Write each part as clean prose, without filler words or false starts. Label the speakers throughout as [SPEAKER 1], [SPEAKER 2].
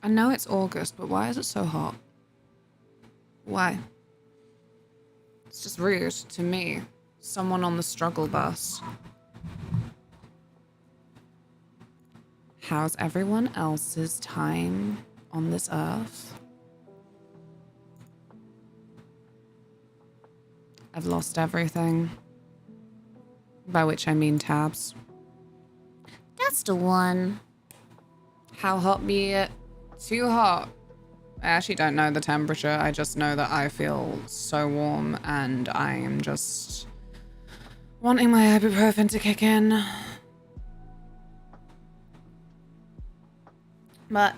[SPEAKER 1] I know it's August, but why is it so hot? Why? It's just rude to me. Someone on the struggle bus. How's everyone else's time on this earth? I've lost everything. By which I mean tabs.
[SPEAKER 2] That's the one.
[SPEAKER 1] How hot be it? Too hot. I actually don't know the temperature. I just know that I feel so warm and I am just wanting my ibuprofen to kick in. But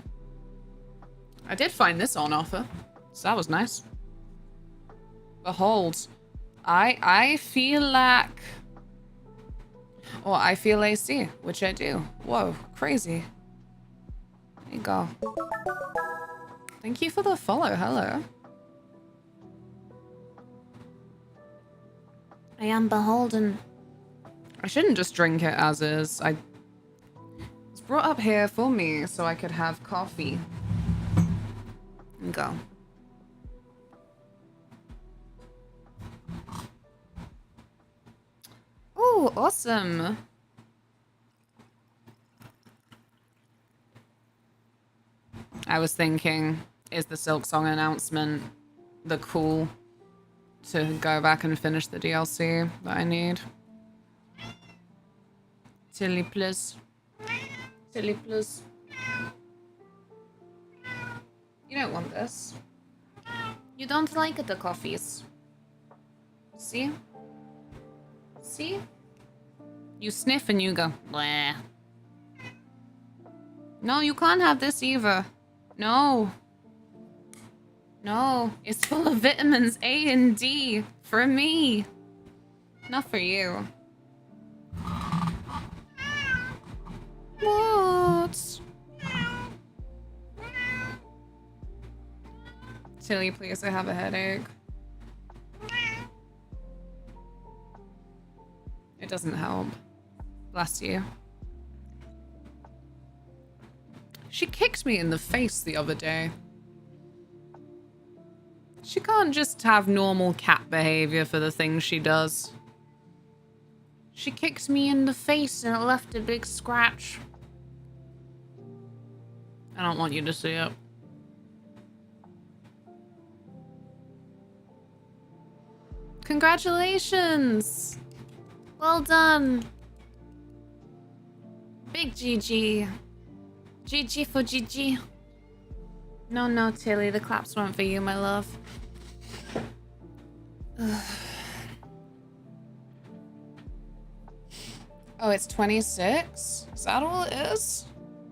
[SPEAKER 1] I did find this on offer, so that was nice. Behold, I feel like, or I feel AC, which I do. Whoa, crazy. There you go. Thank you for the follow. Hello.
[SPEAKER 2] I am beholden.
[SPEAKER 1] I shouldn't just drink it as is. It's brought up here for me so I could have coffee. And go. Oh, awesome. I was thinking, is the Silk Song announcement the call to go back and finish the DLC that I need? Tilly, please. Tilly, please. You don't want this. You don't like the coffees. See? See? You sniff and you go, bleh. No, you can't have this either. No. No, it's full of vitamins A and D. For me. Not for you. What? Tilly, please, I have a headache. It doesn't help. Bless you. She kicked me in the face the other day. She can't just have normal cat behavior for the things she does. She kicked me in the face and it left a big scratch. I don't want you to see it. Congratulations! Well done. Big GG. GG for GG. No, Tilly, the claps weren't for you, my love. Oh, it's 26? Is that all it is?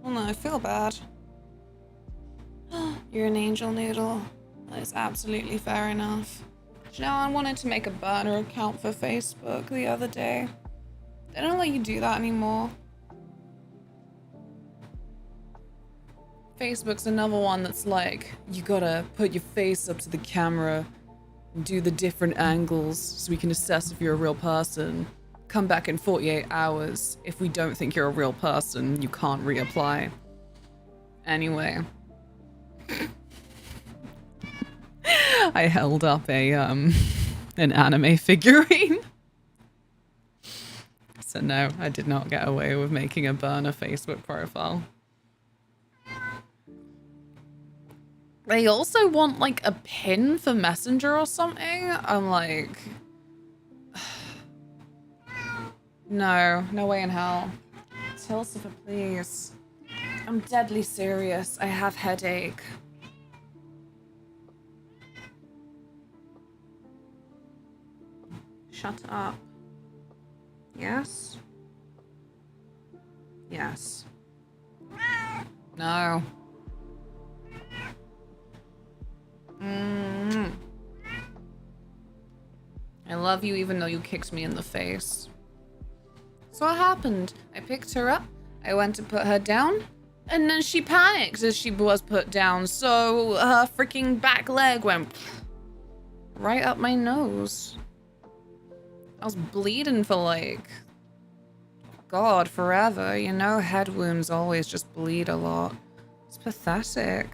[SPEAKER 1] Oh no, I feel bad. You're an angel noodle. That is absolutely fair enough. Do you know, I wanted to make a burner account for Facebook the other day. They don't let you do that anymore. Facebook's another one that's like, you gotta put your face up to the camera and do the different angles so we can assess if you're a real person. Come back in 48 hours. If we don't think you're a real person, you can't reapply. Anyway. I held up an anime figurine. So no, I did not get away with making a burner Facebook profile. They also want like a pin for Messenger or something. I'm like, no way in hell. Tilsifer, please. I'm deadly serious. I have headache. Shut up. Yes? Yes. No. I love you even though you kicked me in the face. So what happened? I picked her up, I went to put her down, and then she panicked as she was put down, so her freaking back leg went right up my nose. I was bleeding for like, God, forever. You know, head wounds always just bleed a lot. It's pathetic.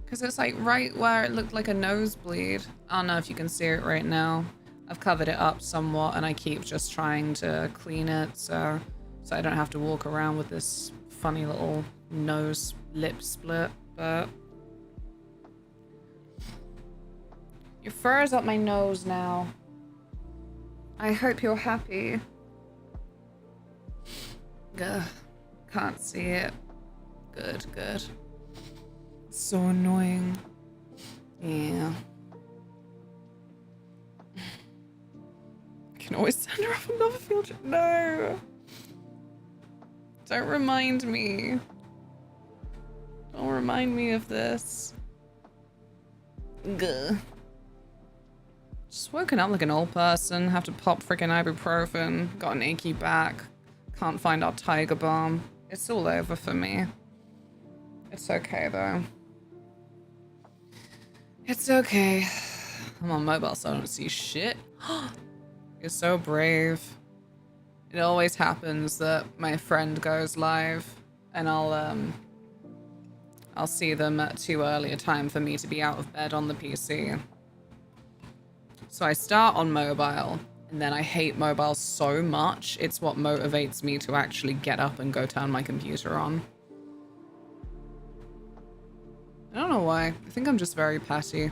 [SPEAKER 1] Because it's like right where it looked like a nosebleed. I don't know if you can see it right now. I've covered it up somewhat and I keep just trying to clean it so I don't have to walk around with this funny little nose lip split, but your fur is up my nose now. I hope you're happy. Ugh, can't see it. Good, good. So annoying. Yeah. I can always send her off another field trip. No. Don't remind me. Don't remind me of this. Gah. Just woken up like an old person. Have to pop freaking ibuprofen. Got an achy back. Can't find our tiger balm. It's all over for me. It's okay though. It's okay. I'm on mobile so I don't see shit. You're so brave. It always happens that my friend goes live and I'll see them at too early a time for me to be out of bed on the PC. So I start on mobile and then I hate mobile so much. It's what motivates me to actually get up and go turn my computer on. I don't know why. I think I'm just very petty.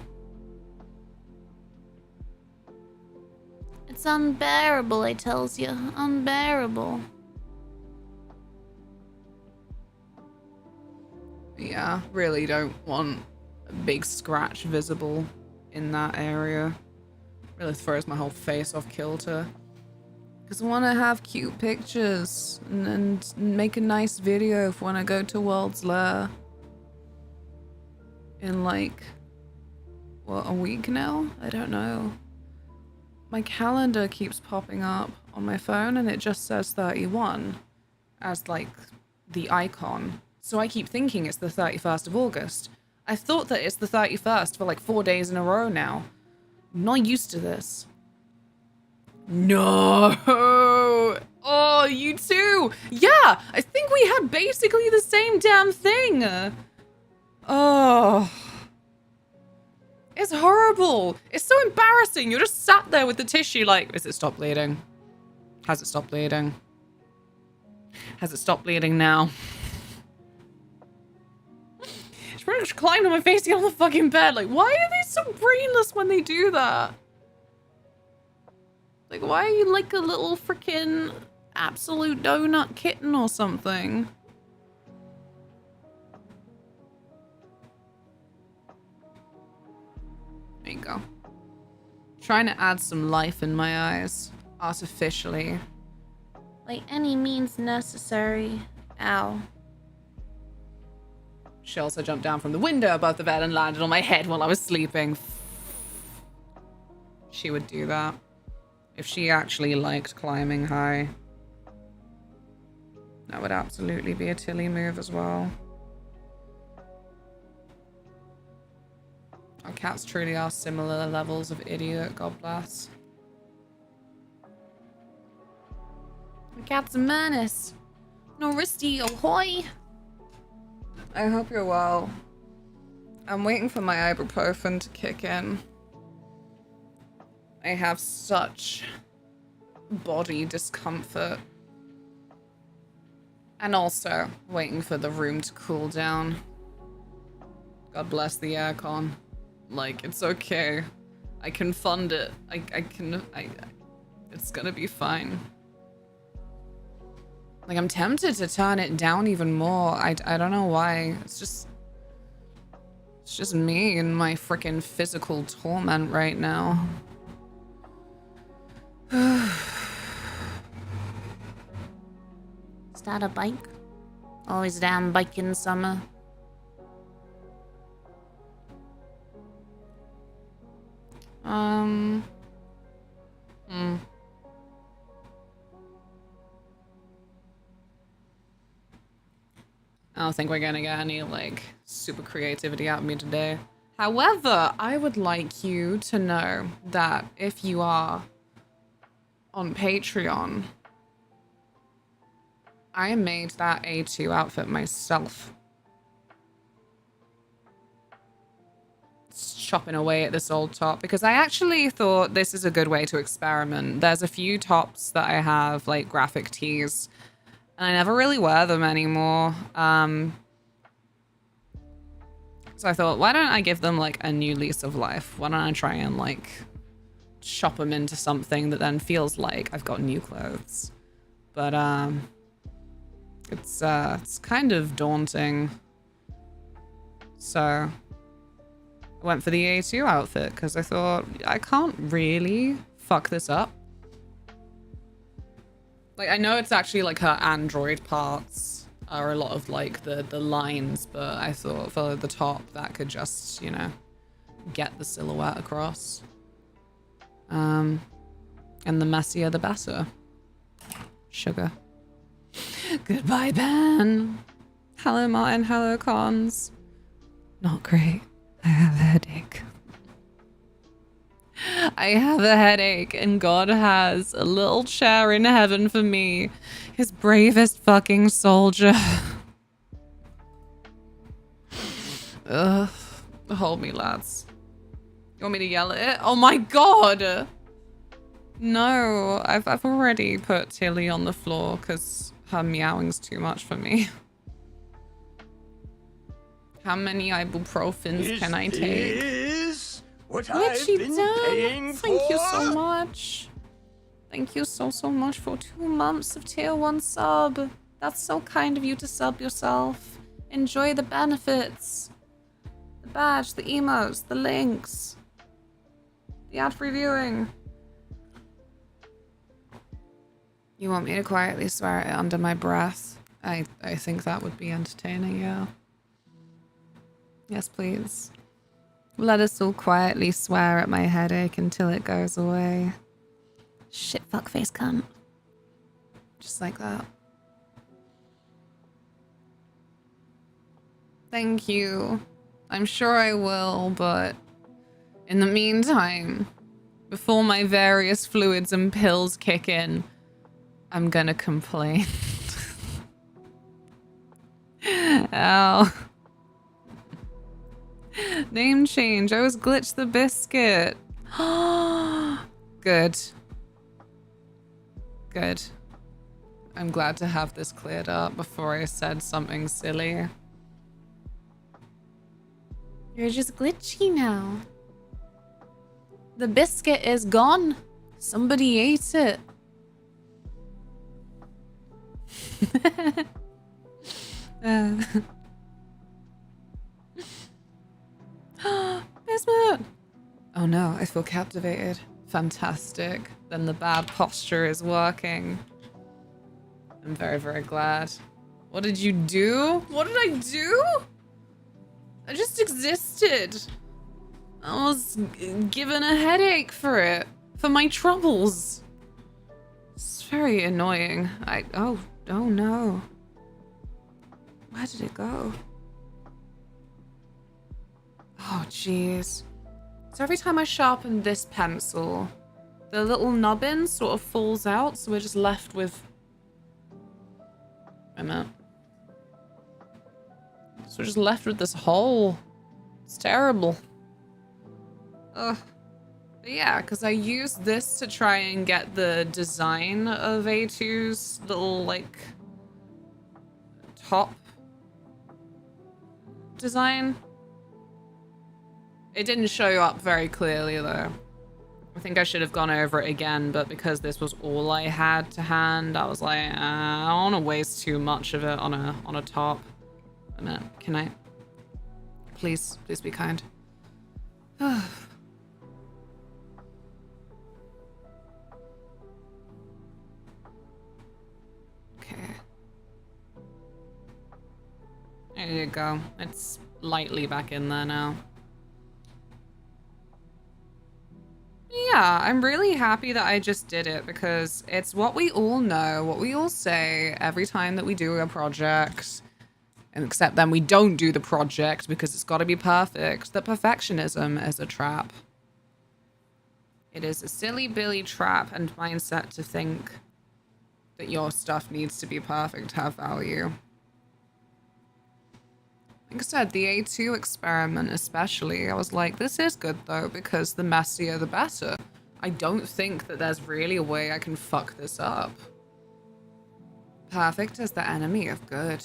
[SPEAKER 2] It's unbearable, I tells you. Unbearable.
[SPEAKER 1] Yeah, really don't want a big scratch visible in that area. Really throws my whole face off kilter. Because I want to have cute pictures and make a nice video for when I go to World's Lair. In like, what, a week now? I don't know. My calendar keeps popping up on my phone and it just says 31 as like the icon. So I keep thinking it's the 31st of August. I've thought that it's the 31st for like 4 days in a row now. I'm not used to this. No! Oh, you too! Yeah! I think we had basically the same damn thing! Oh. It's horrible. It's so embarrassing. You're just sat there with the tissue like, is it stopped bleeding? Has it stopped bleeding? Has it stopped bleeding now? She pretty much climbed on my face to get on the fucking bed. Like, why are they so brainless when they do that? Like, why are you like a little freaking absolute donut kitten or something? There you go. Trying to add some life in my eyes. Artificially.
[SPEAKER 2] By any means necessary. Ow.
[SPEAKER 1] She also jumped down from the window above the bed and landed on my head while I was sleeping. She would do that. If she actually liked climbing high. That would absolutely be a Tilly move as well. Our cats truly are similar levels of idiot, God bless. The cat's a menace. No wristy, ahoy! I hope you're well. I'm waiting for my ibuprofen to kick in. I have such body discomfort. And also waiting for the room to cool down. God bless the aircon. Like, it's okay. I can fund it. It's gonna be fine. Like, I'm tempted to turn it down even more. I don't know why. It's just me and my freaking physical torment right now.
[SPEAKER 2] Is that a bike? Always a damn bike in summer.
[SPEAKER 1] I don't think we're gonna get any, like, super creativity out of me today. However, I would like you to know that if you are on Patreon, I made that A2 outfit myself. chopping away at this old top because I actually thought this is a good way to experiment. There's a few tops that I have, like graphic tees, and I never really wear them anymore. So I thought, why don't I give them like a new lease of life? Why don't I try and like shop them into something that then feels like I've got new clothes? But it's kind of daunting. So I went for the A2 outfit because I thought I can't really fuck this up. Like, I know it's actually like her android parts are a lot of like the lines, but I thought for the top that could just, you know, get the silhouette across. And the messier the better. Sugar. Goodbye, Ben. Hello, Martin. Hello, Cons. Not great. I have a headache. I have a headache, and God has a little chair in heaven for me. His bravest fucking soldier. Ugh. Hold me, lads. You want me to yell at it? Oh my God! No, I've already put Tilly on the floor because her meowing's too much for me. How many ibuprofens can I take?
[SPEAKER 3] What
[SPEAKER 1] What
[SPEAKER 3] I've
[SPEAKER 1] she
[SPEAKER 3] been
[SPEAKER 1] done?
[SPEAKER 3] paying
[SPEAKER 1] Thank you
[SPEAKER 3] for?
[SPEAKER 1] so much. Thank you so much for 2 months of tier 1 sub. That's so kind of you to sub yourself. Enjoy the benefits. The badge, the emotes, the links. The ad-free viewing. You want me to quietly swear it under my breath? I think that would be entertaining, yeah. Yes, please. Let us all quietly swear at my headache until it goes away.
[SPEAKER 2] Shit, fuckface cunt.
[SPEAKER 1] Just like that. Thank you. I'm sure I will, but in the meantime, before my various fluids and pills kick in, I'm gonna complain. Ow. Name change. I was Glitch the Biscuit. Good. Good. I'm glad to have this cleared up before I said something silly.
[SPEAKER 2] You're just glitchy now. The biscuit is gone. Somebody ate it.
[SPEAKER 1] Bismuth! Oh no, I feel captivated. Fantastic. Then the bad posture is working. I'm very, very glad. What did you do? What did I do? I just existed. I was given a headache for it. For my troubles. It's very annoying. Oh no. Where did it go? Oh, jeez. So every time I sharpen this pencil, the little nubbin sort of falls out, so we're just left with... Wait a minute. So we're just left with this hole. It's terrible. Ugh. But yeah, because I used this to try and get the design of A2's little, like, top design. It didn't show up very clearly, though. I think I should have gone over it again, but because this was all I had to hand, I was like, I don't want to waste too much of it on a top. A minute, can I? Please be kind. Okay. There you go. It's lightly back in there now. Yeah, I'm really happy that I just did it because it's what we all know, what we all say every time that we do a project. And except then we don't do the project because it's got to be perfect. That perfectionism is a trap. It is a silly billy trap and mindset to think that your stuff needs to be perfect to have value. Like I said, the A2 experiment especially, I was like, this is good though, because the messier the better. I don't think that there's really a way I can fuck this up. Perfect is the enemy of good.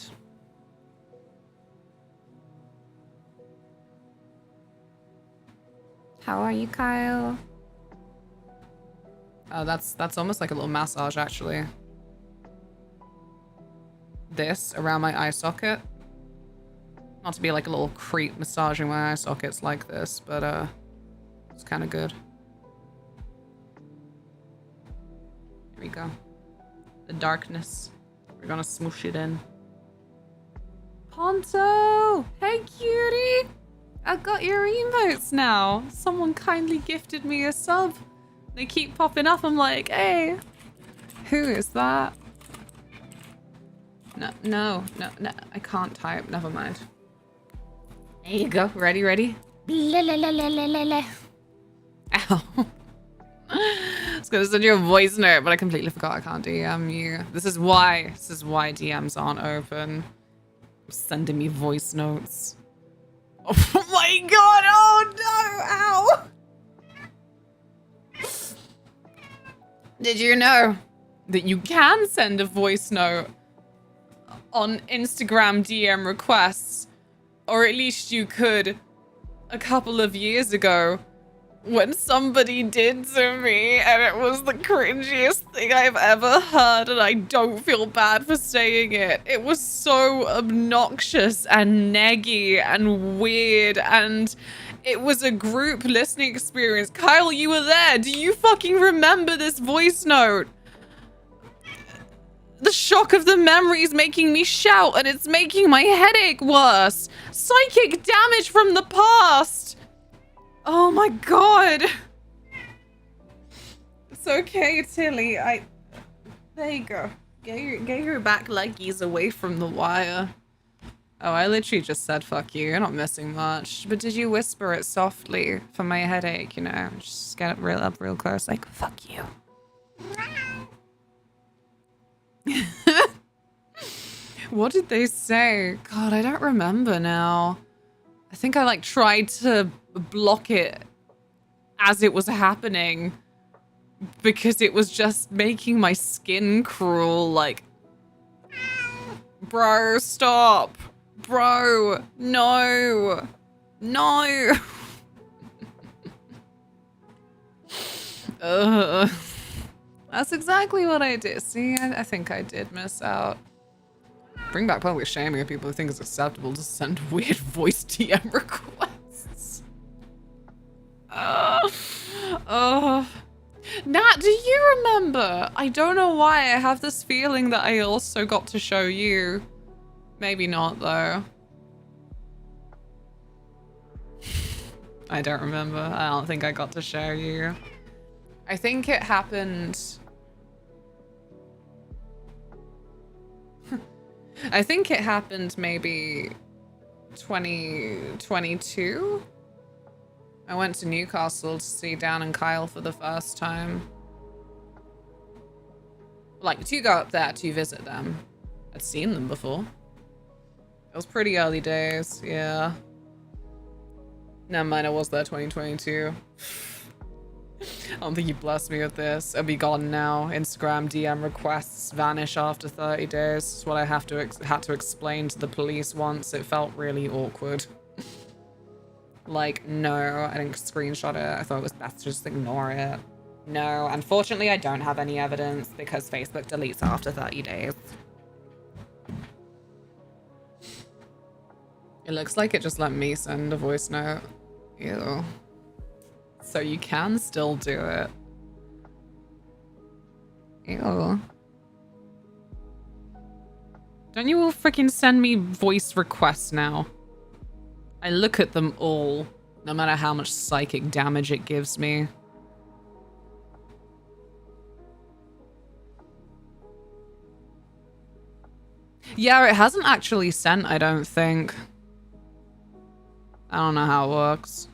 [SPEAKER 2] How are you, Kyle?
[SPEAKER 1] Oh, that's almost like a little massage, actually. This around my eye socket. Not to be like a little creep massaging my eye sockets like this, but it's kind of good. Here we go. The darkness. We're gonna smoosh it in. Ponto! Hey, cutie! I got your emotes now. Someone kindly gifted me a sub. They keep popping up. I'm like, hey, who is that? No. I can't type. Never mind. There you go. Ready? Ow. I was gonna send you a voice note, but I completely forgot I can't DM you. This is why DMs aren't open. Sending me voice notes. Oh my god, oh no, ow! Did you know that you can send a voice note on Instagram DM requests? Or at least you could a couple of years ago when somebody did to me, and it was the cringiest thing I've ever heard, and I don't feel bad for saying it. It was so obnoxious and neggy and weird, and it was a group listening experience. Kyle, you were there. Do you fucking remember this voice note? The shock of the memory is making me shout, and it's making my headache worse. Psychic damage from the past. Oh my god. It's okay, Tilly. There you go. Get your back leggies away from the wire. Oh, I literally just said fuck you. You're not missing much. But did you whisper it softly for my headache, you know? Just get it up real close, like, fuck you. What did they say? God, I don't remember now. I think I like tried to block it as it was happening because it was just making my skin crawl. Like, bro, stop. Bro, no. No. That's exactly what I did. See, I think I did miss out. Bring back public shaming of people who think it's acceptable to send weird voice DM requests. Nat, do you remember? I don't know why I have this feeling that I also got to show you. Maybe not, though. I don't remember. I don't think I got to show you. I think it happened... I think it happened maybe 2022. I went to Newcastle to see Dan and Kyle for the first time. Like, to go up there to visit them. I'd seen them before. It was pretty early days, yeah. Never mind, I was there 2022. I don't think you blessed me with this. I'll be gone now. Instagram DM requests vanish after 30 days. It's what I had to explain to the police once. It felt really awkward. Like, no, I didn't screenshot it. I thought it was best to just ignore it. No, unfortunately, I don't have any evidence because Facebook deletes after 30 days. It looks like it just let me send a voice note. Ew. So you can still do it. Ew. Don't you all freaking send me voice requests now? I look at them all, no matter how much psychic damage it gives me. Yeah, it hasn't actually sent, I don't think. I don't know how it works.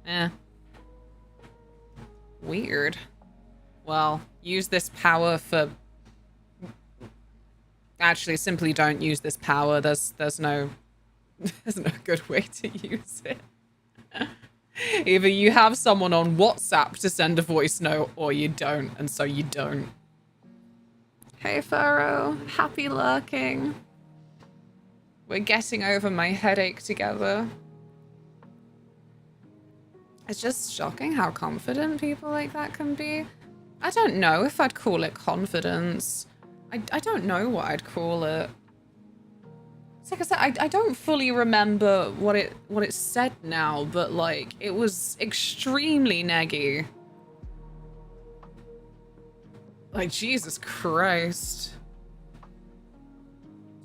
[SPEAKER 1] Eh. Weird. Well, use this power for Actually, simply don't use this power. There's no there's no good way to use it. Either you have someone on WhatsApp to send a voice note, or you don't, and so you don't. Hey, Furrow. Happy lurking. We're getting over my headache together. It's just shocking how confident people like that can be. I don't know if I'd call it confidence. I don't know what I'd call it. It's like I said, I don't fully remember what it said now, but like it was extremely neggy. Like, Jesus Christ.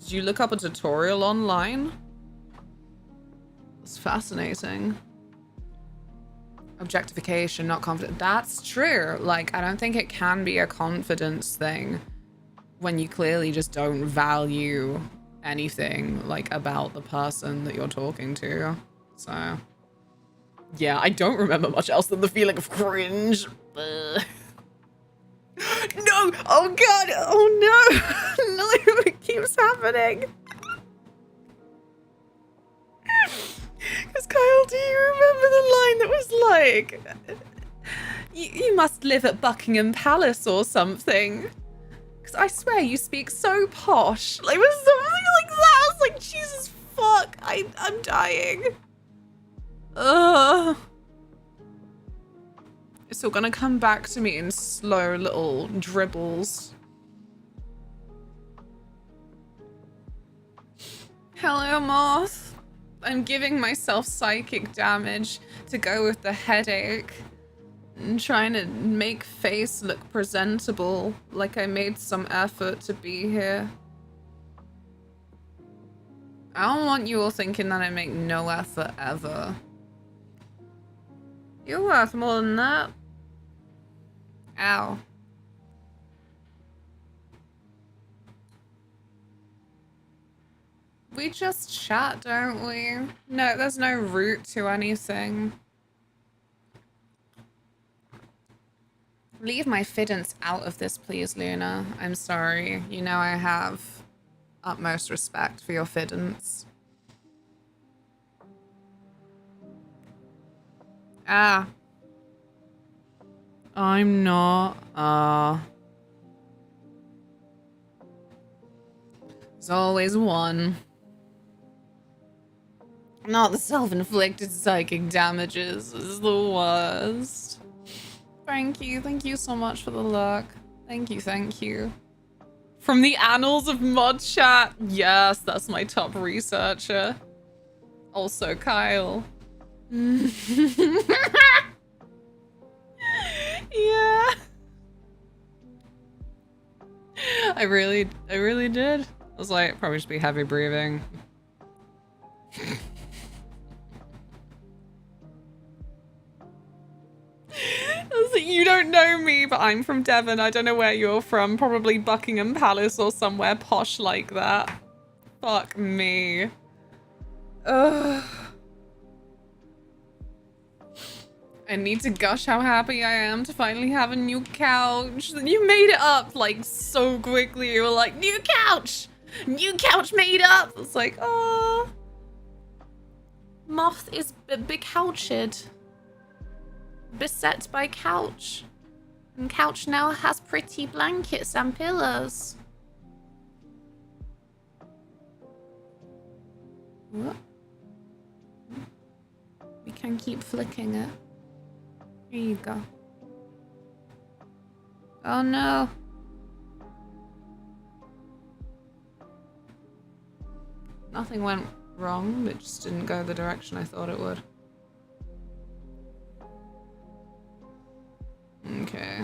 [SPEAKER 1] Did you look up a tutorial online? It's fascinating. Objectification, not confidence. That's true. Like, I don't think it can be a confidence thing when you clearly just don't value anything, like, about the person that you're talking to. So, yeah, I don't remember much else than the feeling of cringe. Ugh. No! Oh, God! Oh, no! No, it keeps happening. Because Kyle, do you remember the line that was like, you must live at Buckingham Palace or something? Because I swear you speak so posh. Like, it was something like that. I was like, Jesus fuck, I'm dying. Ugh. It's all gonna come back to me in slow little dribbles. Hello, Moth. I'm giving myself psychic damage to go with the headache. And trying to make face look presentable, like I made some effort to be here. I don't want you all thinking that I make no effort ever. You're worth more than that. Ow. We just chat, don't we? No, there's no root to anything. Leave my fiddance out of this, please, Luna. I'm sorry. You know I have utmost respect for your fiddance. Ah. I'm not. There's always one. Not the self-inflicted psychic damages is the worst. Thank you so much for the luck. Thank you. From the annals of mod chat. Yes, that's my top researcher. Also Kyle. Yeah. I really did. I was like, probably just be heavy breathing. I was like, you don't know me, but I'm from Devon. I don't know where you're from. Probably Buckingham Palace or somewhere posh like that. Fuck me. Ugh. I need to gush how happy I am to finally have a new couch. You made it up like so quickly. You were like, new couch! New couch made up! It's like, oh. Moth is becouched. Beset by couch. And couch now has pretty blankets and pillows. What? We can keep flicking it. Here you go. Oh no. Nothing went wrong, it just didn't go the direction I thought it would. Okay.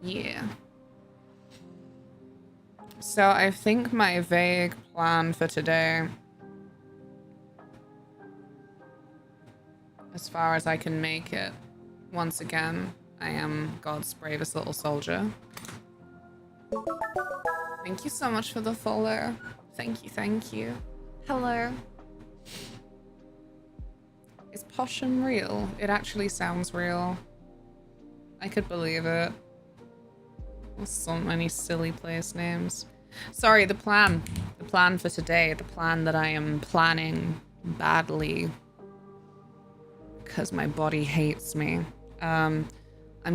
[SPEAKER 1] Yeah. So I think my vague plan for today, as far as I can make it, once again, I am God's bravest little soldier. Thank you so much for the follow. Thank you. Hello. Is Posham real? It actually sounds real. I could believe it. So many silly place names. Sorry, the plan. The plan for today. The plan that I am planning badly. Because my body hates me. I'm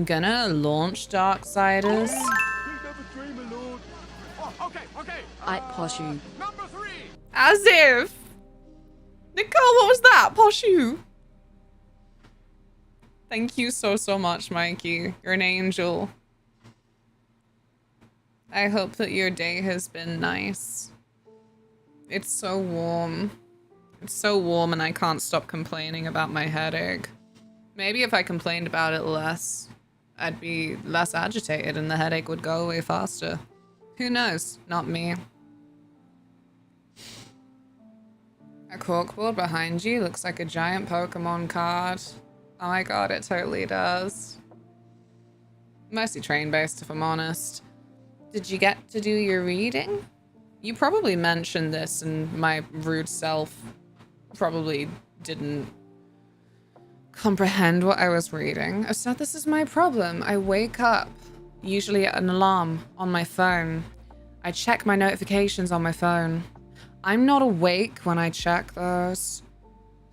[SPEAKER 1] gonna launch Darksiders.
[SPEAKER 3] I posh you.
[SPEAKER 1] As if! Nicole, what was that? Posh you. Thank you so much, Mikey. You're an angel. I hope that your day has been nice. It's so warm. It's so warm and I can't stop complaining about my headache. Maybe if I complained about it less, I'd be less agitated and the headache would go away faster. Who knows? Not me. A corkboard behind you looks like a giant Pokemon card. Oh my god, it totally does. Mostly train-based, if I'm honest. Did you get to do your reading? You probably mentioned this and my rude self probably didn't comprehend what I was reading. So this is my problem. I wake up, usually at an alarm on my phone. I check my notifications on my phone. I'm not awake when I check those.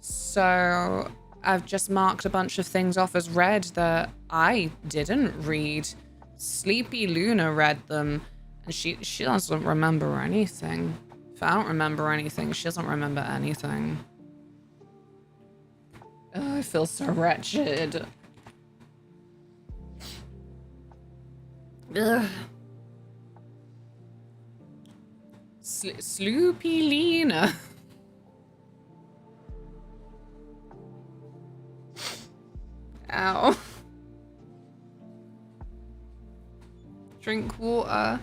[SPEAKER 1] So I've just marked a bunch of things off as read that I didn't read. Sleepy Luna read them, and she doesn't remember anything. If I don't remember anything, she doesn't remember anything. Oh, I feel so wretched. Ugh. Sloopy Lena. Ow. Drink water. I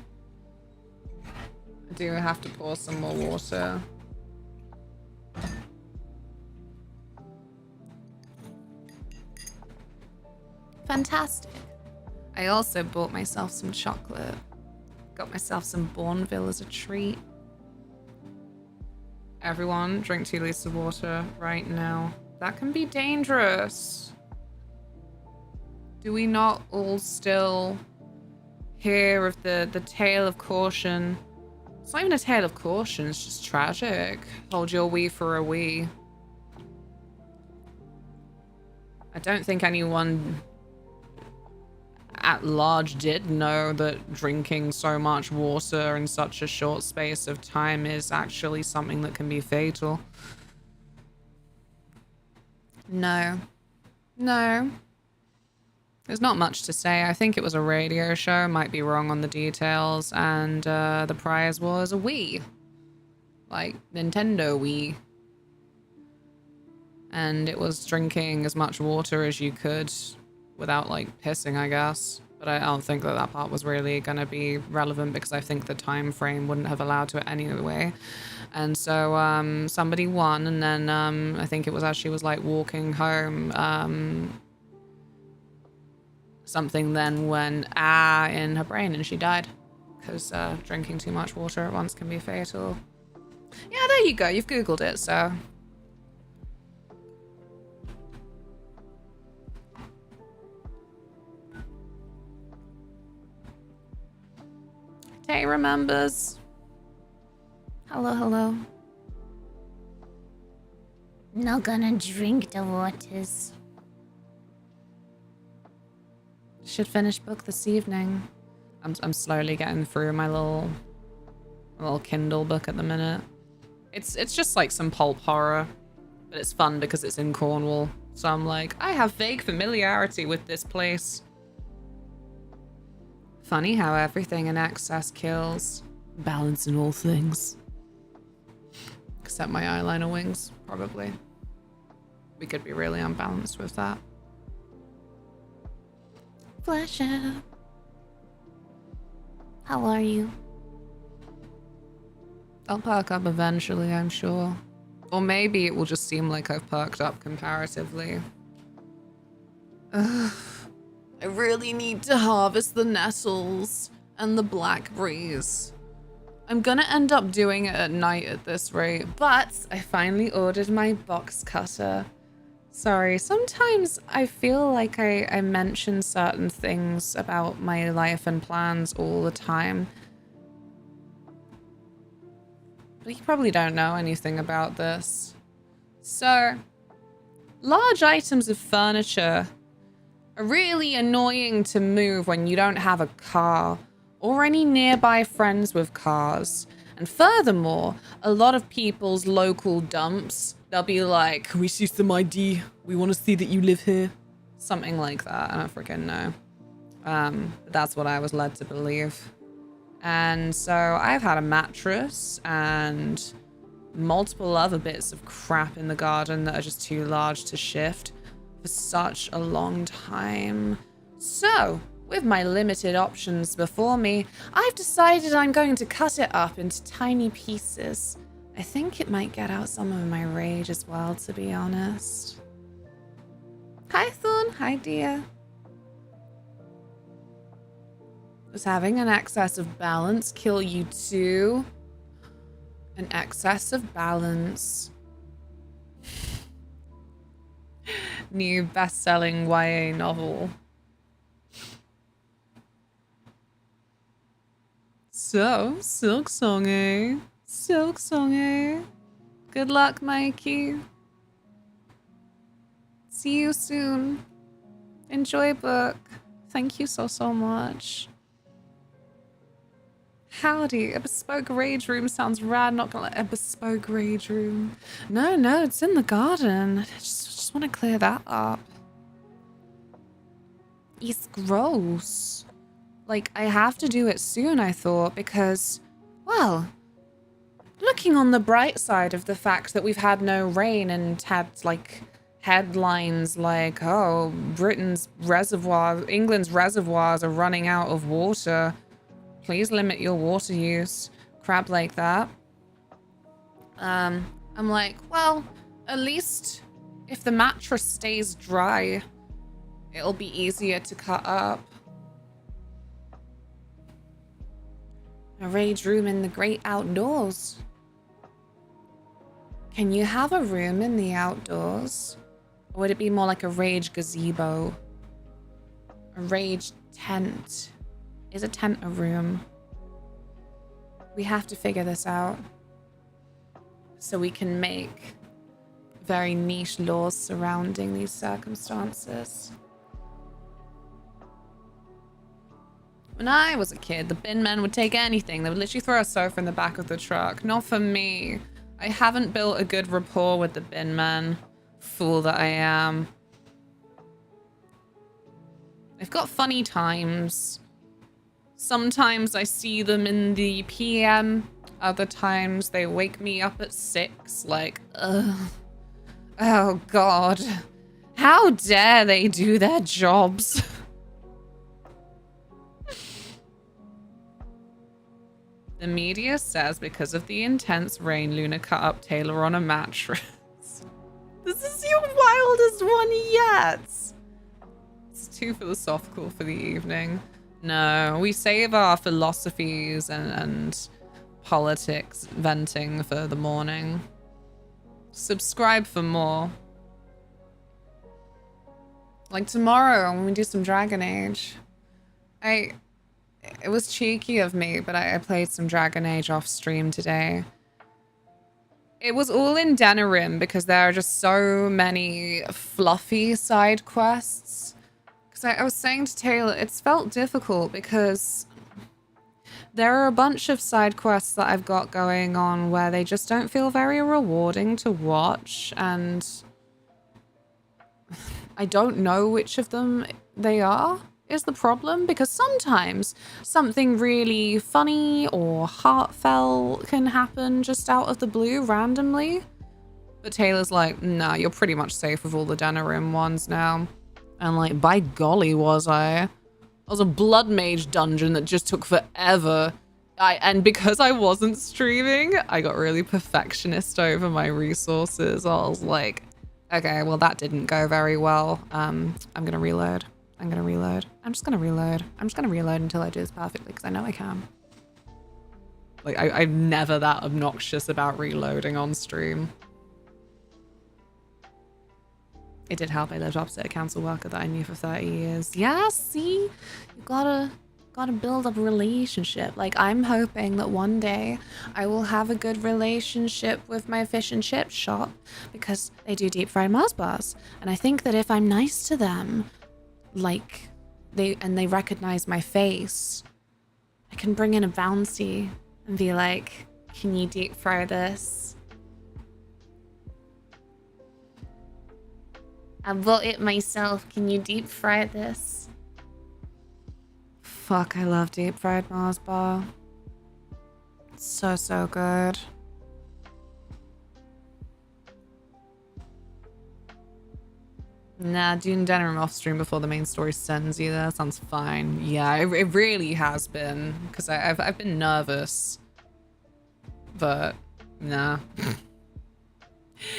[SPEAKER 1] do have to pour some more water. Fantastic. I also bought myself some chocolate. Got myself some Bourneville as a treat. Everyone, drink 2 liters of water right now. That can be dangerous. Do we not all still hear of the tale of caution? It's not even a tale of caution, it's just tragic. Hold your wee for a wee. I don't think anyone at large did know that drinking so much water in such a short space of time is actually something that can be fatal. No. No. There's not much to say. I think it was a radio show, might be wrong on the details, and the prize was a Wii. Like, Nintendo Wii. And it was drinking as much water as you could without, like, pissing, I guess. But I don't think that that part was really going to be relevant because I think the time frame wouldn't have allowed to it anyway. And so somebody won, and then I think it was as she was, like, walking home, something then went in her brain and she died because drinking too much water at once can be fatal. Yeah, there you go. You've Googled it, so. Tay remembers.
[SPEAKER 2] Hello, hello.
[SPEAKER 4] Not gonna drink the waters.
[SPEAKER 1] Should finish book this evening. I'm slowly getting through my little Kindle book at the minute. It's just like some pulp horror, but it's fun because it's in Cornwall. So I'm like, I have vague familiarity with this place. Funny how everything in excess kills. Balance in all things. Except my eyeliner wings, probably. We could be really unbalanced with that.
[SPEAKER 2] Flash out. How are you?
[SPEAKER 1] I'll perk up eventually, I'm sure. Or maybe it will just seem like I've perked up comparatively. Ugh. I really need to harvest the nettles and the blackberries. I'm gonna end up doing it at night at this rate, but I finally ordered my box cutter. Sorry, sometimes I feel like I mention certain things about my life and plans all the time. But you probably don't know anything about this. So, large items of furniture are really annoying to move when you don't have a car or any nearby friends with cars. And furthermore, a lot of people's local dumps, they'll be like, "Can we see some ID? We want to see that you live here." Something like that. I don't freaking know. That's what I was led to believe. And so I've had a mattress and multiple other bits of crap in the garden that are just too large to shift for such a long time. So, with my limited options before me, I've decided I'm going to cut it up into tiny pieces. I think it might get out some of my rage as well, to be honest. Hi, Thorn. Hi, dear. Does having an excess of balance kill you too? An excess of balance. New best-selling YA novel. So, Silk Song, eh? Silk Song, eh? Good luck, Mikey. See you soon. Enjoy book. Thank you so much. Howdy, a bespoke rage room sounds rad. Not gonna let a bespoke rage room. No, it's in the garden. I just want to clear that up. It's gross. Like, I have to do it soon, I thought, because, well, looking on the bright side of the fact that we've had no rain and had, like, headlines like, oh, England's reservoirs are running out of water. Please limit your water use. Crap like that. I'm like, well, at least if the mattress stays dry, it'll be easier to cut up. A rage room in the great outdoors. Can you have a room in the outdoors? Or would it be more like a rage gazebo? A rage tent? Is a tent a room? We have to figure this out. So we can make very niche laws surrounding these circumstances. When I was a kid, the bin men would take anything. They would literally throw a sofa in the back of the truck. Not for me. I haven't built a good rapport with the bin men. Fool that I am. They've got funny times. Sometimes I see them in the PM. Other times they wake me up at 6. Like, ugh. Oh, God. How dare they do their jobs? The media says because of the intense rain, Luna cut up Taylor on a mattress. This is your wildest one yet. It's too philosophical for the evening. No, we save our philosophies and politics venting for the morning. Subscribe for more. Like tomorrow when we do some Dragon Age. It was cheeky of me, but I played some Dragon Age off stream today. It was all in Denerim because there are just so many fluffy side quests. Because I was saying to Taylor, it's felt difficult because there are a bunch of side quests that I've got going on where they just don't feel very rewarding to watch, and I don't know which of them they are. Is the problem, because sometimes something really funny or heartfelt can happen just out of the blue randomly. But Taylor's like, nah, you're pretty much safe with all the Denerim ones now. And like, by golly was I. It was a Blood Mage dungeon that just took forever. And because I wasn't streaming, I got really perfectionist over my resources. I was like, okay, well that didn't go very well. I'm gonna reload. I'm gonna reload. I'm just gonna reload. I'm just gonna reload until I do this perfectly because I know I can. Like, I'm never that obnoxious about reloading on stream. It did help. I lived opposite a council worker that I knew for 30 years. Yeah, see? You gotta build up a relationship. Like, I'm hoping that one day I will have a good relationship with my fish and chip shop because they do deep fried Mars bars. And I think that if I'm nice to them, like, they recognize my face, I can bring in a bounty and be like, can you deep fry this? I bought it myself. Can you deep fry this? Fuck, I love deep fried Mars bar. It's so, so good. Nah, doing dinner off stream before the main story sends you there sounds fine. Yeah, it really has been, because I've been nervous. But, nah.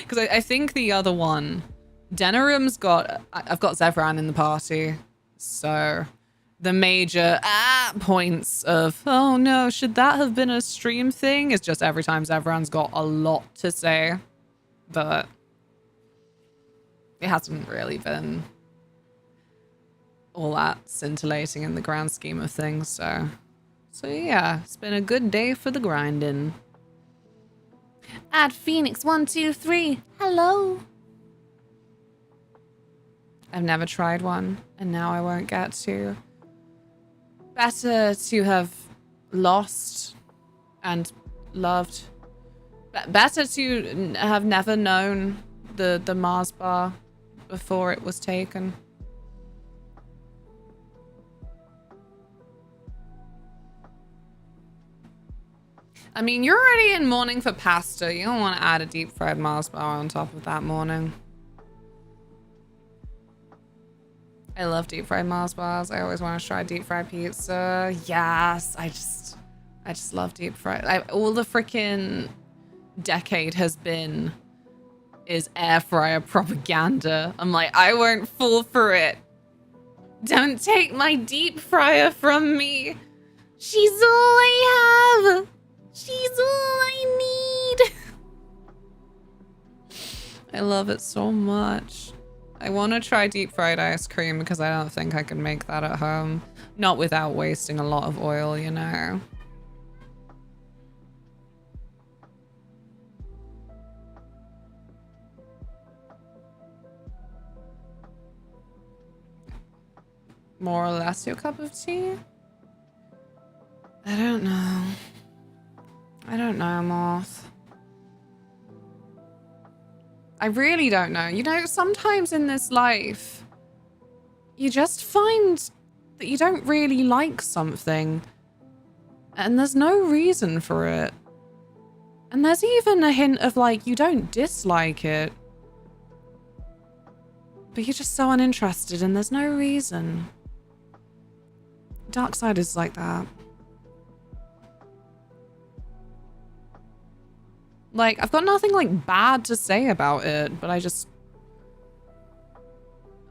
[SPEAKER 1] Because I think the other one, Denorum's I've got Zevran in the party, so the major points of, oh no, should that have been a stream thing? Is just every time Zevran's got a lot to say, but it hasn't really been all that scintillating in the grand scheme of things, so yeah, it's been a good day for the grinding.
[SPEAKER 2] Add Phoenix123. Hello.
[SPEAKER 1] I've never tried one, and now I won't get to. Better to have lost and loved. Better to have never known the Mars bar before it was taken. I mean, you're already in mourning for pasta. You don't want to add a deep fried Mars bar on top of that mourning. I love deep fried Mars bars. I always want to try deep fried pizza. Yes, I just love deep fried. All the freaking decade has been is air fryer propaganda. I'm like, I won't fall for it. Don't take my deep fryer from me. She's all I have. She's all I need. I love it so much. I want to try deep fried ice cream because I don't think I can make that at home. Not without wasting a lot of oil, you know. More or less your cup of tea? I don't know. I don't know, Moth. I really don't know. You know, sometimes in this life, you just find that you don't really like something. And there's no reason for it. And there's even a hint of like, you don't dislike it. But you're just so uninterested and there's no reason. Dark side is like that. Like, I've got nothing like bad to say about it, but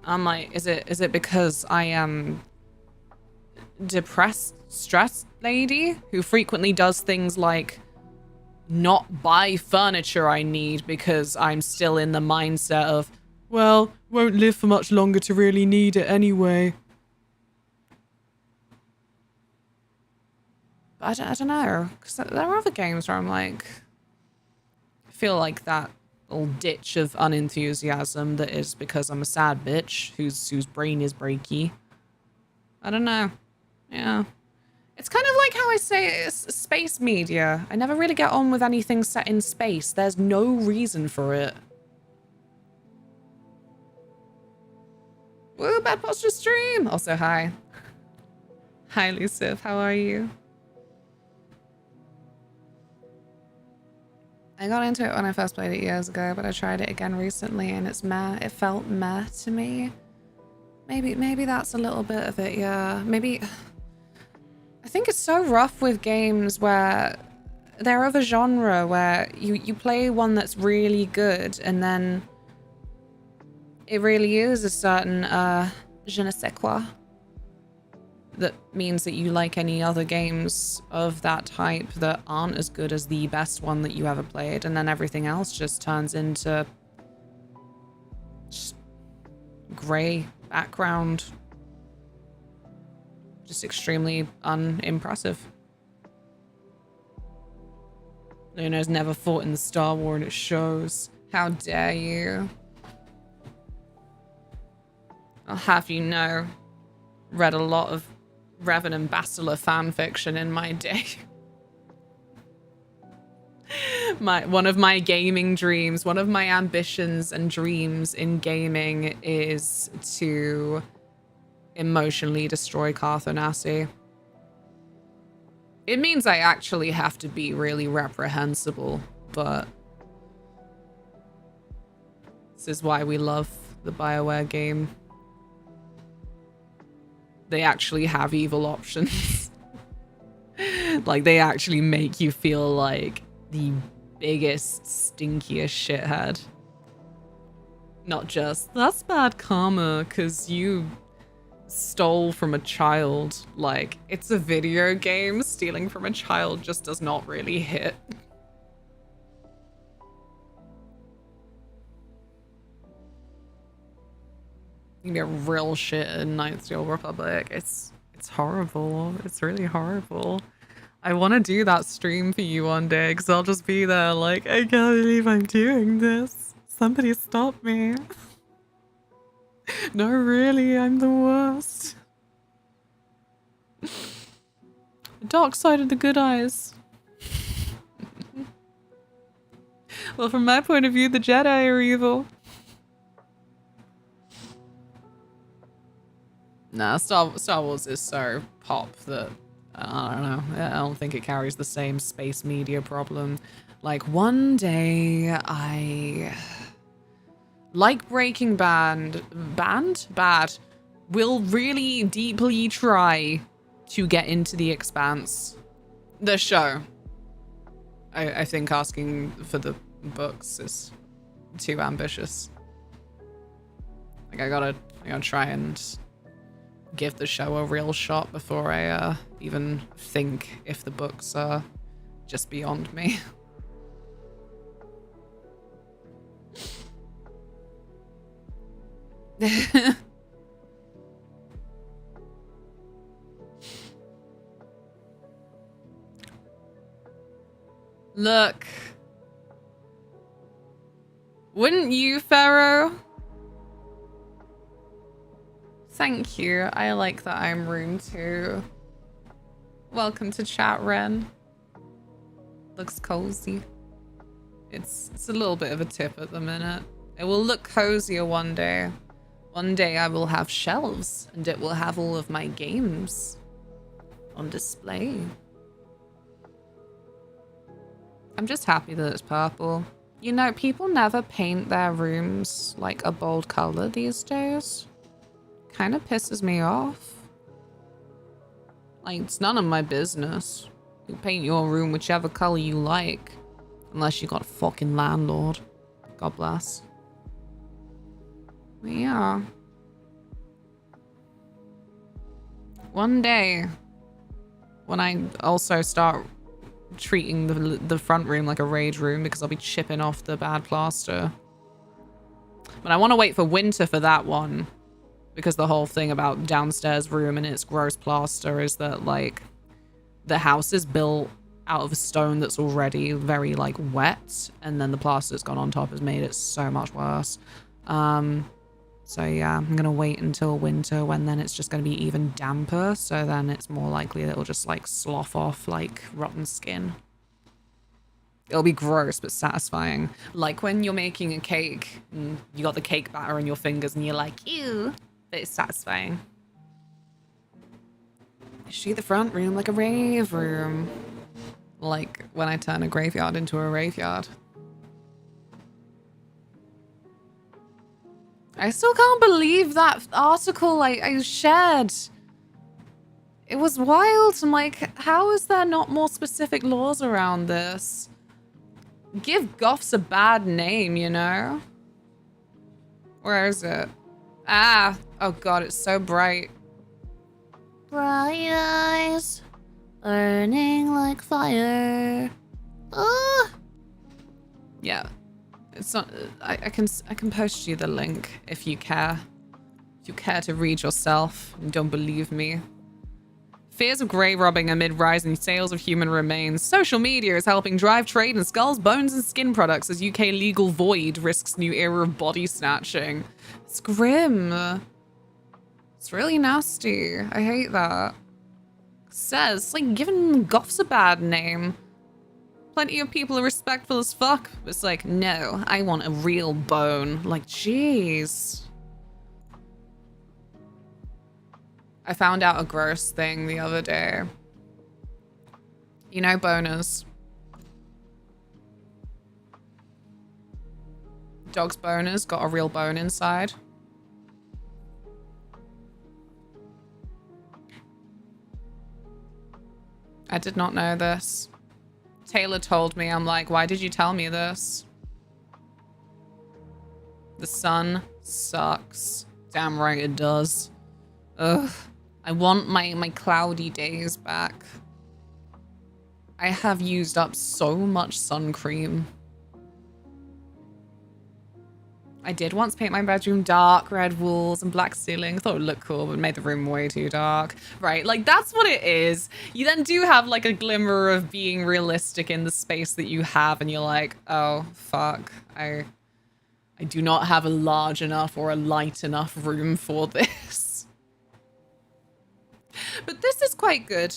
[SPEAKER 1] I'm like, is it because I am depressed, stressed lady who frequently does things like not buy furniture I need because I'm still in the mindset of, well, won't live for much longer to really need it anyway. But I don't know, because there are other games where I'm like, I feel like that little ditch of unenthusiasm that is because I'm a sad bitch whose brain is breaky. I don't know. Yeah. It's kind of like how I say it's space media. I never really get on with anything set in space. There's no reason for it. Woo, bad posture stream. Also, hi. Hi, Lucif. How are you? I got into it when I first played it years ago, but I tried it again recently and it's meh. It felt meh to me. Maybe that's a little bit of it, yeah. Maybe... I think it's so rough with games where they're of a genre where you play one that's really good and then it really is a certain je ne sais quoi that means that you like any other games of that type that aren't as good as the best one that you ever played, and then everything else just turns into just grey background. Just extremely unimpressive. Luna's never fought in the Star War and it shows. How dare you? I'll have you know, read a lot of Revan and Bastila fanfiction in my day. One of my gaming dreams, one of my ambitions and dreams in gaming is to emotionally destroy Carthonasi. It means I actually have to be really reprehensible, but this is why we love the BioWare game. They actually have evil options. Like, they actually make you feel like the biggest, stinkiest shithead. Not just, that's bad karma because you stole from a child. Like, it's a video game. Stealing from a child just does not really hit. You get real shit in Knights of the Old Republic. It's horrible. It's really horrible. I want to do that stream for you one day because I'll just be there like, I can't believe I'm doing this. Somebody stop me. No, really, I'm the worst. The dark side of the good eyes. Well, from my point of view, the Jedi are evil. Nah, Star Wars is so pop that, I don't know, I don't think it carries the same space media problem. Like, one day I... like Breaking Bad, will really deeply try to get into The Expanse. The show. I think asking for the books is too ambitious. Like, I gotta try and give the show a real shot before I even think if the books are just beyond me. Look. Wouldn't you, Pharaoh? Thank you. I like that I'm room 2. Welcome to chat, Ren. Looks cozy. It's a little bit of a tip at the minute. It will look cozier one day. One day I will have shelves and it will have all of my games on display. I'm just happy that it's purple. You know, people never paint their rooms like a bold color these days. Kind of pisses me off. Like, it's none of my business. You paint your room whichever color you like. Unless you got a fucking landlord. God bless. But yeah. One day, when I also start treating the front room like a rage room because I'll be chipping off the bad plaster. But I want to wait for winter for that one. Because the whole thing about downstairs room and its gross plaster is that, like, the house is built out of a stone that's already very, like, wet. And then the plaster that's gone on top has made it so much worse. So yeah, I'm going to wait until winter when then it's just going to be even damper. So then it's more likely that it'll just, like, slough off, like, rotten skin. It'll be gross, but satisfying. Like when you're making a cake and you got the cake batter on your fingers and you're like, ew. But it's satisfying. I treat the front room like a rave room. Like when I turn a graveyard into a raveyard. I still can't believe that article I shared. It was wild. I'm like, how is there not more specific laws around this? Give goths a bad name, you know? Where is it? Ah, oh god, it's so bright.
[SPEAKER 4] Bright eyes, burning like fire. Oh.
[SPEAKER 1] Yeah, it's not. I can post you the link if you care. If you care to read yourself and don't believe me. Fears of grave robbing amid rising sales of human remains. Social media is helping drive trade in skulls, bones, and skin products as UK legal void risks new era of body snatching. It's grim. It's really nasty. I hate that. Says, it's like giving goths a bad name. Plenty of people are respectful as fuck. But it's like, no, I want a real bone. Like, jeez. I found out a gross thing the other day. You know boners. Dog's boners got a real bone inside. I did not know this. Taylor told me. I'm like, why did you tell me this? The sun sucks. Damn right it does. Ugh. I want my cloudy days back. I have used up so much sun cream. I did once paint my bedroom dark, red walls and black ceiling. Thought it would look cool, but made the room way too dark. Right, like that's what it is. You then do have like a glimmer of being realistic in the space that you have, and you're like, oh fuck, I do not have a large enough or a light enough room for this. But this is quite good.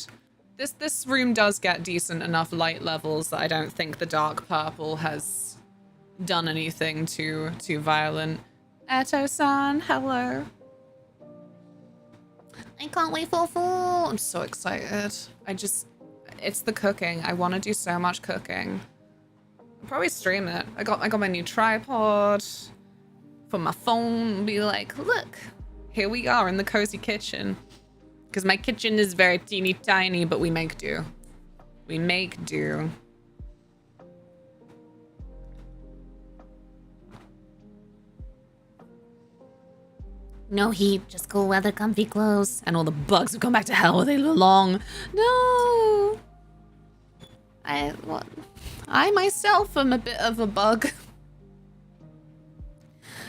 [SPEAKER 1] This room does get decent enough light levels that I don't think the dark purple has done anything too violent. Eto-san, hello. I can't wait for fall. I'm so excited. It's the cooking. I want to do so much cooking. I'll probably stream it. I got my new tripod for my phone. Be like, look, here we are in the cozy kitchen. Because my kitchen is very teeny tiny, but we make do. We make do.
[SPEAKER 4] No heat, just cool weather, comfy clothes.
[SPEAKER 1] And all the bugs have gone back to hell where they belong. No. I myself am a bit of a bug.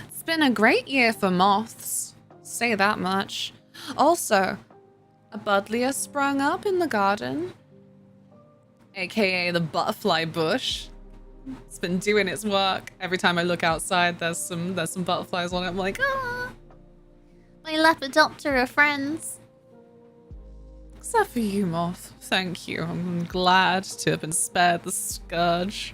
[SPEAKER 1] It's been a great year for moths. Say that much. Also, a buddleia sprung up in the garden, aka the butterfly bush. It's been doing its work. Every time I look outside, there's some butterflies on it. I'm like, ah.
[SPEAKER 4] My Lepidoptera friends.
[SPEAKER 1] Except for you, moth. Thank you. I'm glad to have been spared the scourge.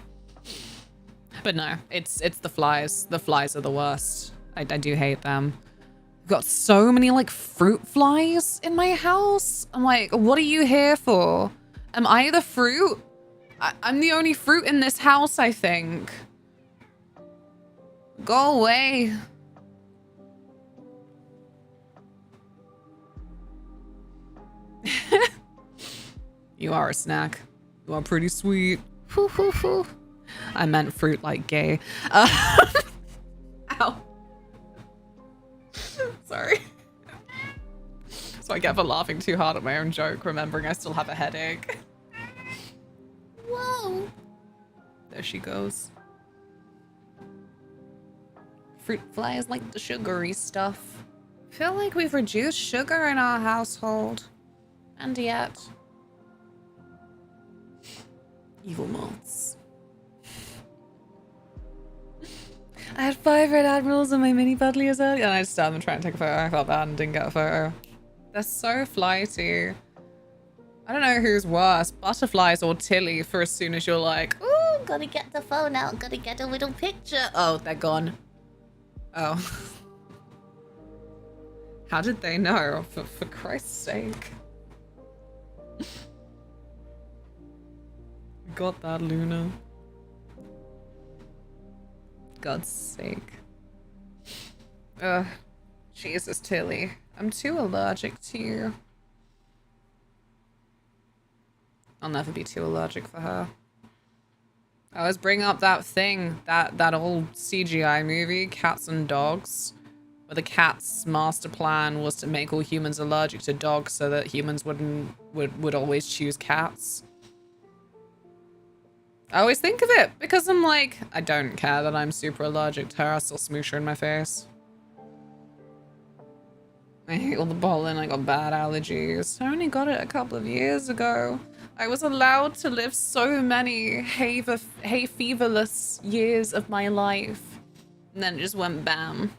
[SPEAKER 1] But no, it's the flies. The flies are the worst. I do hate them. Got so many like fruit flies in my house. I'm like, what are you here for? Am I the fruit? I'm the only fruit in this house, I think. Go away. You are a snack. You are pretty sweet. I meant fruit like gay. Ow. Sorry. So I get for laughing too hard at my own joke, remembering I still have a headache.
[SPEAKER 4] Whoa.
[SPEAKER 1] There she goes. Fruit flies like the sugary stuff. I feel like we've reduced sugar in our household. And yet... evil moths. I had 5 red admirals on my mini buddleias earlier, and I just started trying to take a photo. I felt bad and didn't get a photo. They're so flighty. I don't know who's worse, butterflies or Tilly, for as soon as you're like,
[SPEAKER 4] Ooh, gotta get the phone out, gotta get a little picture.
[SPEAKER 1] oh, they're gone. Oh. How did they know? For Christ's sake. Got that, Luna. God's sake. Ugh. Jesus, Tilly. I'm too allergic to you. I'll never be too allergic for her. I was bringing up that thing, that old CGI movie, Cats and Dogs, where the cat's master plan was to make all humans allergic to dogs so that humans would always choose cats. I always think of it because I'm like, I don't care that I'm super allergic to her. I still smoosh her in my face. I hate all the pollen. I got bad allergies. I only got it a couple of years ago. I was allowed to live so many hay feverless years of my life. And then it just went bam.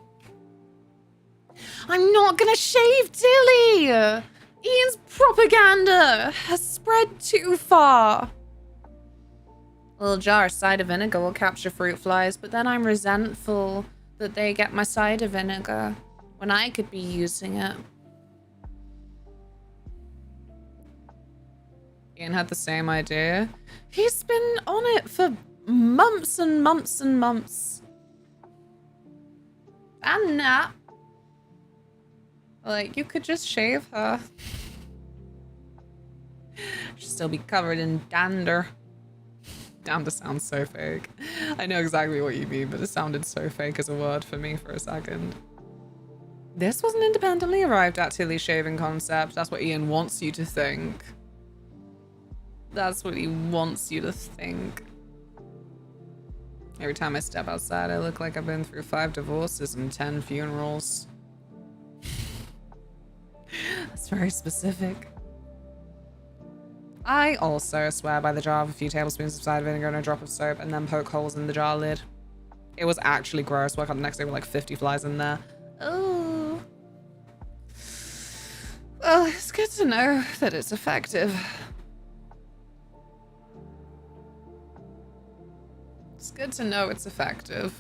[SPEAKER 1] I'm not gonna shave Tilly! Ian's propaganda has spread too far. A little jar of cider vinegar will capture fruit flies, but then I'm resentful that they get my cider vinegar when I could be using it. Ian had the same idea. He's been on it for months and months and months. And Nat. Like, you could just shave her. She'd still be covered in dander. Dander sounds so fake. I know exactly what you mean, but it sounded so fake as a word for me for a second. This wasn't independently arrived at Tilly's shaving concept. That's what Ian wants you to think. That's what he wants you to think. Every time I step outside, I look like I've been through 5 divorces and 10 funerals. That's very specific. I also swear by the jar of a few tablespoons of cider vinegar and a drop of soap and then poke holes in the jar lid. It was actually gross. Woke up the next day with like 50 flies in there. Oh. Well, it's good to know that it's effective. It's good to know it's effective.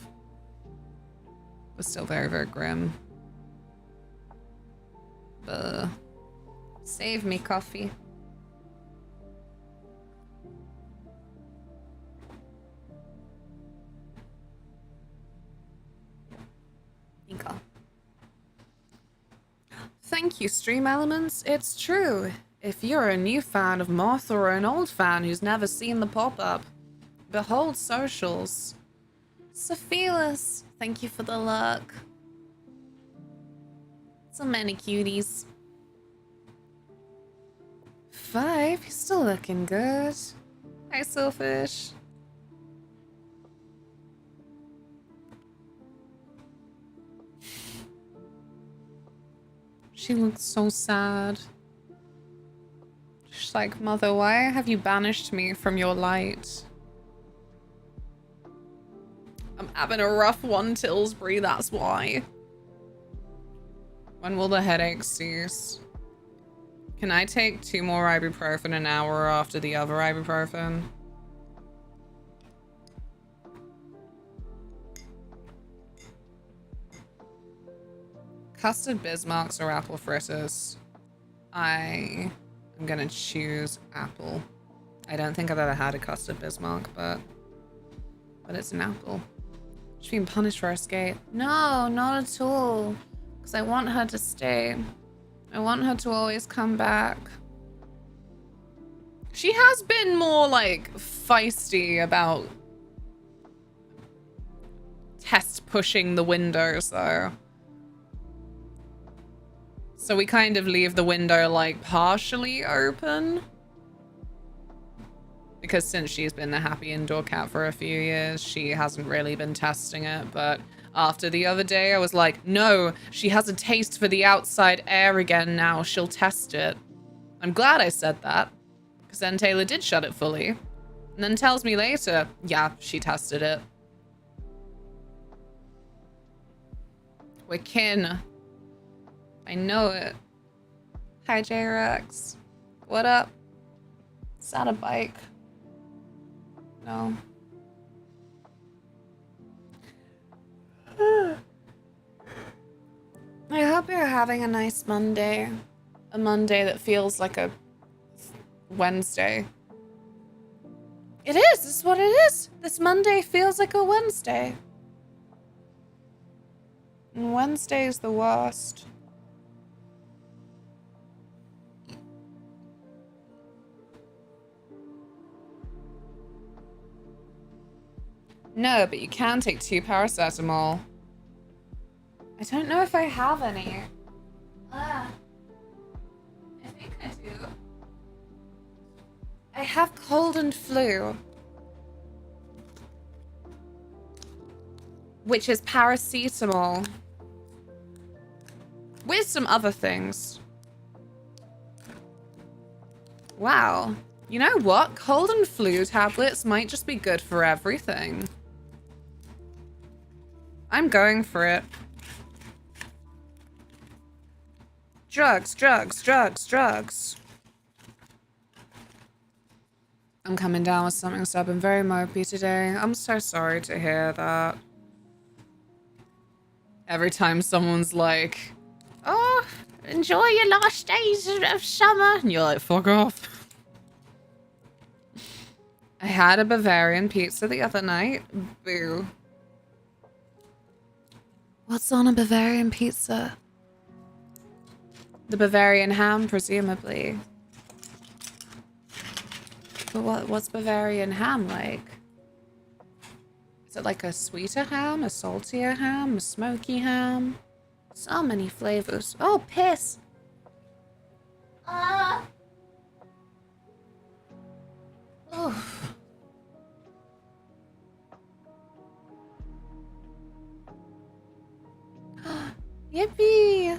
[SPEAKER 1] But still very, very grim. Save me, coffee. Thank you, Stream Elements. It's true. If you're a new fan of Moth or an old fan who's never seen the pop-up, behold socials. Sophilis, thank you for the luck. So many cuties. 5, you're still looking good. Hi, Selfish. She looks so sad. She's like, Mother, why have you banished me from your light? I'm having a rough one, Tillsbury, that's why. When will the headaches cease? Can I take 2 more ibuprofen an hour after the other ibuprofen? Custard Bismarcks or apple fritters? I am gonna choose apple. I don't think I've ever had a custard Bismarck, but it's an apple. She's being punished for her escape. No, not at all. Because I want her to stay. I want her to always come back. She has been more, like, feisty about test pushing the windows, though. So we kind of leave the window, like, partially open. Because since she's been a happy indoor cat for a few years, she hasn't really been testing it. But after the other day, I was like, no, she has a taste for the outside air again now. She'll test it. I'm glad I said that. Because then Taylor did shut it fully. And then tells me later, yeah, she tested it. We're kin. I know it. Hi, J-Rex. What up? Is that a bike? No. I hope you're having a nice Monday. A Monday that feels like a Wednesday. It is! This is what it is! This Monday feels like a Wednesday. And Wednesday is the worst. No, but you can take 2 paracetamol. I don't know if I have any. I think I do. I have cold and flu. Which is paracetamol. with some other things. Wow. You know what? Cold and flu tablets might just be good for everything. I'm going for it. Drugs, drugs, drugs, drugs. I'm coming down with something, so I've been very mopey today. I'm so sorry to hear that. Every time someone's like, oh, enjoy your last days of summer. And you're like, fuck off. I had a Bavarian pizza the other night. Boo.
[SPEAKER 2] What's on a Bavarian pizza?
[SPEAKER 1] The Bavarian ham, presumably. But what's Bavarian ham like? Is it like a sweeter ham, a saltier ham, a smoky ham? So many flavors. Oh, piss! Oof. Yippee!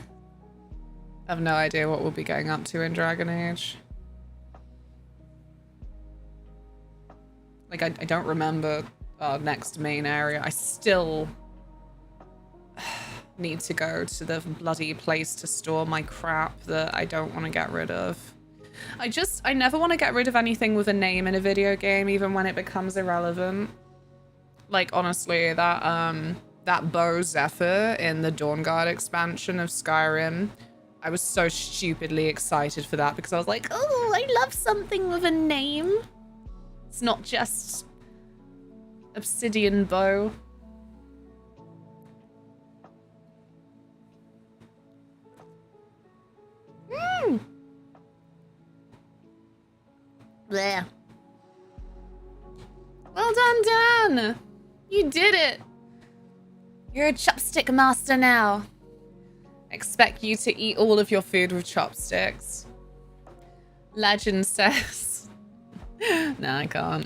[SPEAKER 1] I have no idea what we'll be going up to in Dragon Age. Like, I don't remember our next main area. I still need to go to the bloody place to store my crap that I don't want to get rid of. I never want to get rid of anything with a name in a video game, even when it becomes irrelevant. Like, honestly, that bow Zephyr in the Dawnguard expansion of Skyrim, I was so stupidly excited for that because I was like, oh, I love something with a name. It's not just obsidian bow. Blech. Well done, Dan! You did it! You're a chopstick master now. I expect you to eat all of your food with chopsticks. Legend says. No, I can't.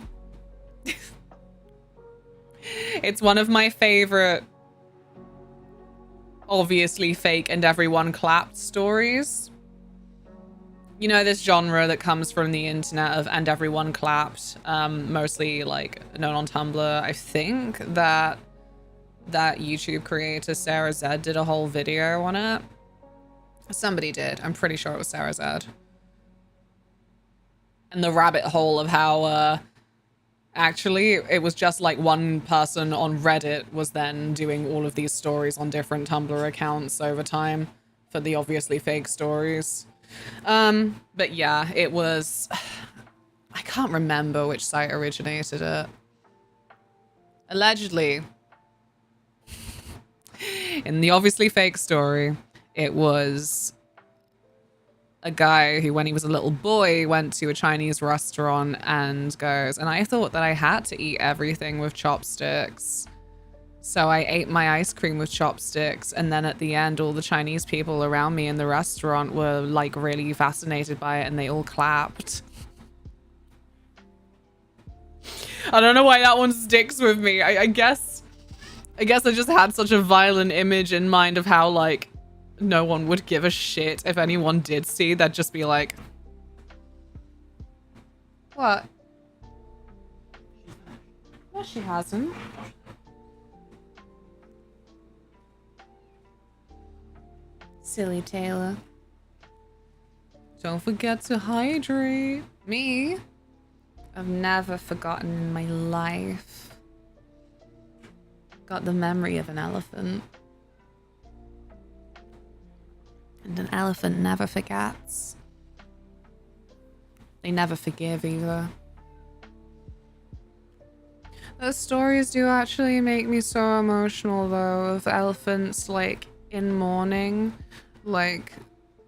[SPEAKER 1] It's one of my favorite, obviously fake and everyone clapped stories. You know, this genre that comes from the internet of and everyone clapped, mostly like known on Tumblr. I think that YouTube creator Sarah Z did a whole video on it. Somebody did. I'm pretty sure it was Sarah Z. And the rabbit hole of how actually it was just like one person on Reddit was then doing all of these stories on different Tumblr accounts over time for the obviously fake stories. But yeah, it was, I can't remember which site originated it. Allegedly, in the obviously fake story, it was a guy who, when he was a little boy, went to a Chinese restaurant and goes, and I thought that I had to eat everything with chopsticks. So I ate my ice cream with chopsticks, and then at the end, all the Chinese people around me in the restaurant were like really fascinated by it, and they all clapped. I don't know why that one sticks with me. I guess I just had such a violent image in mind of how like no one would give a shit if anyone did see. They'd just be like, what? No, she hasn't. Silly Taylor. Don't forget to hydrate. Me? I've never forgotten in my life. Got the memory of an elephant. And an elephant never forgets. They never forgive either. Those stories do actually make me so emotional though, of elephants like in mourning. Like,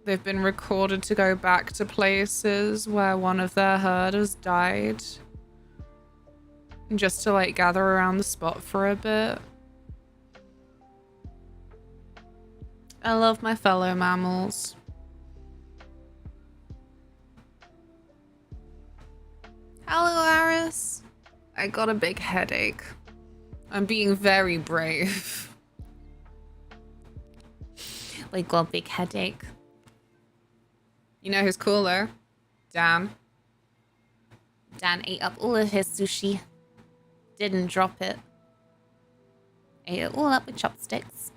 [SPEAKER 1] they've been recorded to go back to places where one of their herders died. Just to like gather around the spot for a bit. I love my fellow mammals. Hello, Aris. I got a big headache. I'm being very brave.
[SPEAKER 2] I got a big headache.
[SPEAKER 1] You know who's cooler? Dan.
[SPEAKER 2] Dan ate up all of his sushi. Didn't drop it. Ate it all up with chopsticks.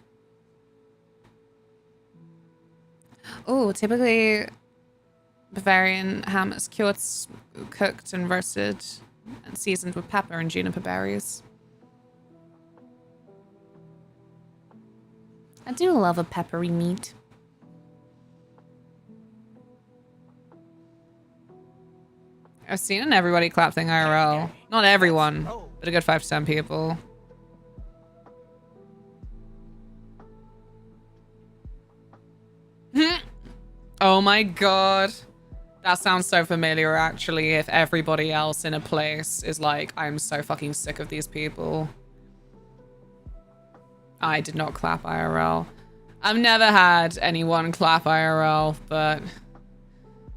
[SPEAKER 1] Oh, typically Bavarian ham is cured, cooked and roasted and seasoned with pepper and juniper berries.
[SPEAKER 2] I do love a peppery meat.
[SPEAKER 1] I've seen an everybody clap thing IRL. Not everyone, but a good 5 to 10 people. Oh my god. That sounds so familiar, actually, if everybody else in a place is like, I'm so fucking sick of these people. I did not clap IRL. I've never had anyone clap IRL, but...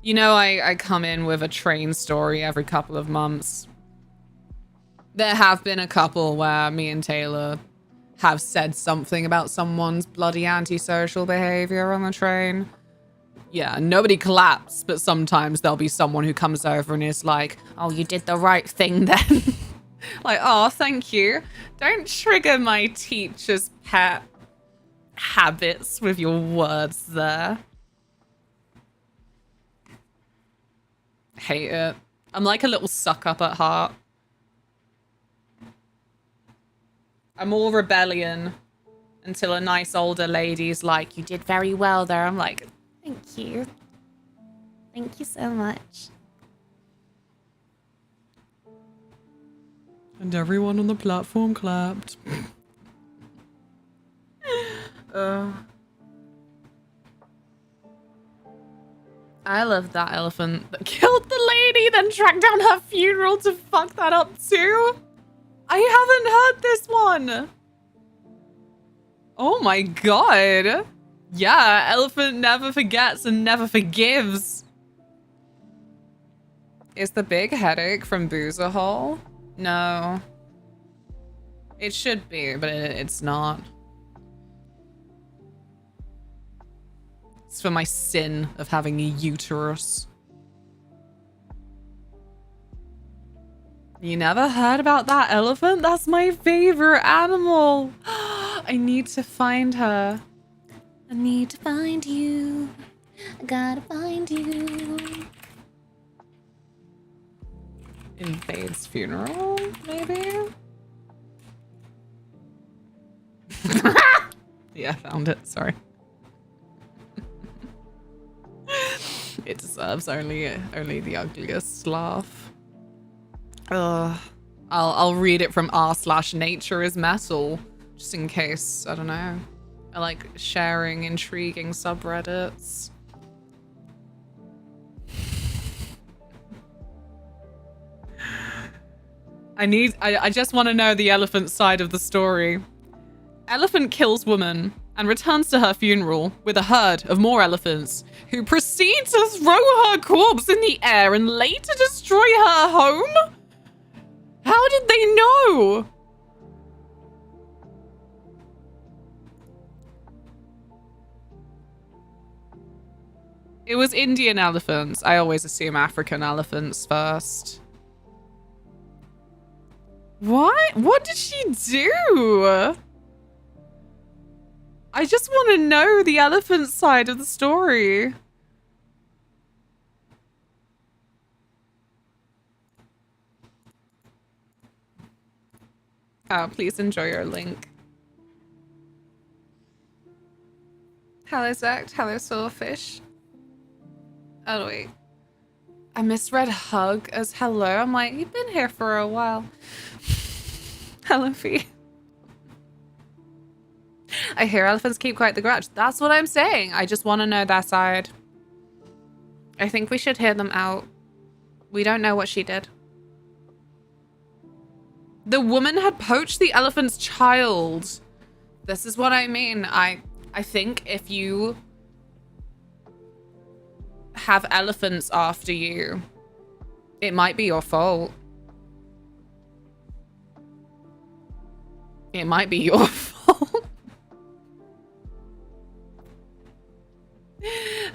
[SPEAKER 1] You know, I come in with a train story every couple of months. There have been a couple where me and Taylor have said something about someone's bloody antisocial behavior on the train. Yeah, nobody claps, but sometimes there'll be someone who comes over and is like, oh, you did the right thing then. Like, oh, thank you. Don't trigger my teacher's pet habits with your words there. Hate it. I'm like a little suck up at heart. I'm all rebellion until a nice older lady's like, you did very well there. I'm like,
[SPEAKER 2] Thank you. Thank you so much.
[SPEAKER 1] and everyone on the platform clapped. I love that elephant that killed the lady, then tracked down her funeral to fuck that up too. I haven't heard this one. Oh my god. Yeah, elephant never forgets and never forgives. Is the big headache from Boozer Hole? No. It should be, but it's not. It's for my sin of having a uterus. You never heard about that elephant? That's my favorite animal. I need to find her.
[SPEAKER 2] I need to find you. I gotta find you.
[SPEAKER 1] In Fade's funeral, maybe? Yeah, found it. Sorry. It deserves only the ugliest laugh. I'll read it from r/nature is metal, just in case. I don't know. I like sharing intriguing subreddits. I just want to know the elephant side of the story. Elephant kills woman and returns to her funeral with a herd of more elephants who proceed to throw her corpse in the air and later destroy her home? How did they know? It was Indian elephants. I always assume African elephants first. What? What did she do? I just want to know the elephant side of the story. Oh, please enjoy your link. Hello, Zact. Hello, Soulfish. Oh, wait. I misread hug as hello. I'm like, you've been here for a while. Hello, Fee. I hear elephants keep quite the grudge. That's what I'm saying. I just want to know that side. I think we should hear them out. We don't know what she did. The woman had poached the elephant's child. This is what I mean. I think if you have elephants after you, it might be your fault. It might be your fault.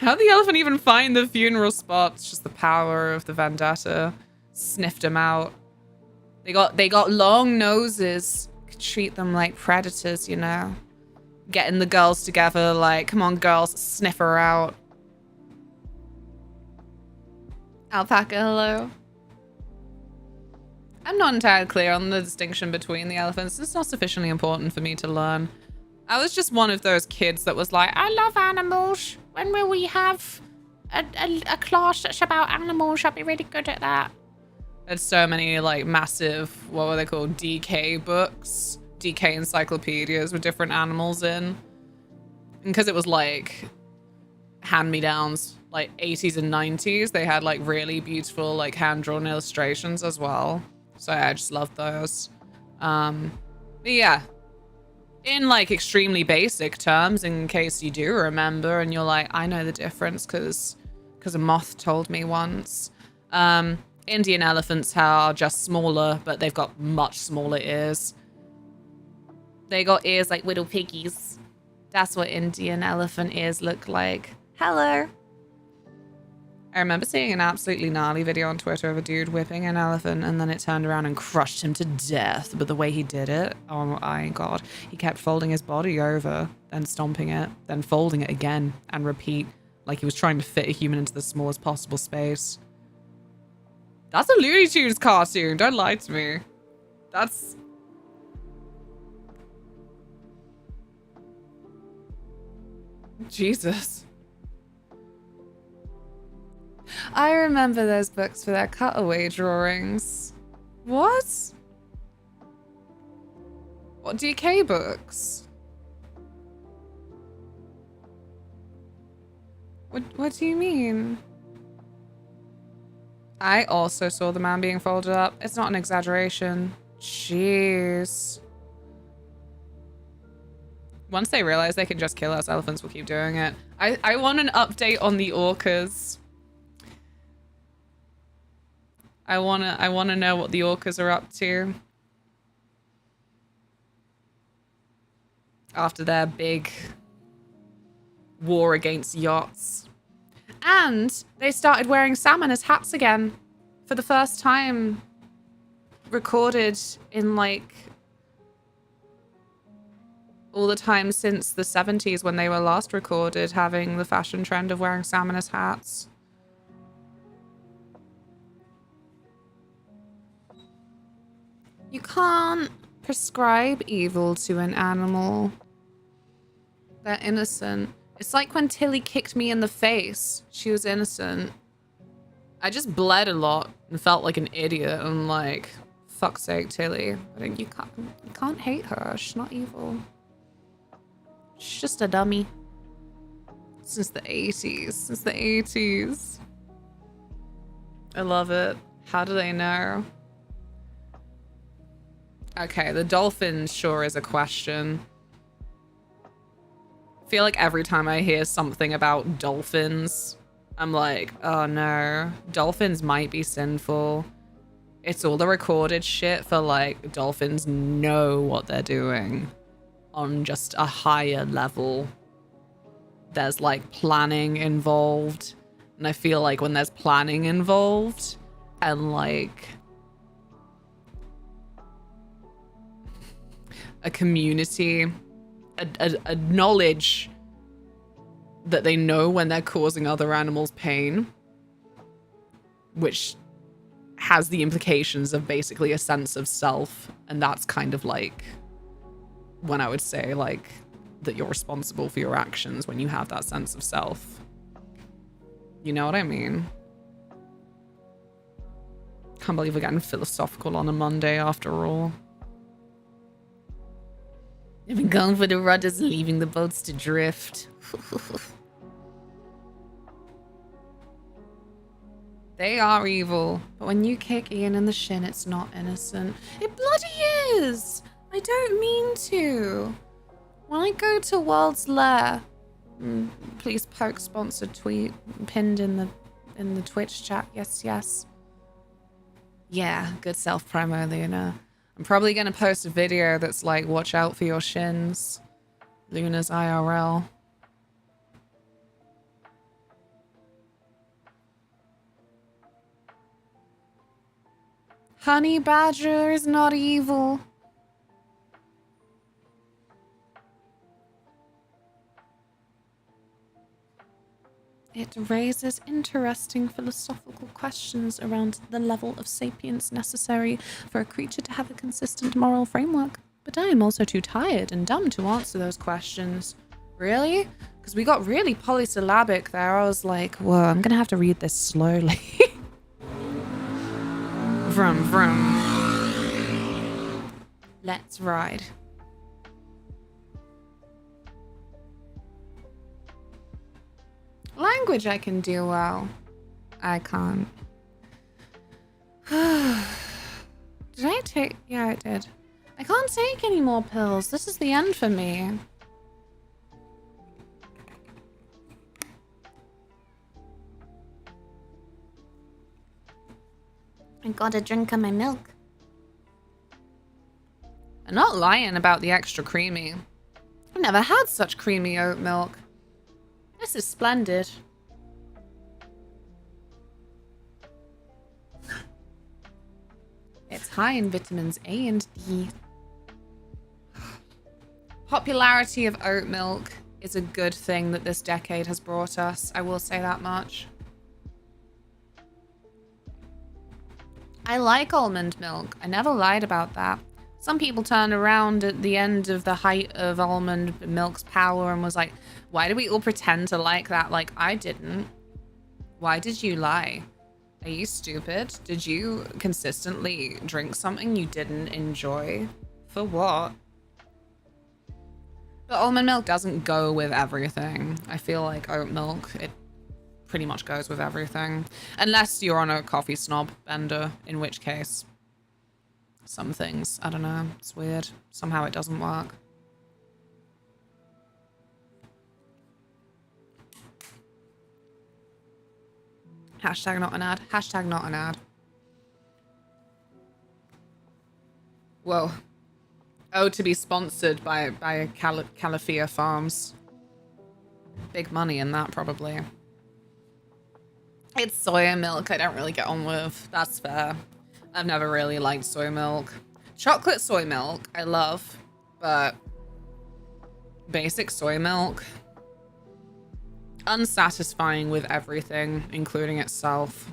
[SPEAKER 1] How'd the elephant even find the funeral spot? It's just the power of the vendetta. Sniffed them out. They got long noses. Could treat them like predators, you know? Getting the girls together like, come on girls, sniff her out. Alpaca, hello. I'm not entirely clear on the distinction between the elephants. It's not sufficiently important for me to learn. I was just one of those kids that was like, I love animals. When will we have a class that's about animals? I'll be really good at that. There's so many like massive, what were they called? DK books, DK encyclopedias with different animals in. And because it was like hand-me-downs, like 80s and 90s, they had like really beautiful like hand-drawn illustrations as well. So I just loved those. But yeah. In like extremely basic terms, in case you do remember and you're like, I know the difference because a moth told me once. Indian elephants are just smaller, but they've got much smaller ears. They got ears like little piggies. That's what Indian elephant ears look like. Hello. I remember seeing an absolutely gnarly video on Twitter of a dude whipping an elephant and then it turned around and crushed him to death. But the way he did it, oh my god. He kept folding his body over, then stomping it, then folding it again and repeat like he was trying to fit a human into the smallest possible space. That's a Looney Tunes cartoon, don't lie to me. That's... Jesus. I remember those books for their cutaway drawings. What? What, DK books? What do you mean? I also saw the man being folded up. It's not an exaggeration. Jeez. Once they realize they can just kill us, elephants will keep doing it. I want an update on the orcas. I wanna know what the orcas are up to. After their big war against yachts. And they started wearing salmon as hats again. For the first time recorded in like all the time since the 70s when they were last recorded, having the fashion trend of wearing salmon as hats. You can't prescribe evil to an animal. They're innocent. It's like when Tilly kicked me in the face. She was innocent. I just bled a lot and felt like an idiot. I'm like, fuck's sake, Tilly. But you can't hate her. She's not evil. She's just a dummy. Since the 80s. Since the 80s. I love it. How do they know? Okay, the dolphin sure is a question. I feel like every time I hear something about dolphins, I'm like, oh no, dolphins might be sinful. It's all the recorded shit for like dolphins know what they're doing on just a higher level. There's like planning involved. And I feel like when there's planning involved and like a community, a knowledge that they know when they're causing other animals pain, which has the implications of basically a sense of self. And that's kind of like when I would say like that you're responsible for your actions when you have that sense of self. You know what I mean? Can't believe we're getting philosophical on a Monday after all. They've been going for the rudders, leaving the boats to drift. They are evil, but when you kick Ian in the shin, it's not innocent. It bloody is! I don't mean to. When I go to World's Lair, please poke sponsored tweet pinned in the Twitch chat. Yes, yes. Yeah, good self promo, Luna. I'm probably gonna post a video that's like, watch out for your shins. Luna's IRL. Honey badger is not evil. It raises interesting philosophical questions around the level of sapience necessary for a creature to have a consistent moral framework. But I am also too tired and dumb to answer those questions. Really? Because we got really polysyllabic there. I was like, whoa, I'm gonna have to read this slowly. Vroom, vroom. Let's ride. Language I can do well. I can't. Did I take... Yeah, I did. I can't take any more pills. This is the end for me.
[SPEAKER 4] I got a drink of my milk.
[SPEAKER 1] I'm not lying about the extra creamy. I've never had such creamy oat milk. This is splendid. It's high in vitamins A and D. Popularity of oat milk is a good thing that this decade has brought us. I will say that much. I like almond milk. I never lied about that. Some people turned around at the end of the height of almond milk's power and was like, why do we all pretend to like that? Like, I didn't. Why did you lie? Are you stupid? Did you consistently drink something you didn't enjoy? For what? But almond milk doesn't go with everything. I feel like oat milk, it pretty much goes with everything. Unless you're on a coffee snob bender, in which case... Some things, I don't know, it's weird. Somehow it doesn't work. Hashtag not an ad. Hashtag not an ad. Whoa. Oh, to be sponsored by Califia Farms. Big money in that, probably. It's soya milk I don't really get on with. That's fair. I've never really liked soy milk. Chocolate soy milk, I love, but basic soy milk, unsatisfying with everything, including itself.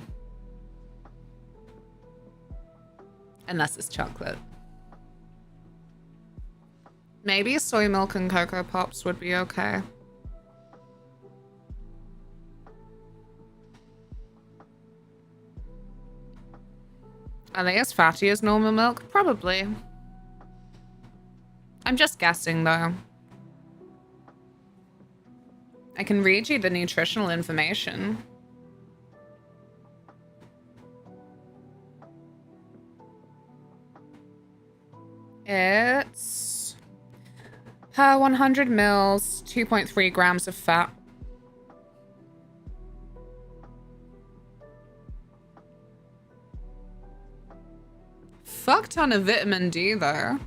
[SPEAKER 1] Unless it's chocolate. Maybe soy milk and Cocoa Pops would be okay. Are they as fatty as normal milk? Probably. I'm just guessing, though. I can read you the nutritional information. It's... per 100 mils, 2.3 grams of fat. Fuck ton of vitamin D, though.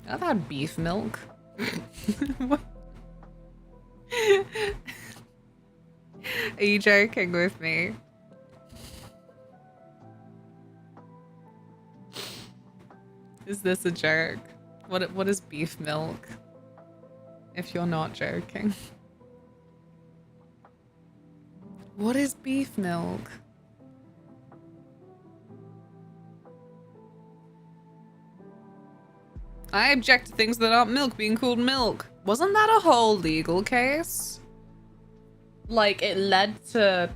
[SPEAKER 1] I've had beef milk. What? Are you joking with me? Is this a joke? What is beef milk? If you're not joking. What is beef milk? I object to things that aren't milk being called milk. Wasn't that a whole legal case? Like, it led to...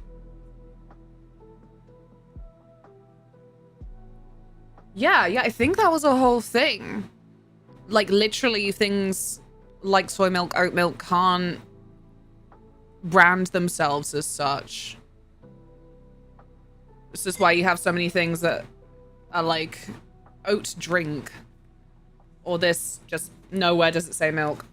[SPEAKER 1] Yeah, I think that was a whole thing. Like, literally things like soy milk, oat milk can't brand themselves as such. This is why you have so many things that are like oat drink. Or this, just nowhere does it say milk.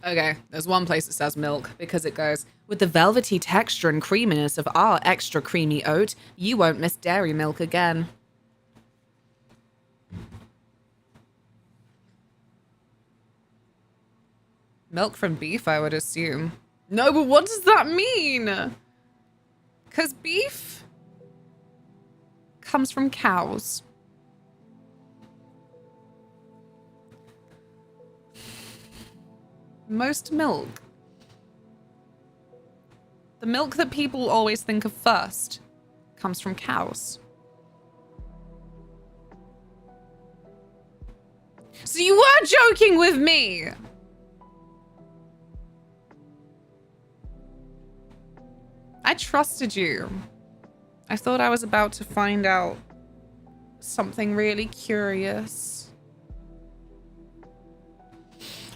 [SPEAKER 1] Okay, there's one place that says milk because it goes, with the velvety texture and creaminess of our extra creamy oat, you won't miss dairy milk again. Milk from beef, I would assume. No, but what does that mean? Because beef comes from cows. Most milk. The milk that people always think of first comes from cows. So you were joking with me! I trusted you. I thought I was about to find out something really curious.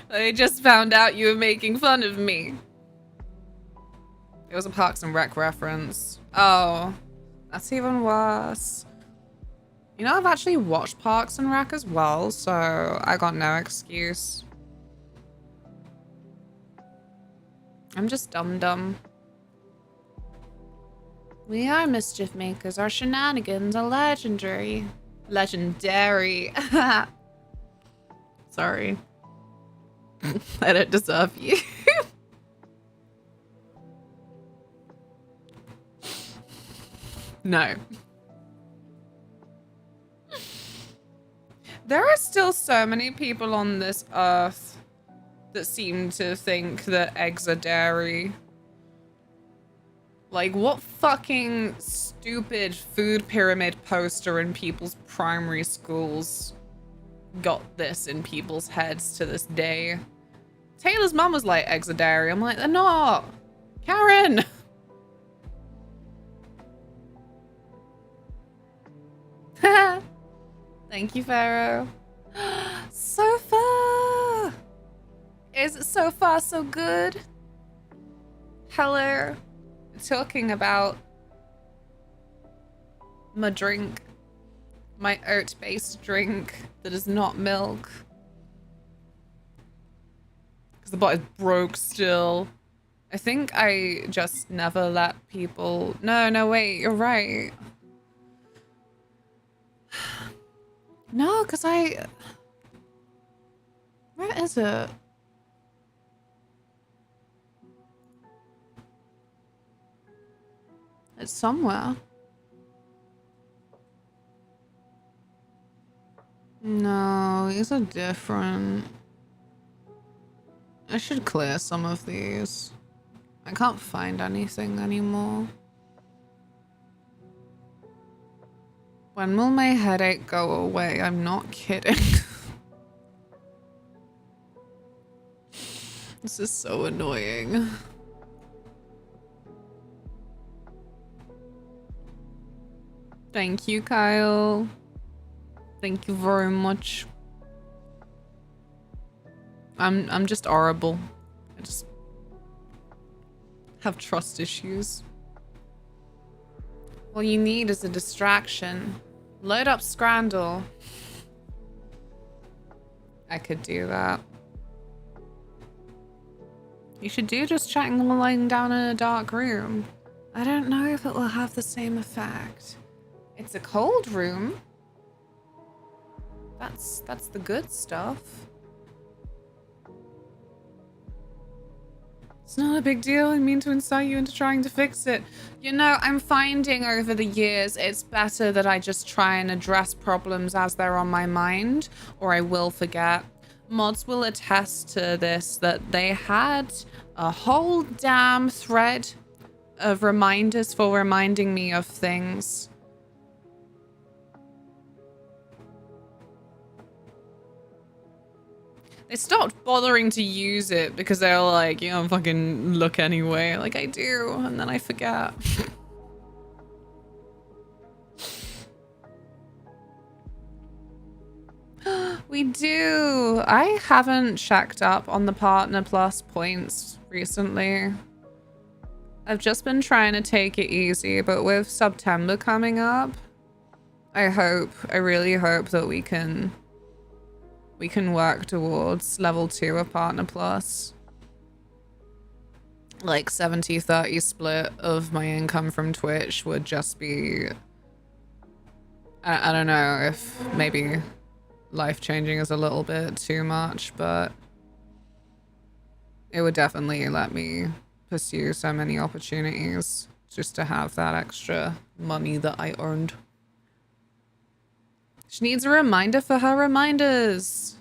[SPEAKER 1] I just found out you were making fun of me. It was a Parks and Rec reference. Oh, that's even worse. You know, I've actually watched Parks and Rec as well, so I got no excuse. I'm just dumb. We are mischief makers. Our shenanigans are legendary. Legendary. Sorry. I don't deserve you. No. There are still so many people on this earth that seem to think that eggs are dairy. Like, what fucking stupid food pyramid poster in people's primary schools got this in people's heads to this day? Taylor's mum was like, eggs are dairy. I'm like, they're not. Karen! Thank you, Pharaoh. So far! Is it so far so good? Hello. Talking about my drink. My oat-based drink that is not milk. Because the bot is broke still. I think I just never let people... No, wait, you're right. No, because I... Where is it? It's somewhere. No, these are different. I should clear some of these. I can't find anything anymore. When will my headache go away? I'm not kidding. This is so annoying. Thank you, Kyle. Thank you very much. I'm just horrible. I just have trust issues. All you need is a distraction. Load up Scrandle. I could do that. You should do just chatting while lying down in a dark room. I don't know if it will have the same effect. It's a cold room. That's the good stuff. It's not a big deal. I mean to incite you into trying to fix it. You know, I'm finding over the years it's better that I just try and address problems as they're on my mind, or I will forget. Mods will attest to this, that they had a whole damn thread of reminders for reminding me of things. They stopped bothering to use it because they were like, you know, fucking look anyway. Like I do, and then I forget. We do. I haven't checked up on the Partner Plus points recently. I've just been trying to take it easy, but with September coming up, I really hope that we can work towards level 2 of Partner Plus. Like 70-30 split of my income from Twitch would just be... I don't know if maybe life-changing is a little bit too much, but it would definitely let me pursue so many opportunities just to have that extra money that I earned. She needs a reminder for her reminders.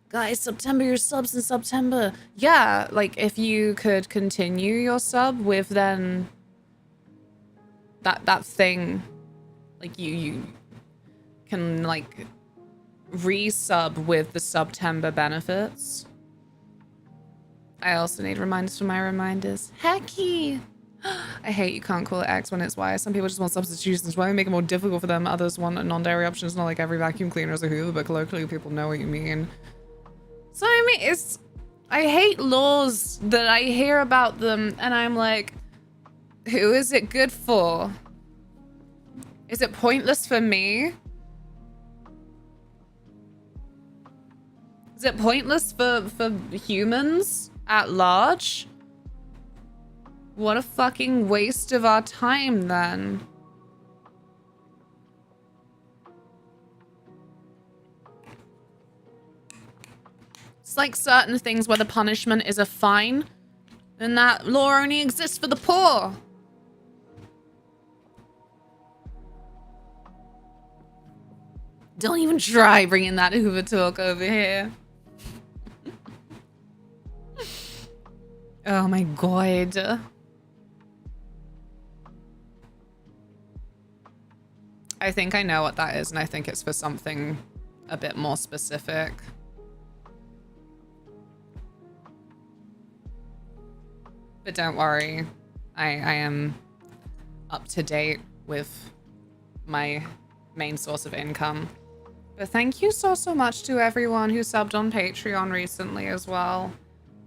[SPEAKER 1] Guys, September, your subs in September. Yeah, like if you could continue your sub with then that thing, like you can like resub with the September benefits. I also need reminders for my reminders. Hecky! I hate you can't call it X when it's Y. Some people just want substitutions. Why make it more difficult for them? Others want non-dairy options. Not like every vacuum cleaner is a Hoover, but colloquially people know what you mean. So I mean, I hate laws that I hear about them and I'm like, who is it good for? Is it pointless for me? Is it pointless for humans at large? What a fucking waste of our time then. It's like certain things where the punishment is a fine, and that law only exists for the poor. Don't even try bringing that Hoover talk over here. Oh my god. I think I know what that is, and I think it's for something a bit more specific. But don't worry, I am up to date with my main source of income. But thank you so much to everyone who subbed on Patreon recently as well.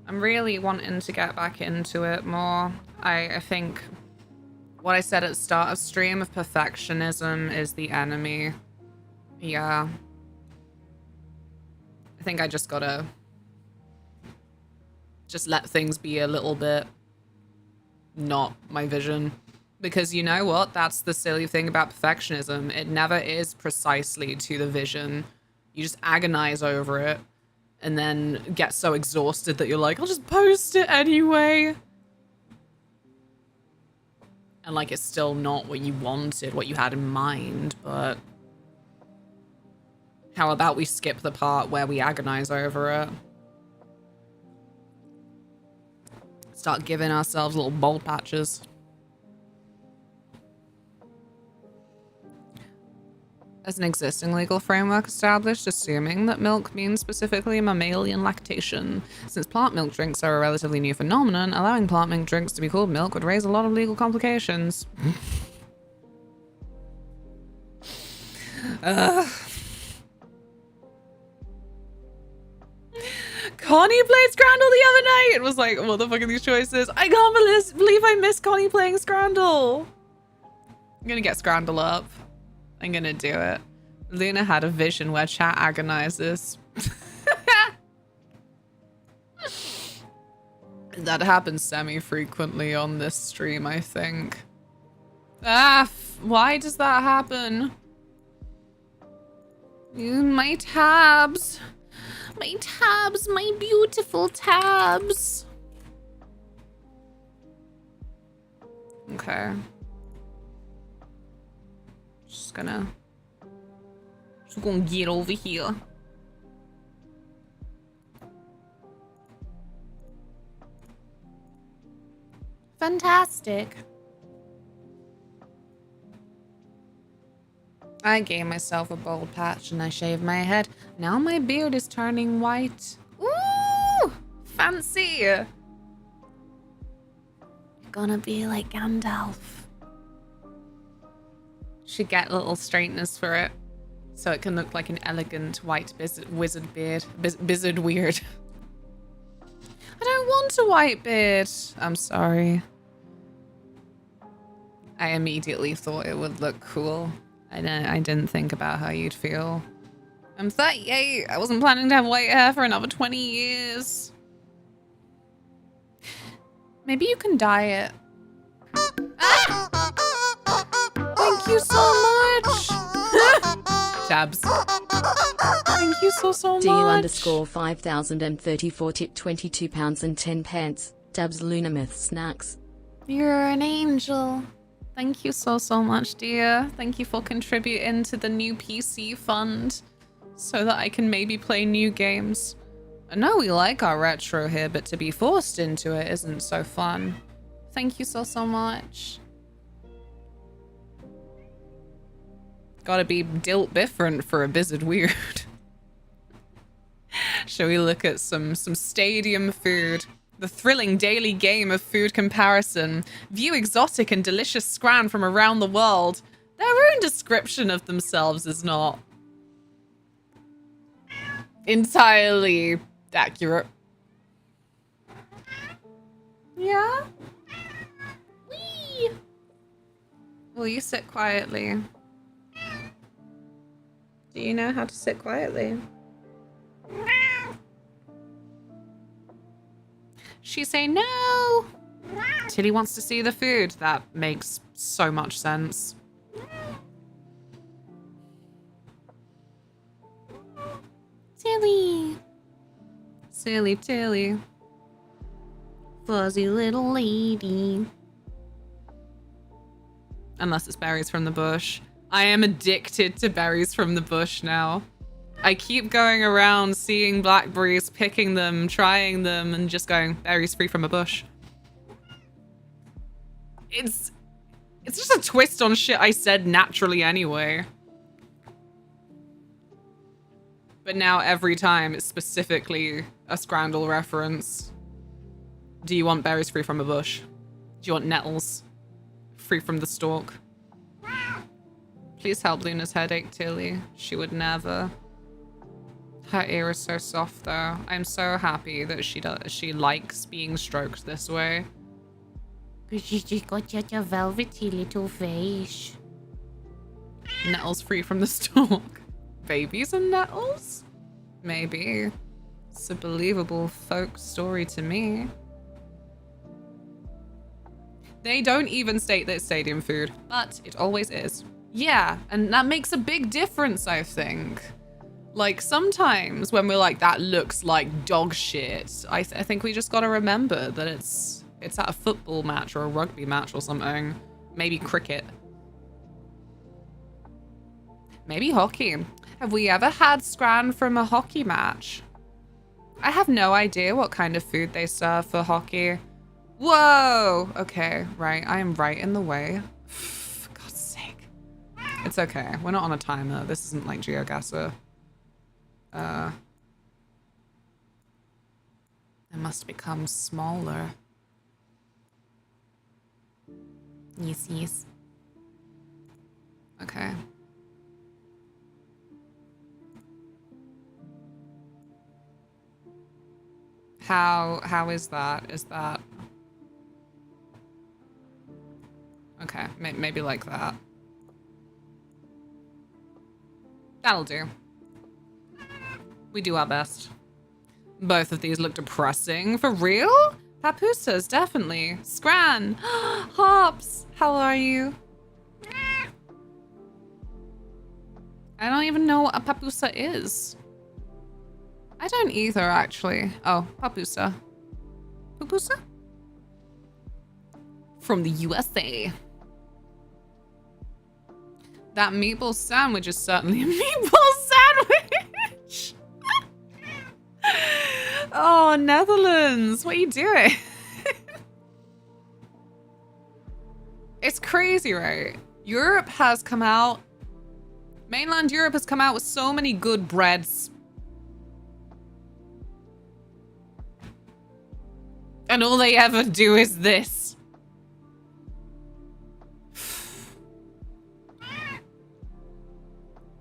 [SPEAKER 1] I'm really wanting to get back into it more. I think what I said at the start of stream of perfectionism is the enemy. Yeah. I think I just gotta just let things be a little bit not my vision. Because you know what? That's the silly thing about perfectionism. It never is precisely to the vision. You just agonize over it and then get so exhausted that you're like, I'll just post it anyway. And like, it's still not what you wanted, what you had in mind, but how about we skip the part where we agonize over it? Start giving ourselves little bald patches. As an existing legal framework established, assuming that milk means specifically mammalian lactation. Since plant milk drinks are a relatively new phenomenon, allowing plant milk drinks to be called milk would raise a lot of legal complications. Connie played Scrandle the other night and was like, what the fuck are these choices? I can't believe I missed Connie playing Scrandle. I'm gonna get Scrandle up. I'm gonna do it. Luna had a vision where chat agonizes. That happens semi-frequently on this stream, I think. Why does that happen? My tabs. My tabs, my beautiful tabs. Okay. Just gonna get over here.
[SPEAKER 2] Fantastic.
[SPEAKER 1] I gave myself a bald patch and I shaved my head. Now my beard is turning white. Ooh! Fancy!
[SPEAKER 2] You're gonna be like Gandalf.
[SPEAKER 1] Should get little straighteners for it, so it can look like an elegant white wizard beard. Bizzard weird. I don't want a white beard. I'm sorry. I immediately thought it would look cool. I didn't think about how you'd feel. I'm 38. I wasn't planning to have white hair for another 20 years. Maybe you can dye it. Thank you so much. Tabs. Thank you so much.
[SPEAKER 3] DU underscore 5034 tip £22 and 10 pence. Dubs Lunamyth snacks.
[SPEAKER 1] You're an angel. Thank you so much, dear. Thank you for contributing to the new PC fund so that I can maybe play new games. I know we like our retro here, but to be forced into it isn't so fun. Thank you so much. Gotta be dilt different for a Blizzard weird. Shall we look at some stadium food? The thrilling daily game of food comparison. View exotic and delicious scran from around the world. Their own description of themselves is not entirely accurate. Yeah? Wee! Will you sit quietly? Do you know how to sit quietly? She say no. Tilly wants to see the food. That makes so much sense.
[SPEAKER 2] Tilly.
[SPEAKER 1] Silly Tilly.
[SPEAKER 2] Fuzzy little lady.
[SPEAKER 1] Unless it's berries from the bush. I am addicted to berries from the bush now. I keep going around seeing blackberries, picking them, trying them, and just going, berries free from a bush. It's just a twist on shit I said naturally anyway. But now every time it's specifically a Scrandle reference. Do you want berries free from a bush? Do you want nettles free from the stalk? Please help Luna's headache, Tilly. She would never. Her ear is so soft, though. I'm so happy that she likes being stroked this way.
[SPEAKER 2] Because she's just got such a velvety little face.
[SPEAKER 1] Nettles free from the stalk. Babies and nettles? Maybe. It's a believable folk story to me. They don't even state that it's stadium food, but it always is. Yeah, and that makes a big difference, I think. Like, sometimes when we're like, that looks like dog shit, I think we just gotta remember that it's at a football match or a rugby match or something. Maybe cricket. Maybe hockey. Have we ever had scran from a hockey match? I have no idea what kind of food they serve for hockey. Whoa! Okay, right. I am right in the way. For God's sake. It's okay. We're not on a timer. This isn't like GeoGuessr. It must become smaller.
[SPEAKER 2] Yes.
[SPEAKER 1] Okay. How is that? Is that... Okay, maybe like that. That'll do. We do our best. Both of these look depressing. For real? Papusas, definitely. Scran! Hops! How are you? I don't even know what a papusa is. I don't either, actually. Oh, papusa. Papusa? From the USA. That meatball sandwich is certainly a meatball sandwich! Oh, Netherlands! What are you doing? It's crazy, right? Europe has come out... Mainland Europe has come out with so many good breads. And all they ever do is this.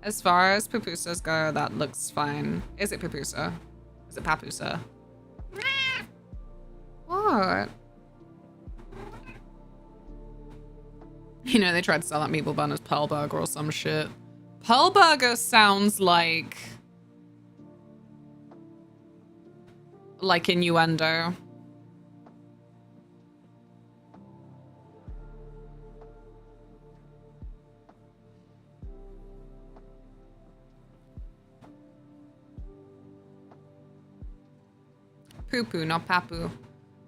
[SPEAKER 1] As far as pupusas go, that looks fine. Is it pupusa? Is it papusa? What? You know, they tried to sell that meatball bun as Pearl Burger or some shit. Pearl Burger sounds like innuendo. Poo-poo, not papu.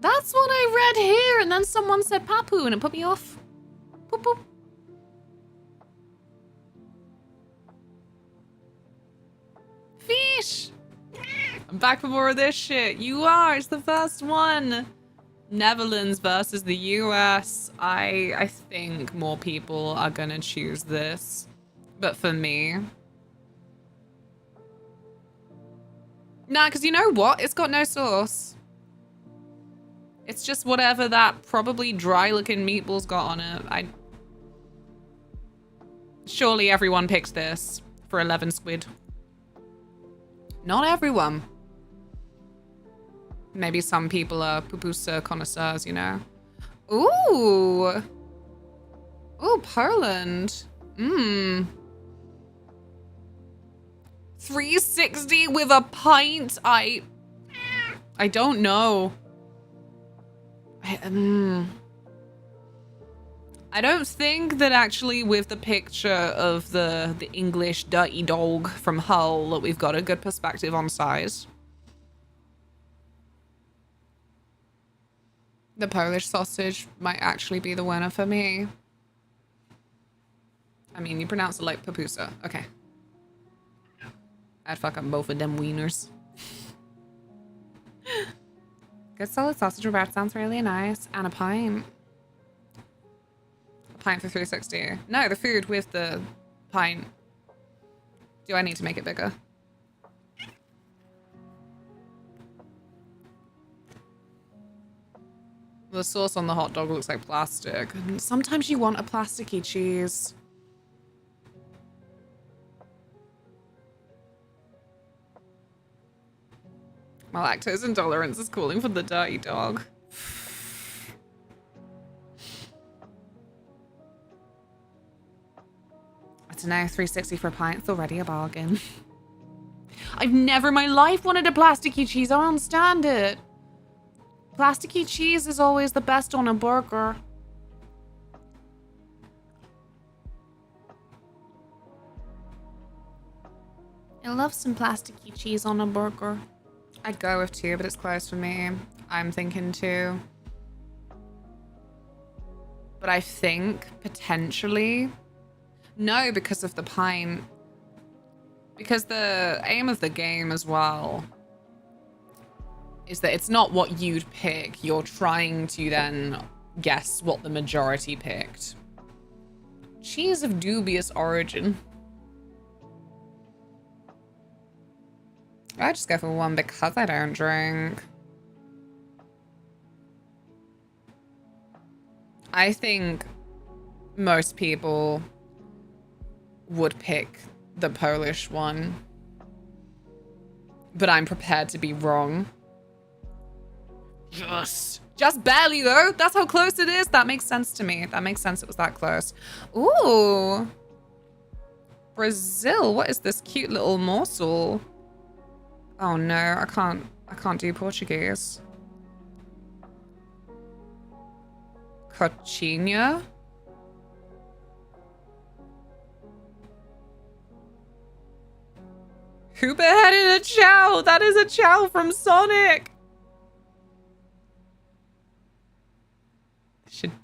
[SPEAKER 1] That's what I read here, and then someone said papu, and it put me off. Poo-poo. Fish! I'm back for more of this shit. You are. It's the first one. Netherlands versus the US. I think more people are gonna choose this. But for me... Nah, because you know what? It's got no sauce. It's just whatever that probably dry-looking meatball's got on it. Surely everyone picked this for 11 squid. Not everyone. Maybe some people are pupusa connoisseurs, you know? Ooh! Ooh, Poland. Mmm. 360 with a pint? I don't know. I don't think that actually with the picture of the English dirty dog from Hull that we've got a good perspective on size. The Polish sausage might actually be the winner for me. I mean, you pronounce it like papusa. Okay. I'd fuck up both of them wieners. Good solid sausage wrap sounds really nice. And a pint. A pint for 360. No, the food with the pint. Do I need to make it bigger? The sauce on the hot dog looks like plastic. And sometimes you want a plasticky cheese. My lactose intolerance is calling for the dirty dog. I don't know, 360 for a pint, it's already a bargain. I've never in my life wanted a plasticky cheese, I don't understand it. Plasticky cheese is always the best on a burger. I love some plasticky cheese on a burger. I'd go with 2, but it's close for me. I'm thinking 2. But I think potentially... No, because of the pint. Because the aim of the game as well is that it's not what you'd pick. You're trying to then guess what the majority picked. Cheese of dubious origin. I just go for 1 because I don't drink. I think most people would pick the Polish one. But I'm prepared to be wrong. Yes. Just barely though. That's how close it is. That makes sense to me. That makes sense it was that close. Ooh. Brazil. What is this cute little morsel? Oh no, I can't do Portuguese. Coxinha? Who beheaded a chow? That is a chow from Sonic.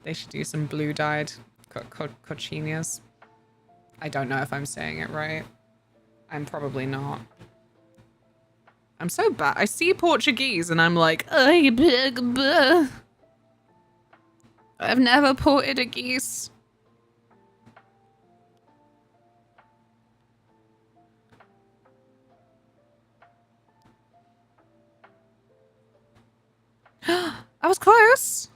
[SPEAKER 1] They should do some blue-dyed coxinhas. I don't know if I'm saying it right. I'm probably not. I'm so bad. I see Portuguese and I'm like, I've never ported a geese. I was close.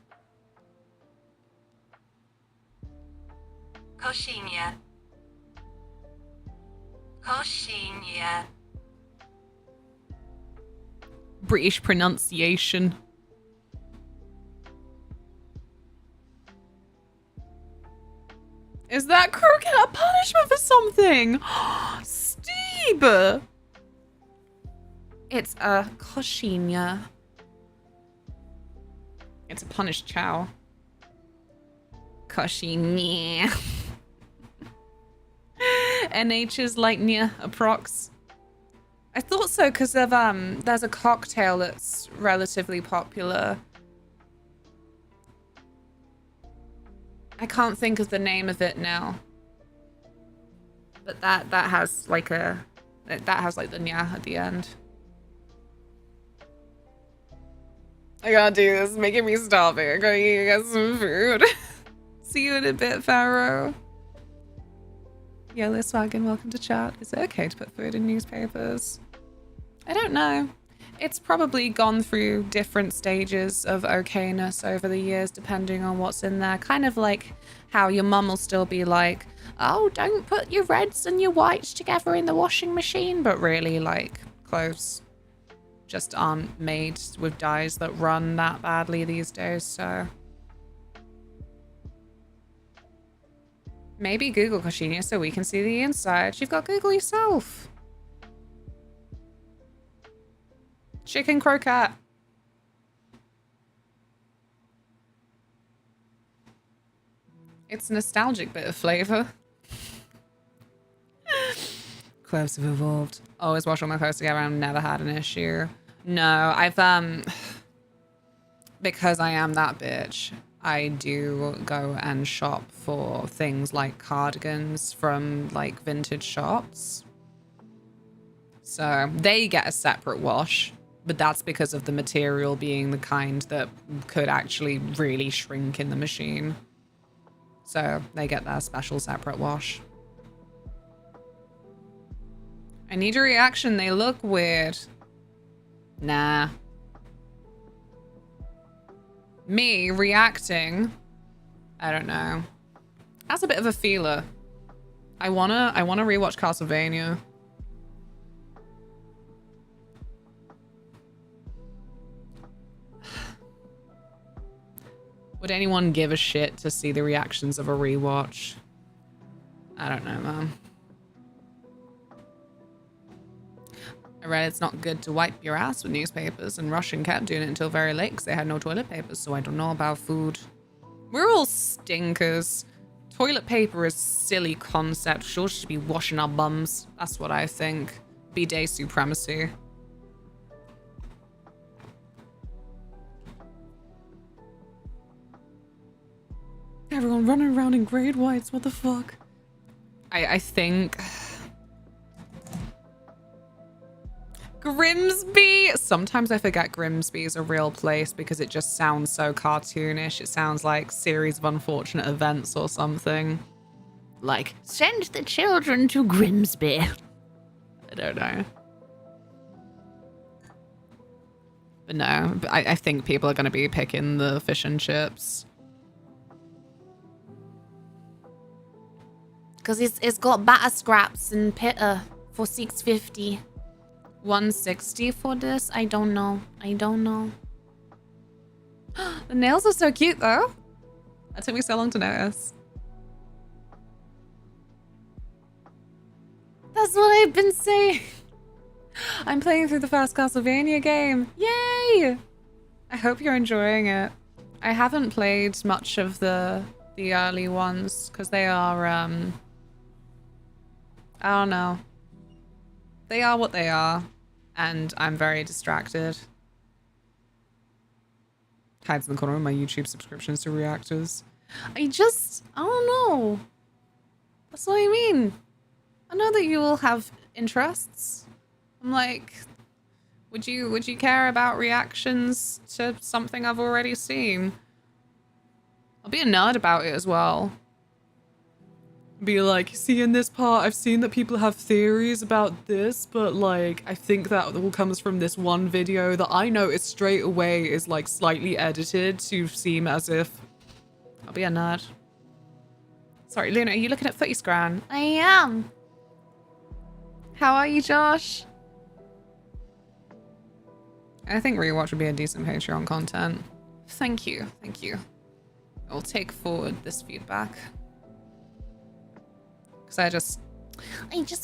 [SPEAKER 5] Coxinha. Coxinha.
[SPEAKER 1] British pronunciation. Is that crooked a punishment for something? Steve! It's a coxinha. It's a punished chow. Coxinha. NH is like near approx. I thought so because of there's a cocktail that's relatively popular. I can't think of the name of it now. But that has like the nya at the end. I gotta do this, it's making me starving. I gotta get some food. See you in a bit, Pharaoh. Yellow Swaggin, welcome to chat. Is it okay to put food in newspapers? I don't know. It's probably gone through different stages of okayness over the years, depending on what's in there. Kind of like how your mum will still be like, oh, don't put your reds and your whites together in the washing machine. But really, like, clothes just aren't made with dyes that run that badly these days, so. Maybe Google Koshinia so we can see the inside. You've got Google yourself. Chicken croquette. It's a nostalgic bit of flavor. Clothes have evolved. Always wash all my clothes together. I've never had an issue. No, I've because I am that bitch, I do go and shop for things like cardigans from like vintage shops. So they get a separate wash, but that's because of the material being the kind that could actually really shrink in the machine. So they get their special separate wash. I need a reaction. They look weird. Nah. Me reacting, I don't know. That's a bit of a feeler. I wanna rewatch Castlevania. Would anyone give a shit to see the reactions of a rewatch? I don't know, man. I read it's not good to wipe your ass with newspapers, and Russian kept doing it until very late because they had no toilet paper, so I don't know about food. We're all stinkers. Toilet paper is a silly concept. Sure should be washing our bums. That's what I think. Bidet supremacy. Everyone running around in grade whites, what the fuck? I think... Grimsby! Sometimes I forget Grimsby is a real place because it just sounds so cartoonish. It sounds like series of unfortunate events or something. Like,
[SPEAKER 4] Send the children to Grimsby.
[SPEAKER 1] I don't know. But no, I think people are going to be picking the fish and chips.
[SPEAKER 2] Because it's got batter scraps and pitta for $6.50.
[SPEAKER 1] 160 for this?
[SPEAKER 2] I don't know. I don't know.
[SPEAKER 1] The nails are so cute though. That took me so long to notice. That's what I've been saying. I'm playing through the first Castlevania game. Yay! I hope you're enjoying it. I haven't played much of the early ones because they are I don't know. They are what they are, and I'm very distracted. Hides in the corner of my YouTube subscriptions to reactors. I don't know. That's what I mean. I know that you all have interests. I'm like, would you care about reactions to something I've already seen? I'll be a nerd about it as well. Be like, see, in this part, I've seen that people have theories about this, but like, I think that all comes from this one video that I noticed straight away is like slightly edited to seem as if... I'll be a nerd. Sorry, Luna, are you looking at Footy Scran?
[SPEAKER 2] I am.
[SPEAKER 1] How are you, Josh? I think rewatch would be a decent Patreon content. Thank you, thank you. I'll take forward this feedback. I just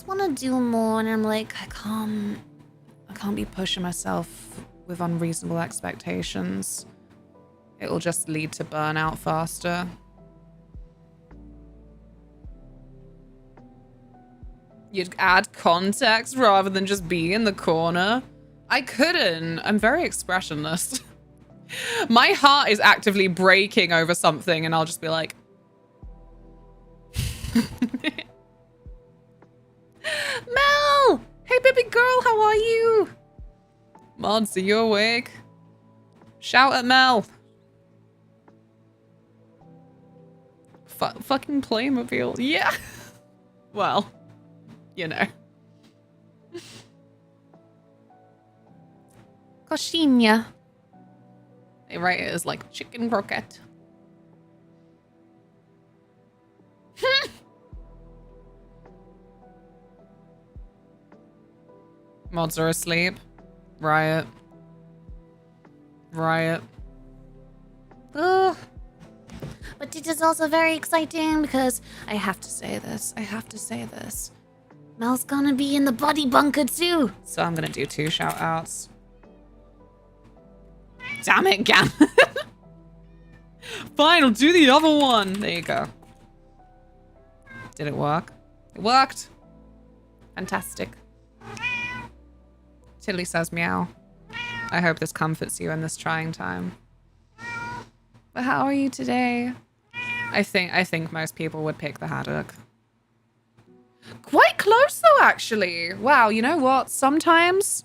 [SPEAKER 1] want to do more, and I'm like, I can't be pushing myself with unreasonable expectations. It'll just lead to burnout faster. You'd add context rather than just be in the corner. I couldn't. I'm very expressionless. My heart is actively breaking over something and I'll just be like... Mel! Hey, baby girl, how are you? Mods, are you awake? Shout at Mel. Fucking Playmobil. Yeah. Well, you know.
[SPEAKER 2] Cochinha.
[SPEAKER 1] They write it as like chicken croquette. Mods are asleep. Riot. Riot.
[SPEAKER 2] Ugh. But it is also very exciting because I have to say this. Mel's gonna be in the body bunker too.
[SPEAKER 1] So I'm gonna do 2 shout outs. Damn it, Gam. Fine, I'll do the other one. There you go. Did it work? It worked. Fantastic. Tilly says meow. I hope this comforts you in this trying time. But how are you today? I think most people would pick the haddock. Quite close though, actually. Wow, you know what? Sometimes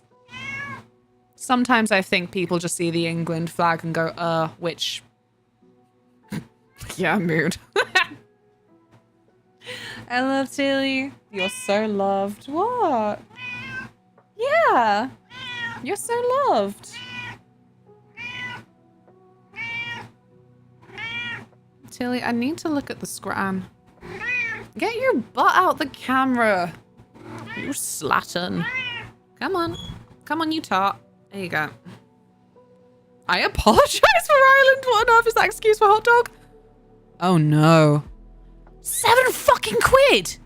[SPEAKER 1] I think people just see the England flag and go, which... yeah, mood. I love Tilly. You're so loved. What? Yeah. You're so loved. Tilly, I need to look at the scran. Get your butt out the camera. You slattern. Come on. Come on, you tart. There you go. I apologize for Ireland. What on earth is that excuse for hot dog? Oh no. 7 fucking quid!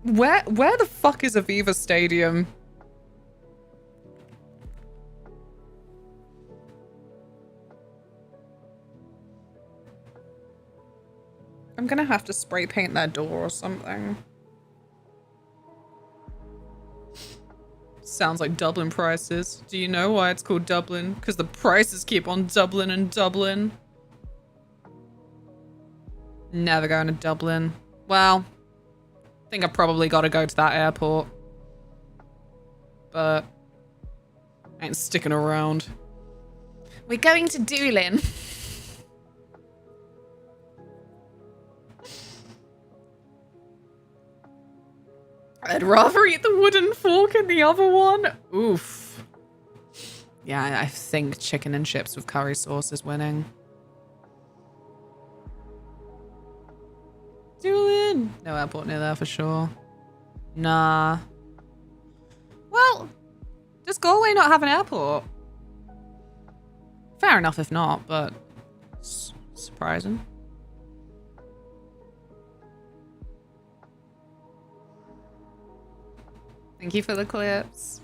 [SPEAKER 1] Where the fuck is Aviva Stadium? I'm gonna have to spray paint that door or something. Sounds like Dublin prices. Do you know why it's called Dublin? Because the prices keep on doubling and doubling. Never going to Dublin. Well, I think I probably got to go to that airport. But I ain't sticking around. We're going to Doolin. I'd rather eat the wooden fork in the other one. Oof. Yeah, I think chicken and chips with curry sauce is winning. Doolin. No airport near there for sure. Nah. Well, does Galway not have an airport? Fair enough if not, but surprising. Thank you for the clips.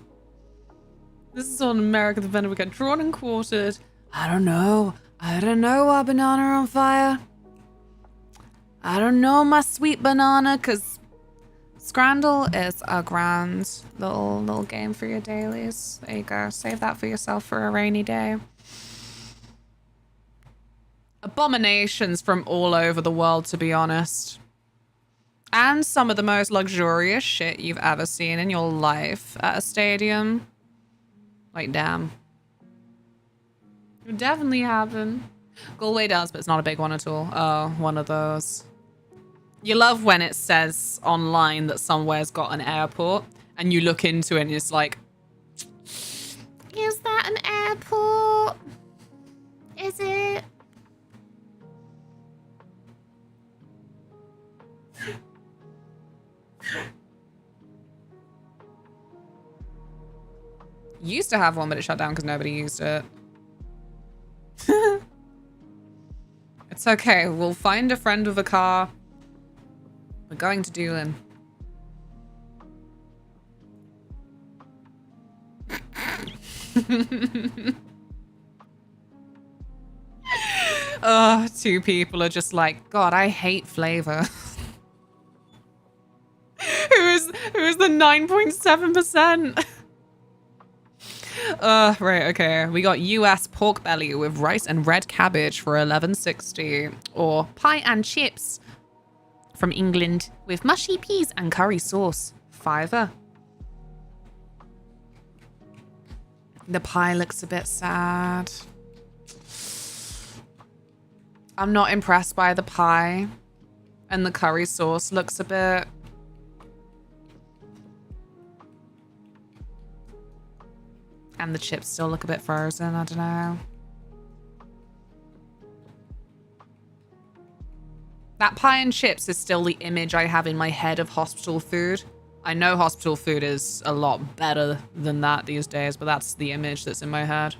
[SPEAKER 1] This is on America. The vendor would get drawn and quartered. I don't know. I don't know why banana on fire. I don't know, my sweet banana, because Scrandle is a grand little game for your dailies. There you go. Save that for yourself for a rainy day. Abominations from all over the world, to be honest. And some of the most luxurious shit you've ever seen in your life at a stadium. Like, damn. It would definitely happen. Galway does, but it's not a big one at all. Oh, one of those. You love when it says online that somewhere's got an airport, and you look into it and it's like...
[SPEAKER 2] Is that an airport? Is it?
[SPEAKER 1] Used to have one, but it shut down because nobody used it. It's okay. We'll find a friend with a car. We're going to Doolin. Oh, two people are just like, God, I hate flavor. Who is the 9.7%? Right, okay. We got US pork belly with rice and red cabbage for $11.60. Or pie and chips from England with mushy peas and curry sauce. $5. The pie looks a bit sad. I'm not impressed by the pie. And the curry sauce looks a bit... And the chips still look a bit frozen, I don't know. That pie and chips is still the image I have in my head of hospital food. I know hospital food is a lot better than that these days, but that's the image that's in my head.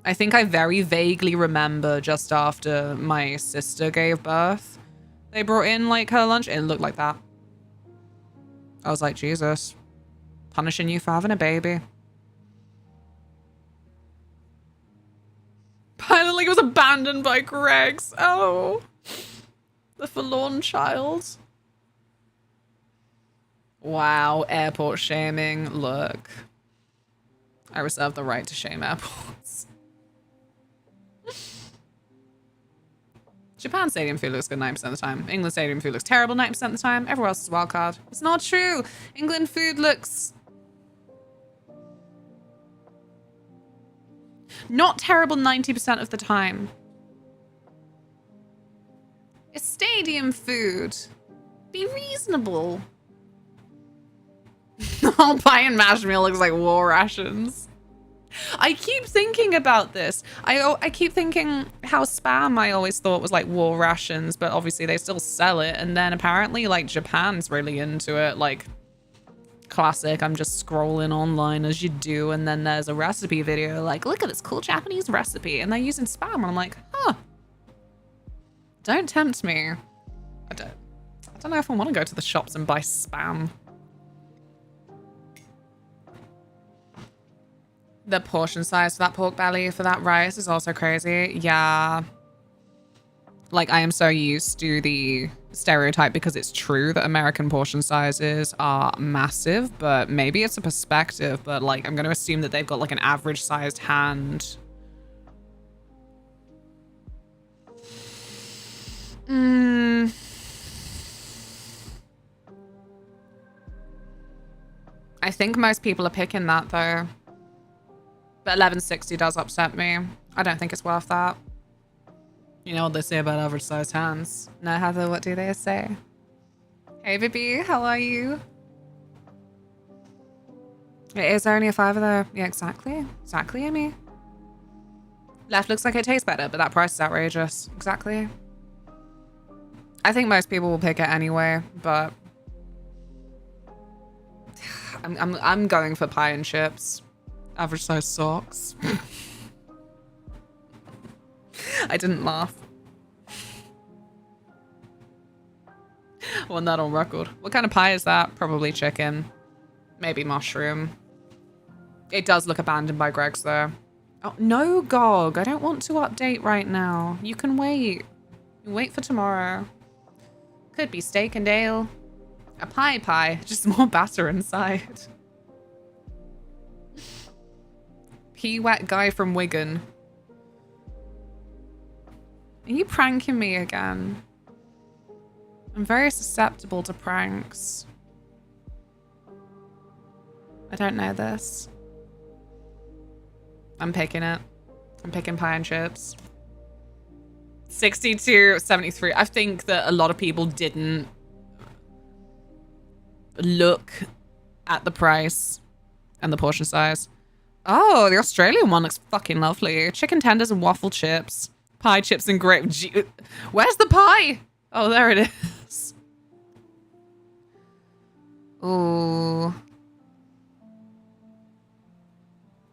[SPEAKER 1] I think I very vaguely remember just after my sister gave birth, they brought in like her lunch. It looked like that. I was like, Jesus, punishing you for having a baby. Finally, it was abandoned by Greg's. Oh, the forlorn child. Wow, airport shaming. Look, I reserve the right to shame airports. Japan stadium food looks good 90% of the time. England stadium food looks terrible 90% of the time. Everywhere else is wild card. It's not true. England food looks not terrible 90% of the time. It's stadium food. Be reasonable. All pie and mashed meal looks like war rations. I keep thinking about this. I keep thinking how Spam I always thought was like war rations, but obviously they still sell it. And then apparently like Japan's really into it. Like classic, I'm just scrolling online as you do. And then there's a recipe video like, look at this cool Japanese recipe. And they're using Spam. And I'm like, huh. Don't tempt me. I don't know if I want to go to the shops and buy Spam. The portion size for that pork belly for that rice is also crazy. Yeah. Like, I am so used to the stereotype because it's true that American portion sizes are massive, but maybe it's a perspective, but like, I'm going to assume that they've got like an average sized hand. I think most people are picking that though. But 11.60 does upset me. I don't think it's worth that. You know what they say about average sized hands. No, Heather, what do they say? Hey, Bibi, how are you? It is only a $5 though. Yeah, exactly. Exactly, Amy. Left looks like it tastes better, but that price is outrageous. Exactly. I think most people will pick it anyway, but I'm going for pie and chips. Average size socks. I didn't laugh. I want that on record. What kind of pie is that? Probably chicken. Maybe mushroom. It does look abandoned by Greg's though. Oh, no, Gog. I don't want to update right now. You can wait. Wait for tomorrow. Could be steak and ale. A pie. Just more batter inside. Pee-wet guy from Wigan. Are you pranking me again? I'm very susceptible to pranks. I don't know this. I'm picking it. I'm picking pie and chips. 62.73. I think that a lot of people didn't look at the price and the portion size. Oh, the Australian one looks fucking lovely. Chicken tenders and waffle chips. Pie, chips, and grape. Where's the pie? Oh, there it is. Ooh.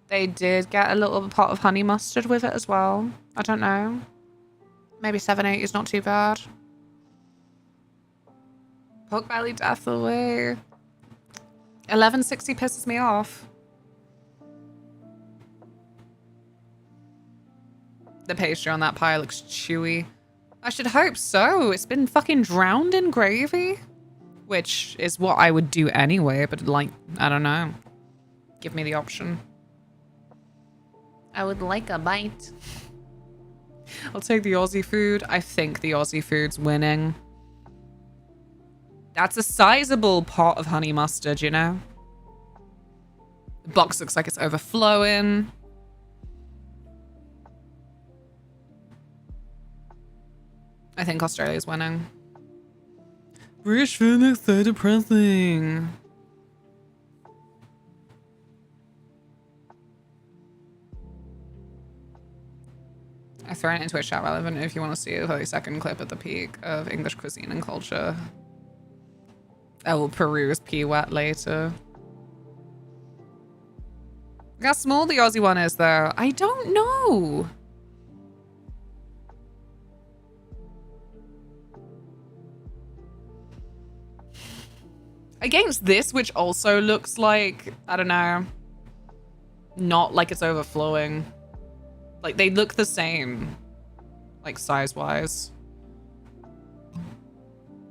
[SPEAKER 1] They did get a little pot of honey mustard with it as well. I don't know. Maybe 7.80 is not too bad. Pork belly death away. 1160 pisses me off. The pastry on that pie looks chewy. I should hope so. It's been fucking drowned in gravy. Which is what I would do anyway, but like, I don't know. Give me the option.
[SPEAKER 2] I would like a bite.
[SPEAKER 1] I'll take the Aussie food. I think the Aussie food's winning. That's a sizable pot of honey mustard, you know? The box looks like it's overflowing. I think Australia's winning. British food looks so depressing. I throw it into a chat relevant if you want to see a 30-second clip at the peak of English cuisine and culture. I will peruse P-Wet later. Look how small the Aussie one is, though. I don't know. Against this, which also looks like, I don't know, not like it's overflowing. Like, they look the same, like, size-wise.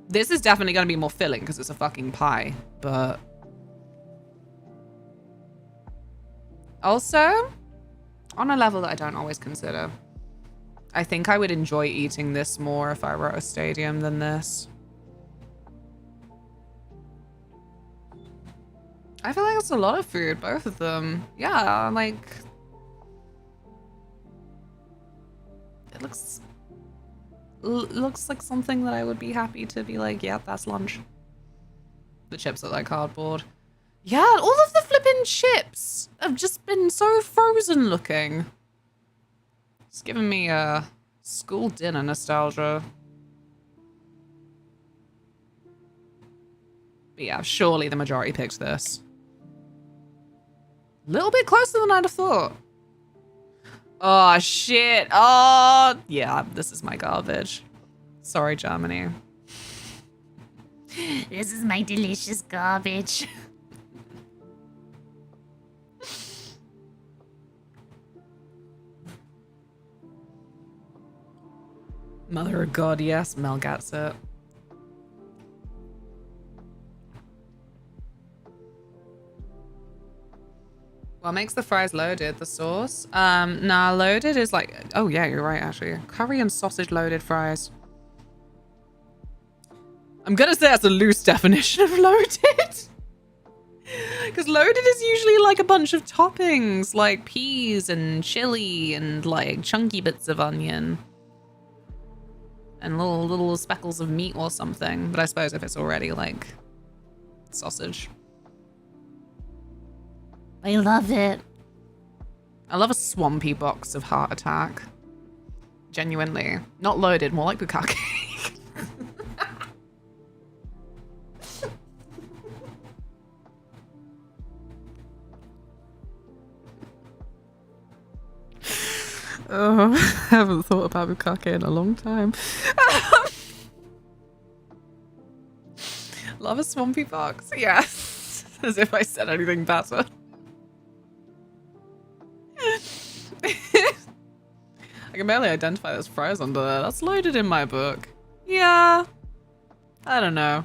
[SPEAKER 1] This is definitely going to be more filling because it's a fucking pie, but... Also, on a level that I don't always consider, I think I would enjoy eating this more if I were at a stadium than this. I feel like it's a lot of food, both of them. Yeah, like... It looks like something that I would be happy to be like, yeah, that's lunch. The chips look like cardboard. Yeah, all of the flipping chips have just been so frozen looking. It's giving me a school dinner nostalgia. But yeah, surely the majority picked this. A little bit closer than I'd have thought. Oh, shit. Oh, yeah, this is my garbage. Sorry, Germany.
[SPEAKER 4] This is my delicious garbage.
[SPEAKER 1] Mother of God, yes, Mel gets it. What makes the fries loaded? The sauce? Nah, loaded is like... Oh, yeah, you're right, actually. Curry and sausage loaded fries. I'm gonna say that's a loose definition of loaded. Because loaded is usually like a bunch of toppings, like peas and chili and like chunky bits of onion. And little speckles of meat or something. But I suppose if it's already like sausage.
[SPEAKER 4] I love it.
[SPEAKER 1] I love a swampy box of Heart Attack. Genuinely. Not loaded, more like bukkake. Oh, I haven't thought about bukkake in a long time. Love a swampy box. Yes. As if I said anything better. I can barely identify those fries under there. That's loaded in my book. Yeah. I don't know.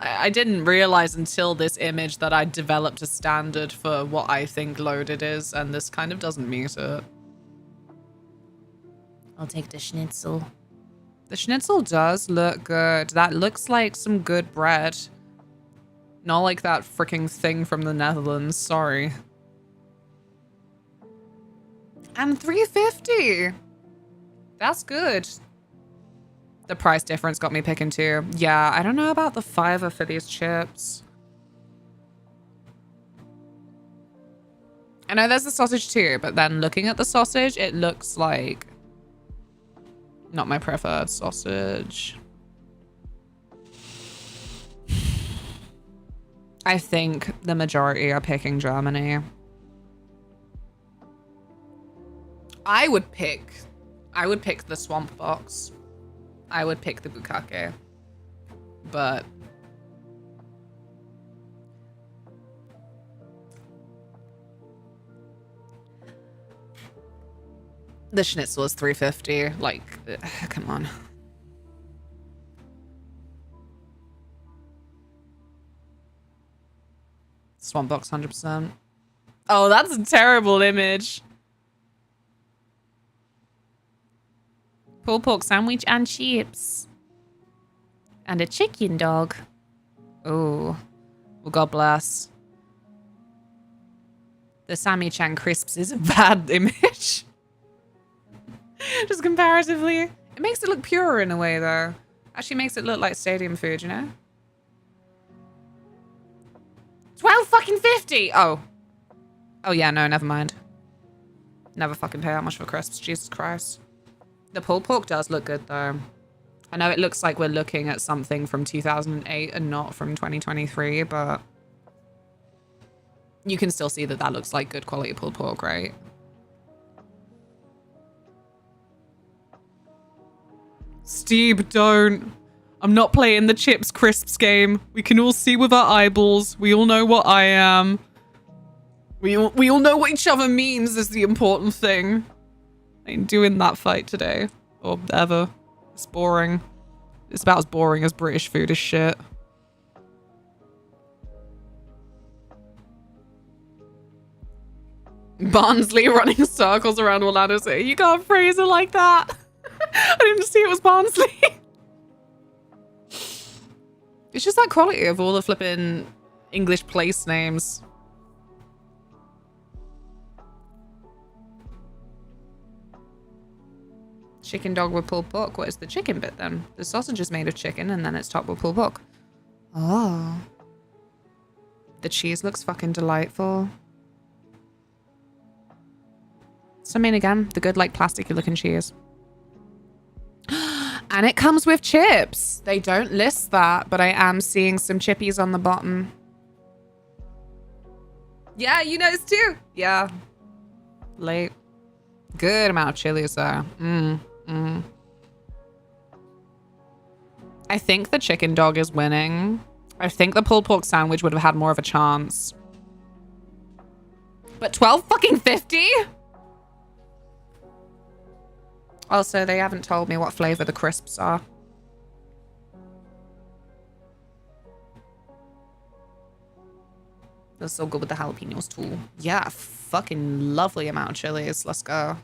[SPEAKER 1] I didn't realize until this image that I developed a standard for what I think loaded is, and this kind of doesn't meet it.
[SPEAKER 2] I'll take the schnitzel.
[SPEAKER 1] The schnitzel does look good. That looks like some good bread. Not like that freaking thing from the Netherlands. Sorry. And $3.50. That's good. The price difference got me picking too. Yeah, I don't know about the $5 for these chips. I know there's the sausage too, but then looking at the sausage, it looks like not my preferred sausage. I think the majority are picking Germany. I would pick the swamp box. I would pick the bukkake. But the schnitzel is $3.50. Like, come on. Swamp Box 100%. Oh, that's a terrible image.
[SPEAKER 2] Pulled pork sandwich and chips. And a chicken dog.
[SPEAKER 1] Oh, well, God bless. The Sammy Chan crisps is a bad image. Just comparatively. It makes it look purer in a way, though. Actually makes it look like stadium food, you know? 12 fucking 50! Oh. Oh, yeah, no, never mind. Never fucking pay that much for crisps. Jesus Christ. The pulled pork does look good, though. I know it looks like we're looking at something from 2008 and not from 2023, but you can still see that that looks like good quality pulled pork, right? Steve, don't. I'm not playing the chips crisps game. We can all see with our eyeballs. We all know what I am. We all know what each other means is the important thing. I ain't doing that fight today. Or ever. It's boring. It's about as boring as British food is shit. Barnsley running circles around Orlando City. You can't phrase it like that. I didn't see it was Barnsley. It's just that quality of all the flipping English place names. Chicken dog with pulled pork. What is the chicken bit then? The sausage is made of chicken and then it's topped with pulled pork. Oh. The cheese looks fucking delightful. So I mean, again, the good like plasticky looking cheese. And it comes with chips. They don't list that, but I am seeing some chippies on the bottom. Yeah, you noticed too. Yeah. Late. Good amount of chilies there. I think the chicken dog is winning. I think the pulled pork sandwich would have had more of a chance. But 12 fucking 50? Also, they haven't told me what flavor the crisps are. They're so good with the jalapenos too. Yeah, fucking lovely amount of chilies. Let's go.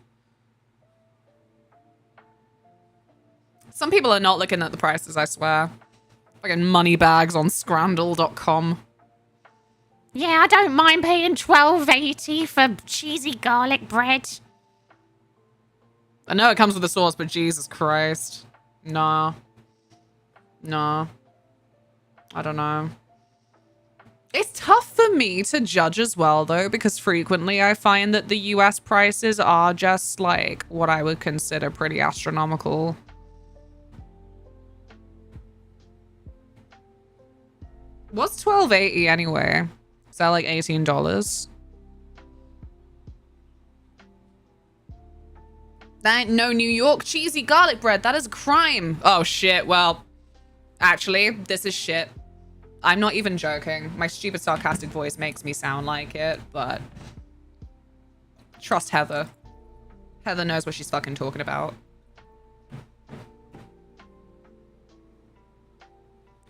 [SPEAKER 1] Some people are not looking at the prices, I swear. Fucking money bags on scrandle.com.
[SPEAKER 4] Yeah, I don't mind paying $12.80 for cheesy garlic bread.
[SPEAKER 1] I know it comes with a sauce, but Jesus Christ. Nah. Nah. I don't know. It's tough for me to judge as well, though, because frequently I find that the US prices are just, like, what I would consider pretty astronomical. What's $12.80 anyway? Is that like $18? That ain't no New York cheesy garlic bread. That is a crime. Oh, shit. Well, actually, this is shit. I'm not even joking. My stupid sarcastic voice makes me sound like it, but trust Heather. Heather knows what she's fucking talking about.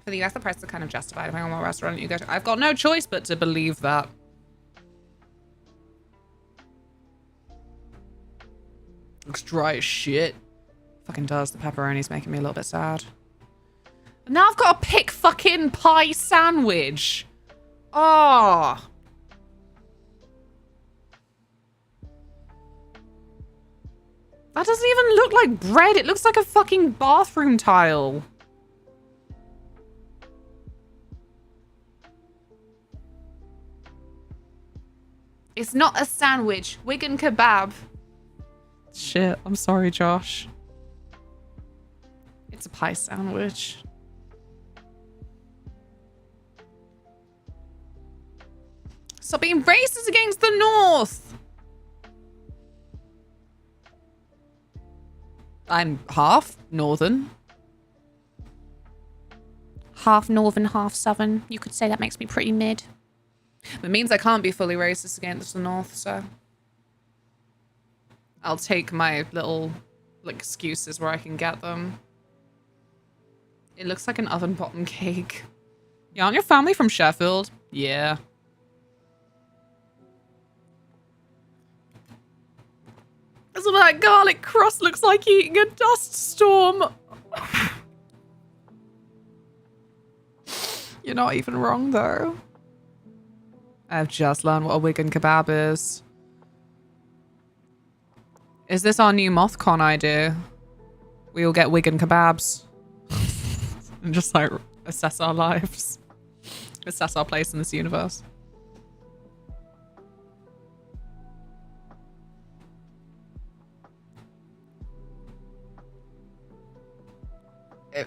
[SPEAKER 1] For the US, the prices are kind of justified depending on what restaurant you go to. I've got no choice but to believe that. Looks dry as shit. Fucking does. The pepperoni's making me a little bit sad. Now I've got to pick fucking pie sandwich. Oh. That doesn't even look like bread. It looks like a fucking bathroom tile. It's not a sandwich. Wigan kebab. Shit, I'm sorry, Josh. It's a pie sandwich. Stop being racist against the North. I'm half Northern.
[SPEAKER 4] half northern, half southern. You could say that makes me pretty mid.
[SPEAKER 1] It means I can't be fully racist against the North, so I'll take my little like excuses where I can get them. It looks like an oven bottom cake. Yeah, aren't your family from Sheffield? Yeah. Some of that garlic crust looks like eating a dust storm. You're not even wrong, though. I've just learned what a Wigan kebab is. Is this our new MothCon idea? We all get Wigan kebabs. And just, like, assess our lives. Assess our place in this universe.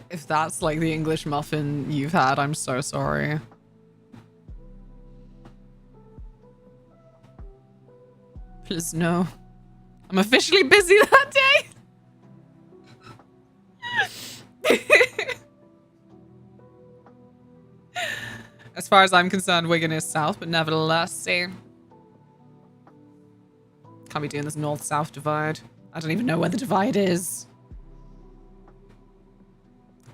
[SPEAKER 1] If that's like the English muffin you've had, I'm so sorry. Please no. I'm officially busy that day. As far as I'm concerned, Wigan is south, but nevertheless, see. Can't be doing this north-south divide. I don't even know where the divide is.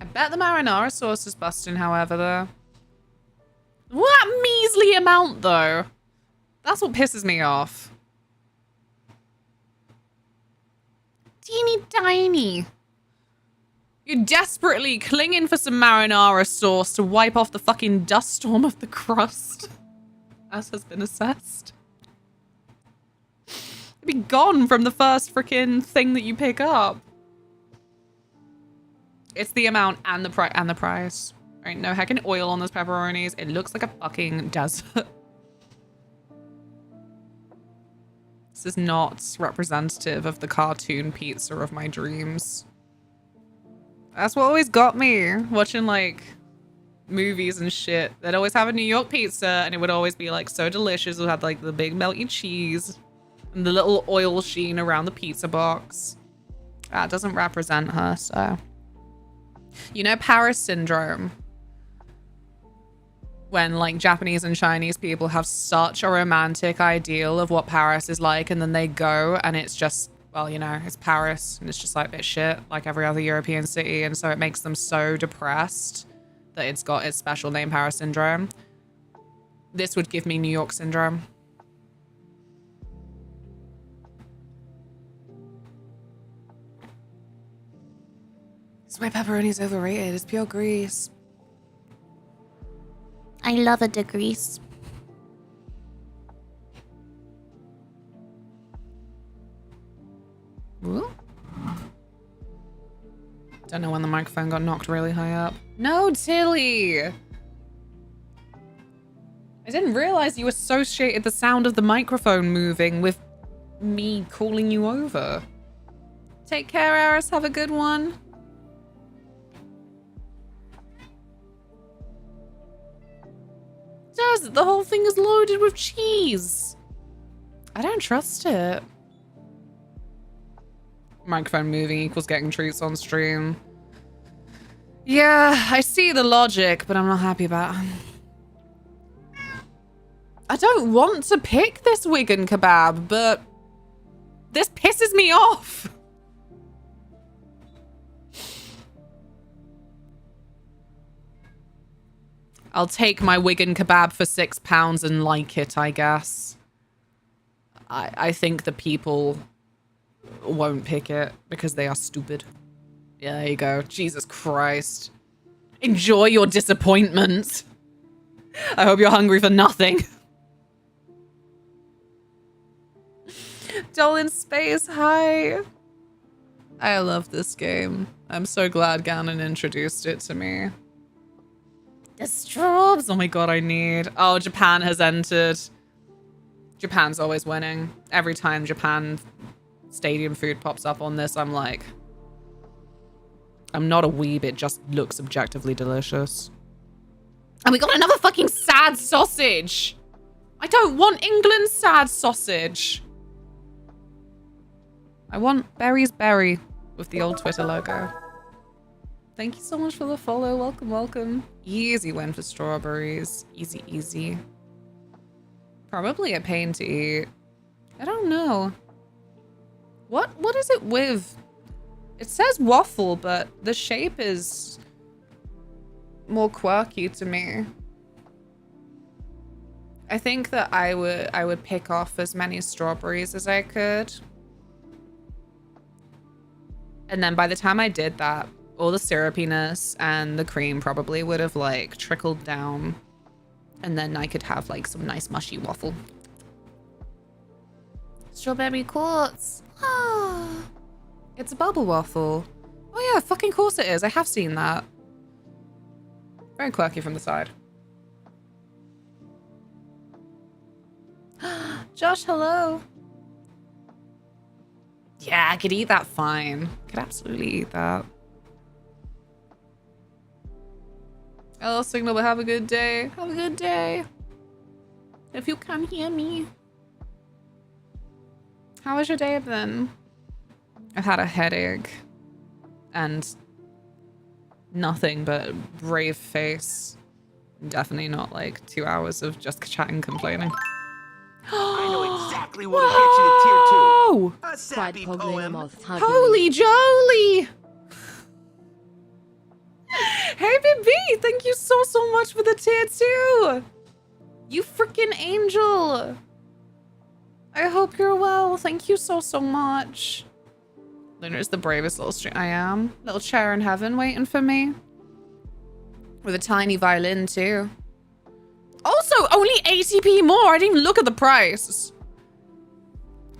[SPEAKER 1] I bet the marinara sauce is busting, however, though. What measly amount, though? That's what pisses me off. Teeny tiny. You're desperately clinging for some marinara sauce to wipe off the fucking dust storm of the crust, as has been assessed. It'd be gone from the first freaking thing that you pick up. It's the amount and the price. All right, no heckin' oil on those pepperonis. It looks like a fucking desert. This is not representative of the cartoon pizza of my dreams. That's what always got me watching like movies and shit. They'd always have a New York pizza and it would always be like so delicious. It had like the big melty cheese and the little oil sheen around the pizza box. That doesn't represent her, so. You know Paris syndrome? When like Japanese and Chinese people have such a romantic ideal of what Paris is like and then they go and it's just, well, you know, it's Paris and it's just like a bit shit like every other European city, and so it makes them so depressed that it's got its special name, Paris syndrome. This would give me New York syndrome. This is why pepperoni's overrated. It's pure grease.
[SPEAKER 4] I love a degrease.
[SPEAKER 1] Ooh. Don't know when the microphone got knocked really high up. No, Tilly! I didn't realize you associated the sound of the microphone moving with me calling you over. Take care, Aris. Have a good one. Does it? The whole thing is loaded with cheese. I don't trust it. Microphone moving equals getting treats on stream. Yeah, I see the logic, but I'm not happy about it. I don't want to pick this Wigan kebab, but this pisses me off. I'll take my Wigan kebab for £6 and like it, I guess. I think the people won't pick it because they are stupid. Yeah, there you go. Jesus Christ. Enjoy your disappointment. I hope you're hungry for nothing. Doll in Space, hi. I love this game. I'm so glad Gannon introduced it to me. The strobes. Oh my god, I need. Oh, Japan has entered. Japan's always winning. Every time Japan stadium food pops up on this, I'm like, I'm not a weeb, it just looks objectively delicious. And we got another fucking sad sausage. I don't want England's sad sausage. I want Berry's Berry with the old Twitter logo. Thank you so much for the follow. Welcome, welcome. Easy win for strawberries. Easy, easy. Probably a pain to eat. I don't know. What is it with? It says waffle, but the shape is more quirky to me. I think that I would pick off as many strawberries as I could. And then by the time I did that, all the syrupiness and the cream probably would have like trickled down. And then I could have like some nice mushy waffle.
[SPEAKER 2] Strawberry quartz.
[SPEAKER 1] Ah, it's a bubble waffle. Oh yeah, fucking course it is. I have seen that. Very quirky from the side. Josh, hello. Yeah, I could eat that fine. Could absolutely eat that. Hello, Signal, but have a good day. Have a good day. If you can hear me. How was your day then? I've had a headache and nothing but brave face. Definitely not like 2 hours of just chatting, complaining.
[SPEAKER 6] I know exactly what'll get you to tier 2. A
[SPEAKER 3] Cried
[SPEAKER 6] sappy
[SPEAKER 3] Pogling a
[SPEAKER 6] poem.
[SPEAKER 3] moth, hugging
[SPEAKER 1] Holy Jolie! Hey, BB! Thank you so much for the tier 2! You freaking angel! I hope you're well. Thank you so much. Luna's the bravest little string. I am. Little chair in heaven waiting for me. With a tiny violin, too. Also, only 80p more. I didn't even look at the price.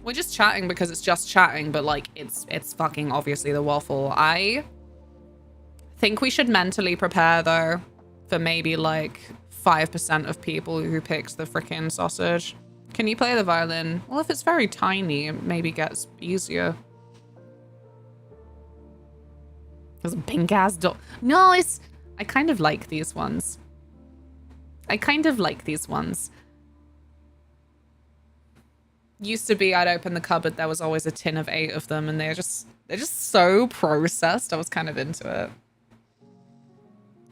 [SPEAKER 1] We're just chatting because it's just chatting, but like it's fucking obviously the waffle. I think we should mentally prepare though for maybe like 5% of people who picked the freaking sausage. Can you play the violin? Well, if it's very tiny, it maybe gets easier. There's a pink ass dog. No, I kind of like these ones. Used to be I'd open the cupboard, there was always a tin of 8 of them, and they're just so processed. I was kind of into it.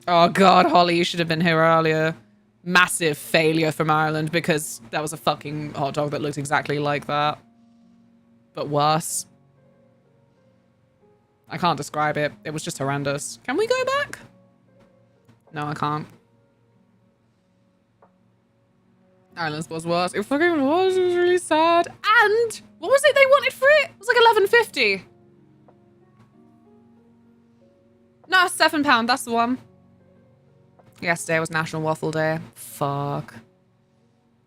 [SPEAKER 1] Oh god, Holly, you should have been here earlier. Massive failure from Ireland because there was a fucking hot dog that looked exactly like that. But worse. I can't describe it. It was just horrendous. Can we go back? No, I can't. Ireland's was worse. It fucking was. It was really sad. And what was it they wanted for it? It was like $11.50. No, £7. That's the one. Yesterday was National Waffle Day. Fuck.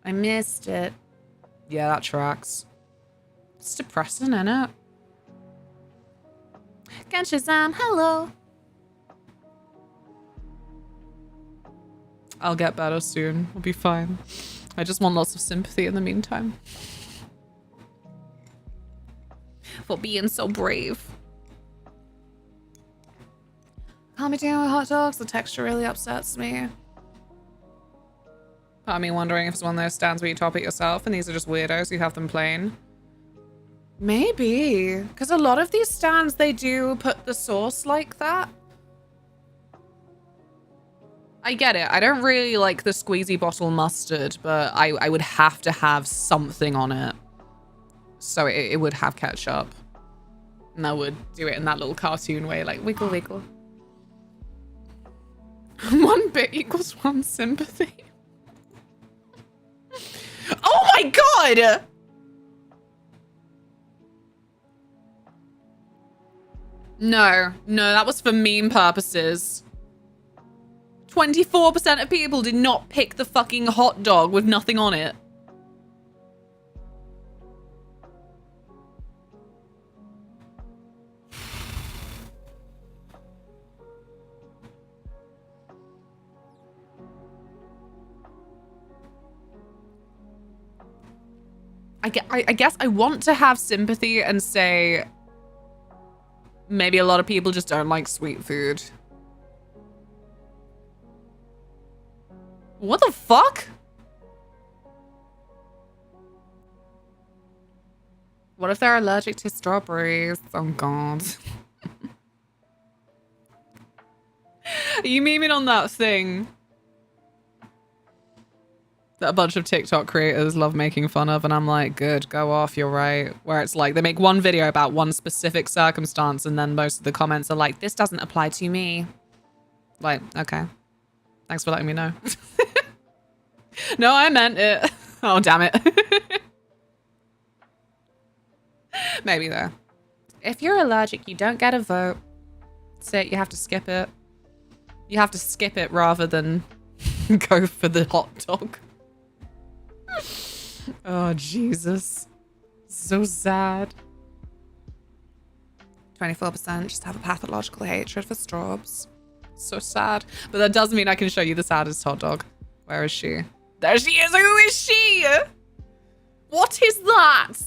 [SPEAKER 1] I missed it. Yeah, that tracks. It's depressing, isn't it?
[SPEAKER 2] Ganshazam, hello.
[SPEAKER 1] I'll get better soon. I'll be fine. I just want lots of sympathy in the meantime. For being so brave. Calm me down with hot dogs. The texture really upsets me. Part of me wondering if it's one of those stands where you top it yourself and these are just weirdos who have them plain. Maybe. Because a lot of these stands, they do put the sauce like that. I get it. I don't really like the squeezy bottle mustard, but I would have to have something on it. So it would have ketchup. And I would do it in that little cartoon way, like wiggle, wiggle. 1 bit equals 1 sympathy. Oh my god! No, that was for meme purposes. 24% of people did not pick the fucking hot dog with nothing on it. I guess I want to have sympathy and say maybe a lot of people just don't like sweet food. What the fuck? What if they're allergic to strawberries? Oh god. Are you memeing on that thing that a bunch of TikTok creators love making fun of? And I'm like, good, go off, you're right. Where it's like, they make one video about one specific circumstance and then most of the comments are like, this doesn't apply to me. Like, okay. Thanks for letting me know. No, I meant it. Oh, damn it. Maybe though. If you're allergic, you don't get a vote. That's it, you have to skip it. You have to skip it rather than go for the hot dog. Oh, Jesus. So sad. 24% just have a pathological hatred for straws. So sad. But that does mean I can show you the saddest hot dog. Where is she? There she is. Who is she? What is that?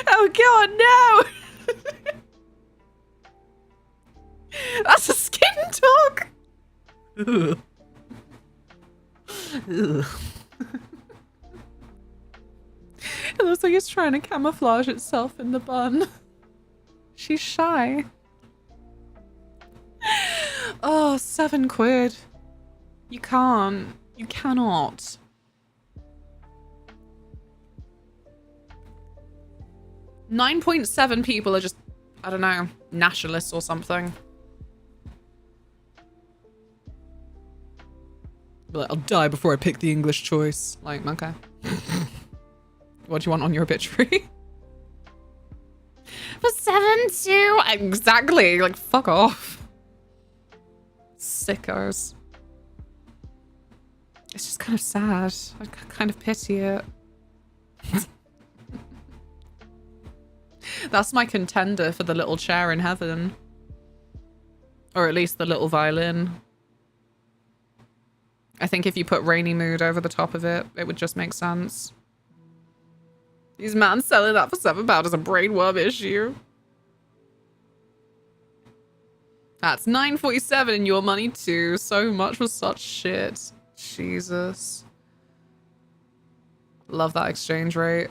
[SPEAKER 1] Oh God, no! That's a skin dog. Ugh. Ugh. It looks like it's trying to camouflage itself in the bun. She's shy. Oh, £7. You can't. You cannot. .7 people are just, I don't know, nationalists or something. Be like, I'll die before I pick the English choice. Like, okay. What do you want on your obituary?
[SPEAKER 4] For 7-2.
[SPEAKER 1] Exactly. Like, fuck off. Sickos. It's just kind of sad. I kind of pity it. That's my contender for the little chair in heaven. Or at least the little violin. I think if you put Rainy Mood over the top of it, it would just make sense. These man selling that for £7 is a brainworm issue. That's $9.47 in your money too. So much for such shit. Jesus. Love that exchange rate.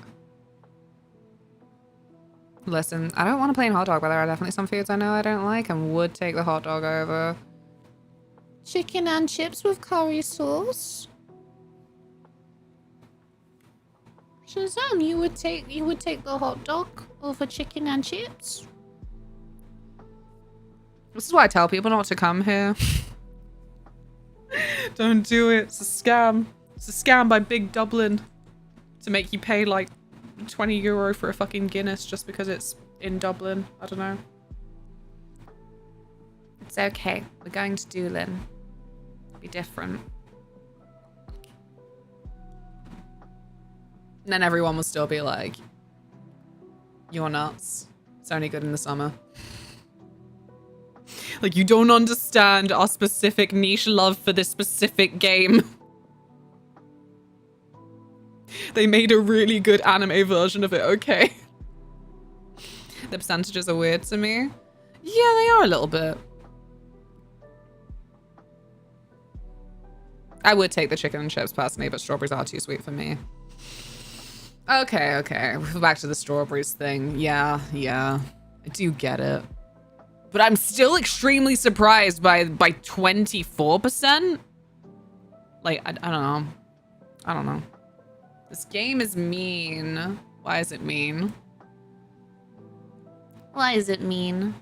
[SPEAKER 1] Listen, I don't want to plain hot dog, but there are definitely some foods I know I don't like and would take the hot dog over. Chicken and chips with curry sauce. Shazam, you would take the hot dog over chicken and chips? This is why I tell people not to come here. Don't do it. It's a scam. It's a scam by Big Dublin to make you pay like €20 for a fucking Guinness just because it's in Dublin. I don't know. It's okay. We're going to Doolin. Be different. And then everyone will still be like, you're nuts. It's only good in the summer. Like, you don't understand our specific niche love for this specific game. They made a really good anime version of it, okay? The percentages are weird to me. Yeah, they are a little bit. I would take the chicken and chips personally, but strawberries are too sweet for me. Okay, okay. Back to the strawberries thing. Yeah. I do get it. But I'm still extremely surprised by 24%. Like, I don't know. I don't know. This game is mean. Why is it mean?
[SPEAKER 2] Why is it mean?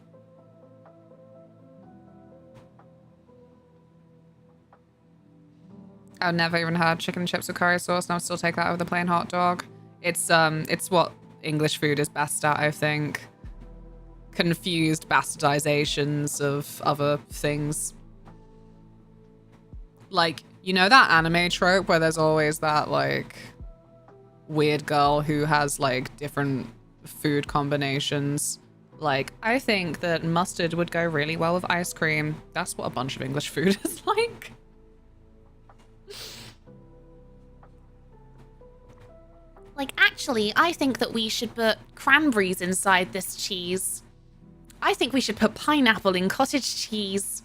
[SPEAKER 1] I've never even had chicken and chips with curry sauce, and I'll still take that over the plain hot dog. It's what English food is best at, I think. Confused bastardizations of other things. Like, you know that anime trope where there's always that, like, weird girl who has, like, different food combinations? Like, I think that mustard would go really well with ice cream. That's what a bunch of English food is like.
[SPEAKER 2] Like, actually, I think that we should put cranberries inside this cheese. I think we should put pineapple in cottage cheese.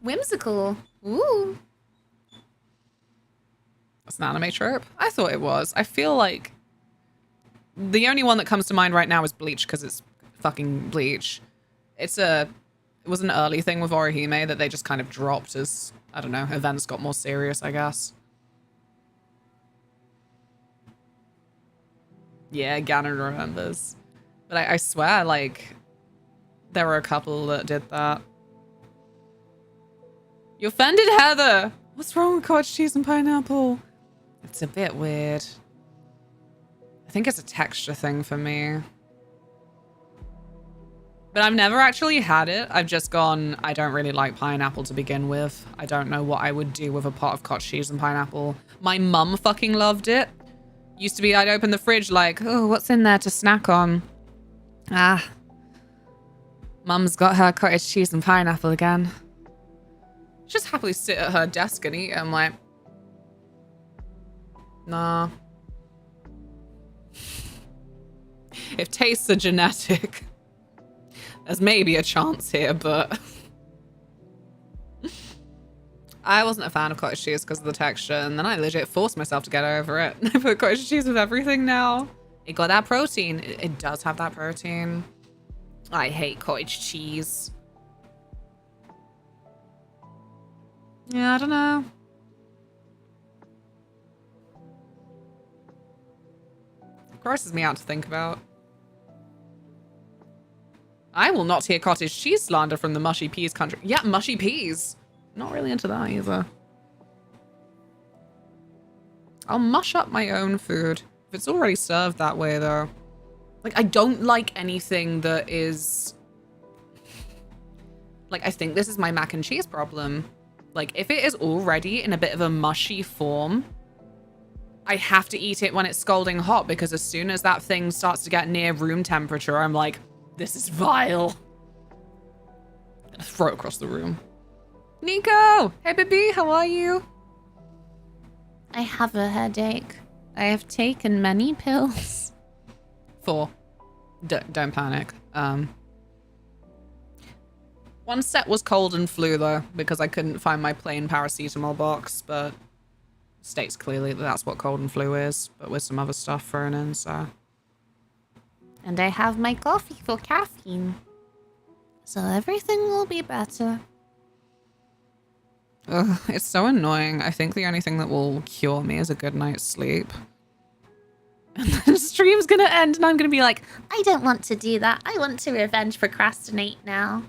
[SPEAKER 2] Whimsical. Ooh.
[SPEAKER 1] That's an anime trope? I thought it was. I feel like the only one that comes to mind right now is Bleach because it's fucking Bleach. It was an early thing with Orihime that they just kind of dropped as, I don't know, events got more serious, I guess. Yeah, Ganon remembers. But I swear, like, there were a couple that did that. You offended Heather! What's wrong with cottage cheese and pineapple? It's a bit weird. I think it's a texture thing for me. But I've never actually had it. I've just gone, I don't really like pineapple to begin with. I don't know what I would do with a pot of cottage cheese and pineapple. My mum fucking loved it. Used to be I'd open the fridge like, oh, what's in there to snack on? Ah. Mum's got her cottage cheese and pineapple again. Just happily sit at her desk and eat. I'm like, nah. If tastes are genetic, there's maybe a chance here, but I wasn't a fan of cottage cheese because of the texture, and then I legit forced myself to get over it. I put cottage cheese with everything now. It got that protein. It does have that protein. I hate cottage cheese. Yeah, I don't know. It grosses me out to think about. I will not hear cottage cheese slander from the mushy peas country. Yeah, mushy peas. Not really into that either. I'll mush up my own food. If it's already served that way, though. Like, I don't like anything that is... Like, I think this is my mac and cheese problem. Like, if it is already in a bit of a mushy form, I have to eat it when it's scalding hot, because as soon as that thing starts to get near room temperature, I'm like, this is vile. Throw it across the room. Nico! Hey, baby, how are you?
[SPEAKER 2] I have a headache. I have taken many pills.
[SPEAKER 1] 4. Don't panic. One set was cold and flu, though, because I couldn't find my plain paracetamol box, but states clearly that that's what cold and flu is, but with some other stuff thrown in, so...
[SPEAKER 2] And I have my coffee for caffeine. So everything will be better.
[SPEAKER 1] Ugh, it's so annoying. I think the only thing that will cure me is a good night's sleep. And then the stream's gonna end and I'm gonna be like,
[SPEAKER 2] I don't want to do that. I want to revenge procrastinate now.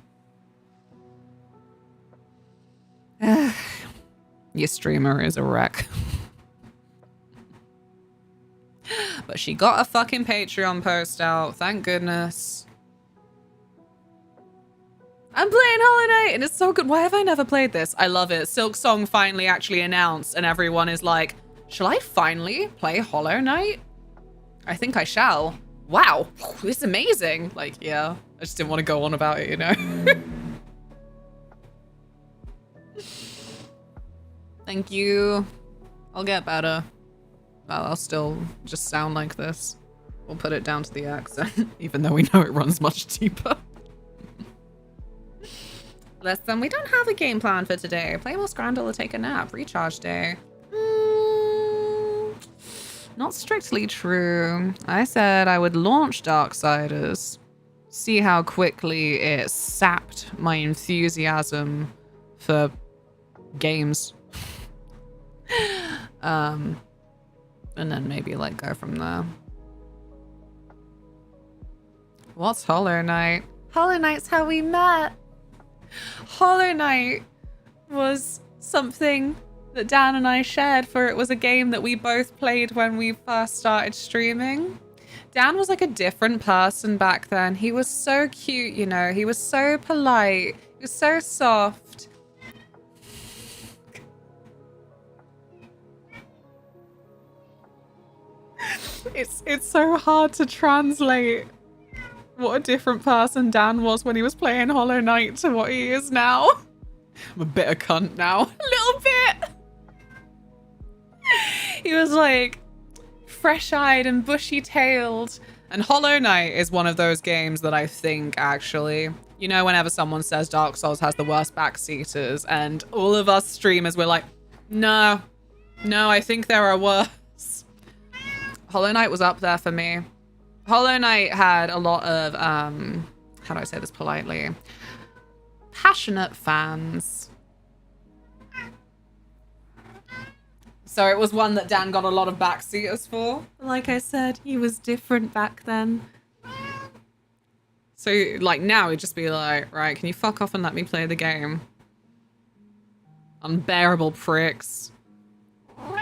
[SPEAKER 1] your streamer is a wreck. But she got a fucking Patreon post out, thank goodness. I'm playing Hollow Knight and it's so good. Why have I never played this? I love it. Silk Song finally actually announced and everyone is like, shall I finally play Hollow Knight? I think I shall. Wow, this is amazing. Like, yeah, I just didn't want to go on about it, you know? Thank you. I'll get better. I'll still just sound like this. We'll put it down to the accent, even though we know it runs much deeper. Listen, we don't have a game plan for today. Play more Scrandal or take a nap. Recharge day. Not strictly true. I said I would launch Darksiders. See how quickly it sapped my enthusiasm for games. And then maybe like go from there. What's Hollow Knight? Hollow Knight's how we met. Hollow Knight was something that Dan and I shared, for it was a game that we both played when we first started streaming. Dan was like a different person back then. He was so cute, you know. He was so polite. He was so soft. It's so hard to translate what a different person Dan was when he was playing Hollow Knight to what he is now. I'm a bit of cunt now. A little bit. He was like fresh-eyed and bushy-tailed. And Hollow Knight is one of those games that I think actually, you know, whenever someone says Dark Souls has the worst backseaters and all of us streamers were like, no, I think there are worse. Hollow Knight was up there for me. Hollow Knight had a lot of, how do I say this politely? Passionate fans. So it was one that Dan got a lot of backseaters for. Like I said, he was different back then. So, like, now he'd just be like, right, can you fuck off and let me play the game? Unbearable pricks. What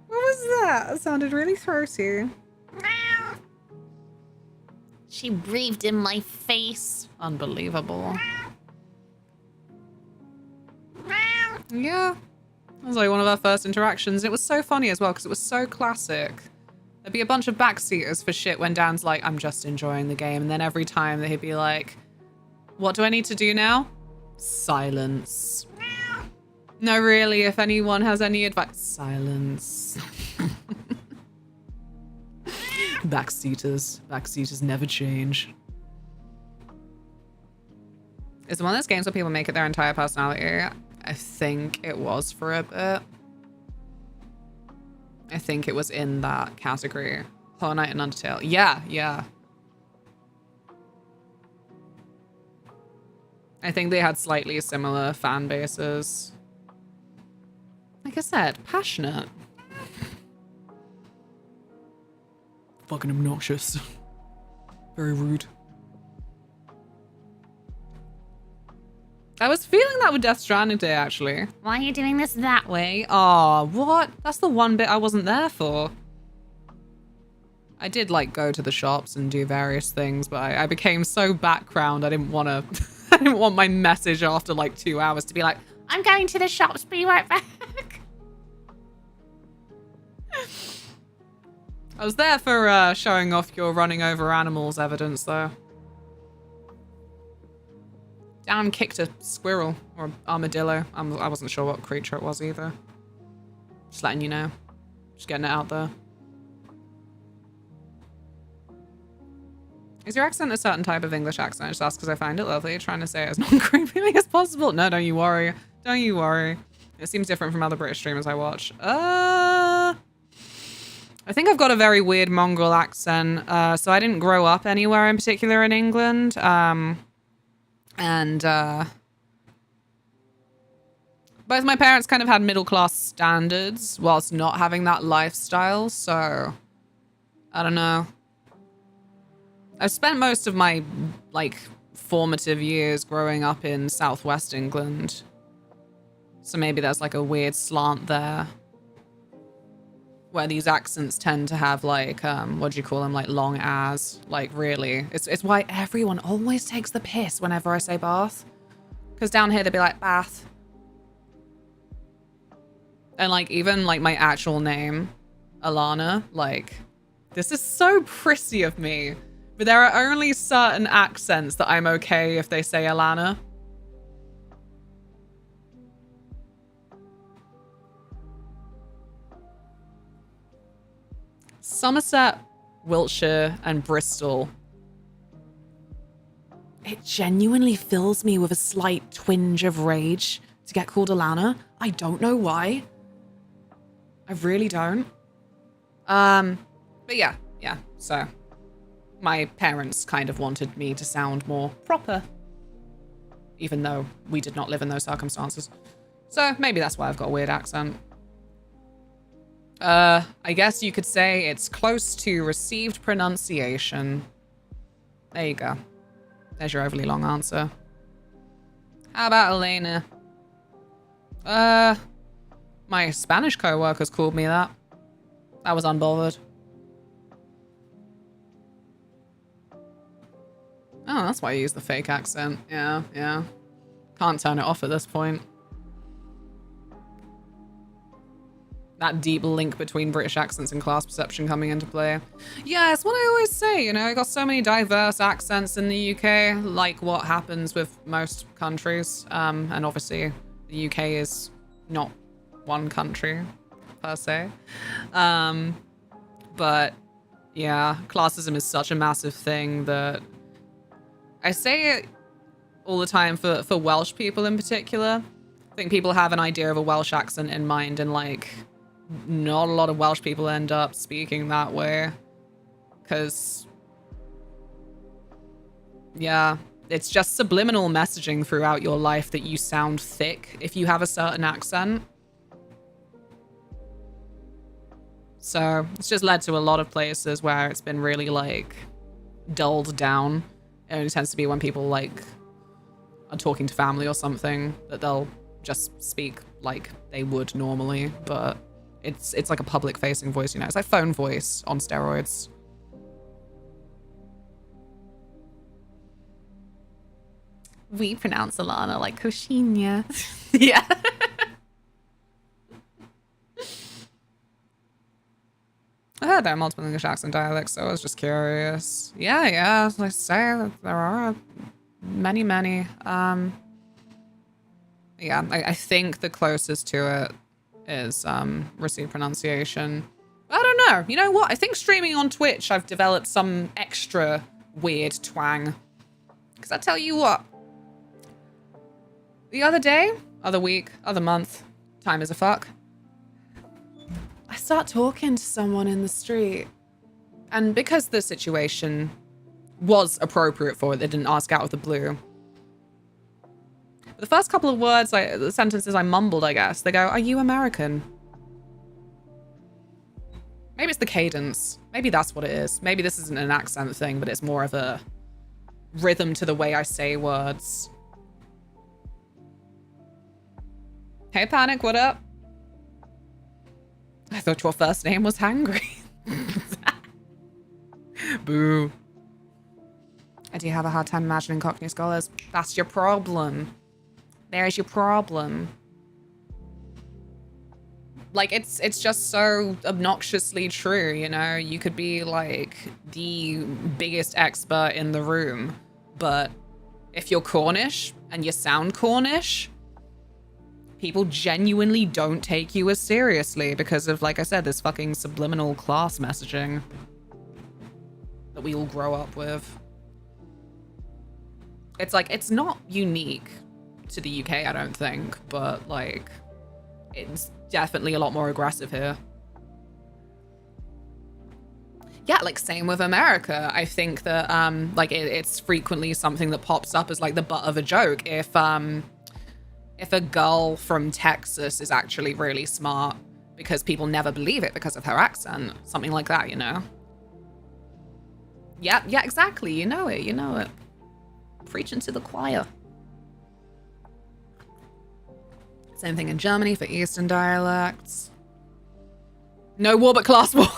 [SPEAKER 1] was that? That sounded really throaty.
[SPEAKER 2] She breathed in my face.
[SPEAKER 1] Unbelievable. Yeah. That was like one of our first interactions. It was so funny as well because it was so classic. There'd be a bunch of backseaters for shit when Dan's like, I'm just enjoying the game. And then every time he'd be like, what do I need to do now? Silence. No, really, if anyone has any advice, silence. Backseaters never change. It's one of those games where people make it their entire personality. I think it was for a bit. I think it was in that category. Hollow Knight and Undertale. Yeah. I think they had slightly similar fan bases. Like I said, passionate. Fucking obnoxious. Very rude. I was feeling that with Death Stranding Day, actually.
[SPEAKER 4] Why are you doing this that way?
[SPEAKER 1] Oh, what? That's the one bit I wasn't there for. I did, like, go to the shops and do various things, but I became so background, I didn't want to... I didn't want my message after, like, 2 hours to be like,
[SPEAKER 4] I'm going to the shops, be right back.
[SPEAKER 1] I was there for showing off your running over animals evidence, though. Dan kicked a squirrel or armadillo. I wasn't sure what creature it was either. Just letting you know. Just getting it out there. Is your accent a certain type of English accent? I just ask because I find it lovely. Trying to say it as non-creepily as possible. No, don't you worry. Don't you worry. It seems different from other British streamers I watch. I think I've got a very weird mongrel accent. So I didn't grow up anywhere in particular in England. Both my parents kind of had middle-class standards whilst not having that lifestyle, so I don't know. I've spent most of my, like, formative years growing up in southwest England, so maybe there's, like, a weird slant there where these accents tend to have, like, what do you call them, like, long as, like, really. It's why everyone always takes the piss whenever I say Bath, because down here they'd be like, Bath. And, like, even, like, my actual name, Alana, like, this is so prissy of me, but there are only certain accents that I'm okay if they say Alana. Somerset, Wiltshire, and Bristol. It genuinely fills me with a slight twinge of rage to get called Alana. I don't know why. I really don't. But yeah. So my parents kind of wanted me to sound more proper, even though we did not live in those circumstances. So maybe that's why I've got a weird accent. I guess you could say it's close to received pronunciation. There you go. There's your overly long answer. How about Elena? My Spanish co-workers called me that. I was unbothered. Oh, that's why you use the fake accent. Yeah. Can't turn it off at this point. That deep link between British accents and class perception coming into play. Yeah, it's what I always say, you know, I got so many diverse accents in the UK, like what happens with most countries. And obviously the UK is not one country per se. But yeah, classism is such a massive thing that I say it all the time for Welsh people in particular. I think people have an idea of a Welsh accent in mind, and like not a lot of Welsh people end up speaking that way Because, yeah, it's just subliminal messaging throughout your life that you sound thick if you have a certain accent. So it's just led to a lot of places where it's been really, like, dulled down. It only tends to be when people, like, are talking to family or something that they'll just speak like they would normally. But it's like a public-facing voice, you know? It's like phone voice on steroids.
[SPEAKER 2] We pronounce Alana like Koshinya.
[SPEAKER 1] Yeah. I heard there are multiple English accent dialects, so I was just curious. Yeah, as I say, there are many. Yeah, I think the closest to it is received pronunciation. I don't know. You know what? I think streaming on Twitch, I've developed some extra weird twang. Because I tell you what, the other day, other week, other month, time is a fuck, I start talking to someone in the street. And because the situation was appropriate for it, they didn't ask out of the blue. But the first couple of words, the sentences I mumbled, I guess, they go, "Are you American?" Maybe it's the cadence. Maybe that's what it is. Maybe this isn't an accent thing, but it's more of a rhythm to the way I say words. Hey, Panic, what up? I thought your first name was Hangry. Boo. I do have a hard time imagining Cockney scholars. That's your problem. There's your problem. Like, it's just so obnoxiously true, you know? You could be, like, the biggest expert in the room, but if you're Cornish and you sound Cornish, people genuinely don't take you as seriously because of, like I said, this fucking subliminal class messaging that we all grow up with. It's like, it's not unique to the UK, I don't think, but, like, it's definitely a lot more aggressive here. Yeah, like, same with America. I think that, like, it's frequently something that pops up as, like, the butt of a joke. If a girl from Texas is actually really smart because people never believe it because of her accent. Something like that, you know? Yeah, exactly. You know it. Preaching to the choir. Same thing in Germany for Eastern dialects. No war but class war.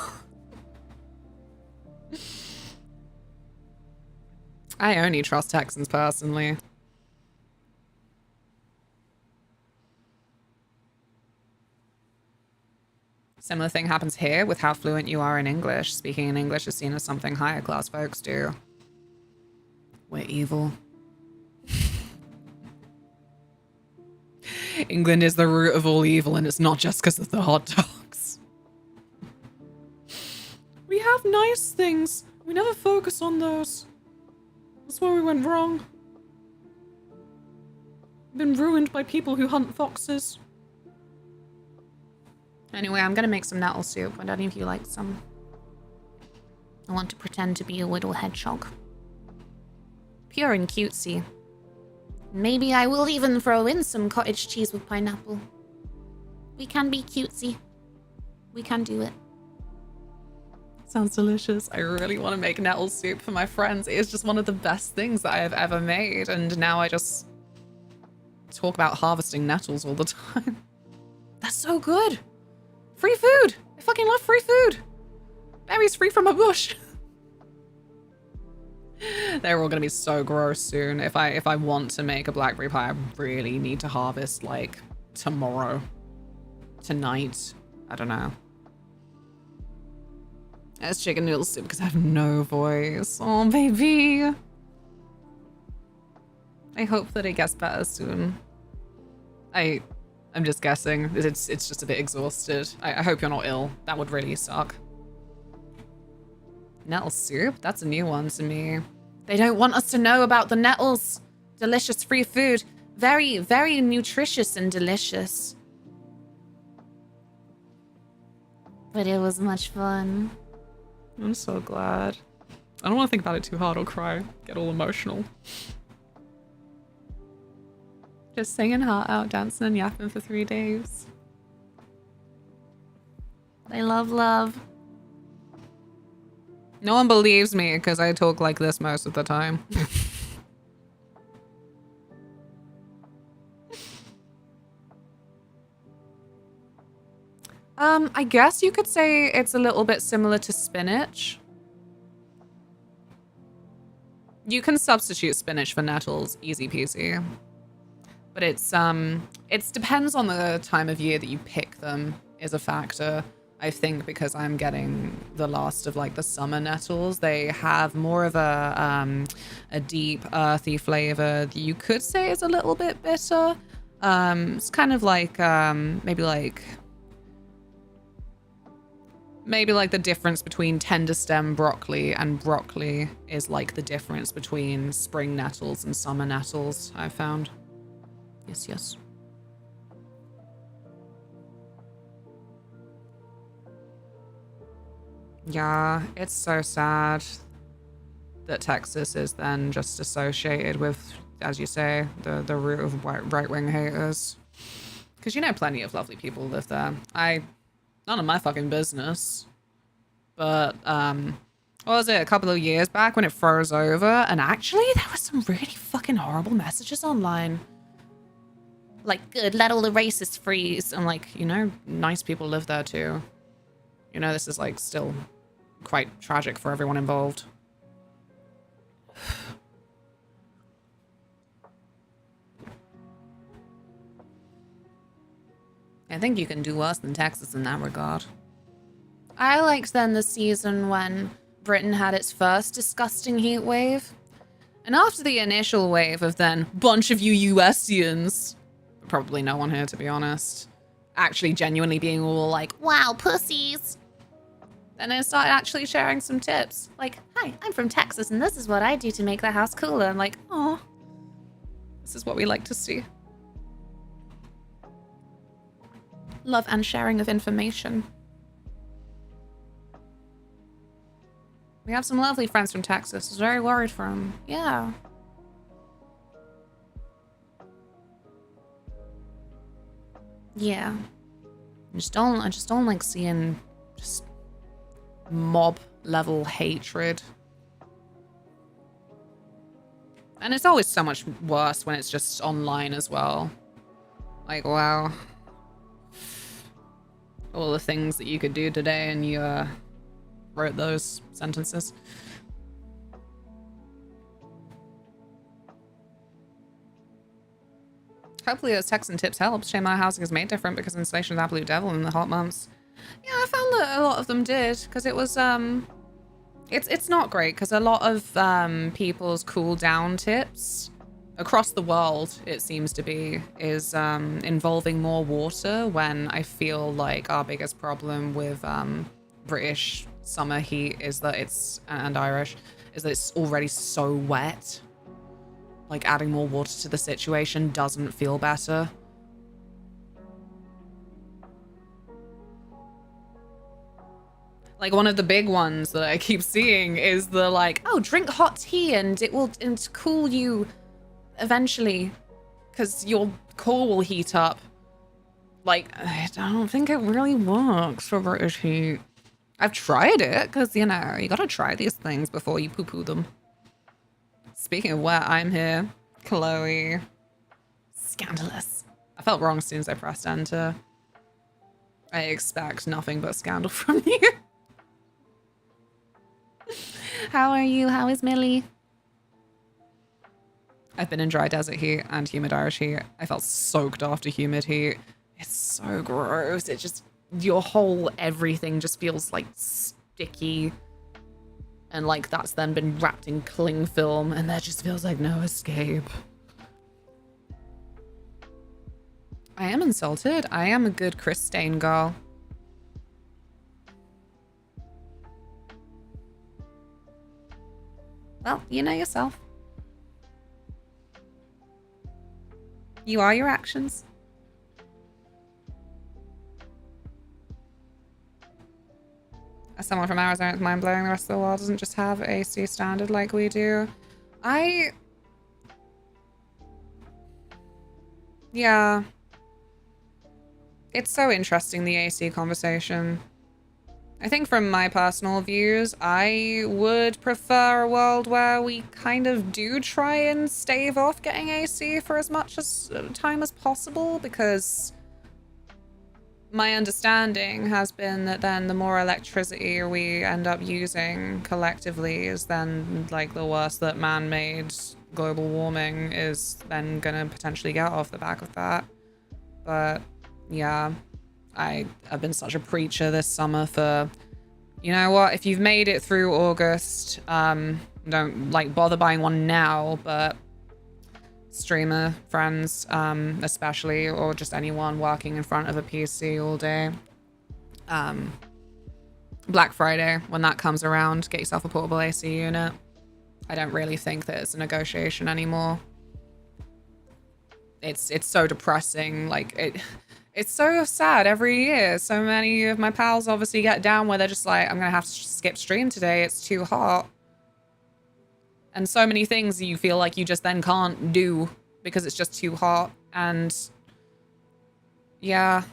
[SPEAKER 1] I only trust Texans personally. Similar thing happens here with how fluent you are in English. Speaking in English is seen as something higher class folks do. We're evil. England is the root of all evil, and it's not just because of the hot dogs. We have nice things. We never focus on those. That's where we went wrong. Been ruined by people who hunt foxes.
[SPEAKER 2] Anyway, I'm gonna make some nettle soup. Would any of you like some? I want to pretend to be a little hedgehog. Pure and cutesy. Maybe I will even throw in some cottage cheese with pineapple. We can be cutesy. We can do it.
[SPEAKER 1] Sounds delicious. I really want to make nettle soup for my friends. It is just one of the best things that I have ever made. And now I just talk about harvesting nettles all the time. That's so good. Free food. I fucking love free food. Berries free from a bush. They're all gonna be so gross soon. If I want to make a blackberry pie, I really need to harvest like tomorrow. Tonight. I don't know. It's chicken noodle soup because I have no voice. Oh, baby. I hope that it gets better soon. I'm just guessing. It's just a bit exhausted. I hope you're not ill. That would really suck. Nettle soup? That's a new one to me. They don't want us to know about the nettles. Delicious free food. Very, very nutritious and delicious.
[SPEAKER 2] But it was much fun.
[SPEAKER 1] I'm so glad. I don't want to think about it too hard or cry. Get all emotional. Just singing heart out, dancing and yapping for 3 days. I love love. No one believes me because I talk like this most of the time. I guess you could say it's a little bit similar to spinach. You can substitute spinach for nettles, easy peasy. But it depends on the time of year that you pick them is a factor. I think because I'm getting the last of like the summer nettles, they have more of a deep earthy flavor that you could say is a little bit bitter. It's kind of like maybe like the difference between tender stem broccoli and broccoli is like the difference between spring nettles and summer nettles, I found. Yes, yes. Yeah, it's so sad that Texas is then just associated with, as you say, the root of right-wing haters. Because you know plenty of lovely people live there. None of my fucking business. But, what was it, a couple of years back when it froze over? And actually, there was some really fucking horrible messages online. Like, good, let all the racists freeze. I'm like, you know, nice people live there too. You know, this is like still quite tragic for everyone involved. I think you can do worse than Texas in that regard. I liked then the season when Britain had its first disgusting heat wave. And after the initial wave of then, bunch of you USians, probably no one here to be honest, actually genuinely being all like, wow, pussies. Then I started actually sharing some tips. Like, hi, I'm from Texas and this is what I do to make the house cooler. I'm like, oh, this is what we like to see. Love and sharing of information. We have some lovely friends from Texas. I was very worried for them. Yeah. Yeah. I just don't like seeing just mob level hatred. And it's always so much worse when it's just online as well. Like, wow. All the things that you could do today and you wrote those sentences. Hopefully those texts and tips help. Shame my housing is made different because insulation is the absolute devil in the hot months. Yeah, I found that a lot of them did because it was it's not great because a lot of people's cool down tips across the world, it seems to be, is involving more water when I feel like our biggest problem with British summer heat is that and Irish, is that it's already so wet. Like adding more water to the situation doesn't feel better. Like one of the big ones that I keep seeing is the like, oh, drink hot tea and it will cool you eventually because your core will heat up. Like, I don't think it really works for British heat. I've tried it because, you know, you gotta try these things before you poo-poo them. Speaking of where I'm here, Chloe. Scandalous. I felt wrong as soon as I pressed enter. I expect nothing but scandal from you. How are you? How is Millie? I've been in dry desert heat and humid Irish heat. I felt soaked after humid heat. It's so gross. It just, your whole everything just feels like sticky. And like that's then been wrapped in cling film and there just feels like no escape. I am insulted. I am a good Chris Stain girl. Well, you know yourself. You are your actions. As someone from Arizona, it's mind-blowing the rest of the world doesn't just have AC standard like we do. Yeah. It's so interesting, the AC conversation. I think from my personal views, I would prefer a world where we kind of do try and stave off getting AC for as much time as possible, because my understanding has been that then the more electricity we end up using collectively is then like the worse that man-made global warming is then gonna potentially get off the back of that. But yeah, I've been such a preacher this summer for, you know what, if you've made it through August, don't like bother buying one now, but streamer friends, especially, or just anyone working in front of a PC all day. Black Friday, when that comes around, get yourself a portable AC unit. I don't really think that it's a negotiation anymore. It's so depressing. Like it's so sad every year. So many of my pals obviously get down where they're just like, I'm gonna have to skip stream today. It's too hot. And so many things you feel like you just then can't do because it's just too hot. And yeah,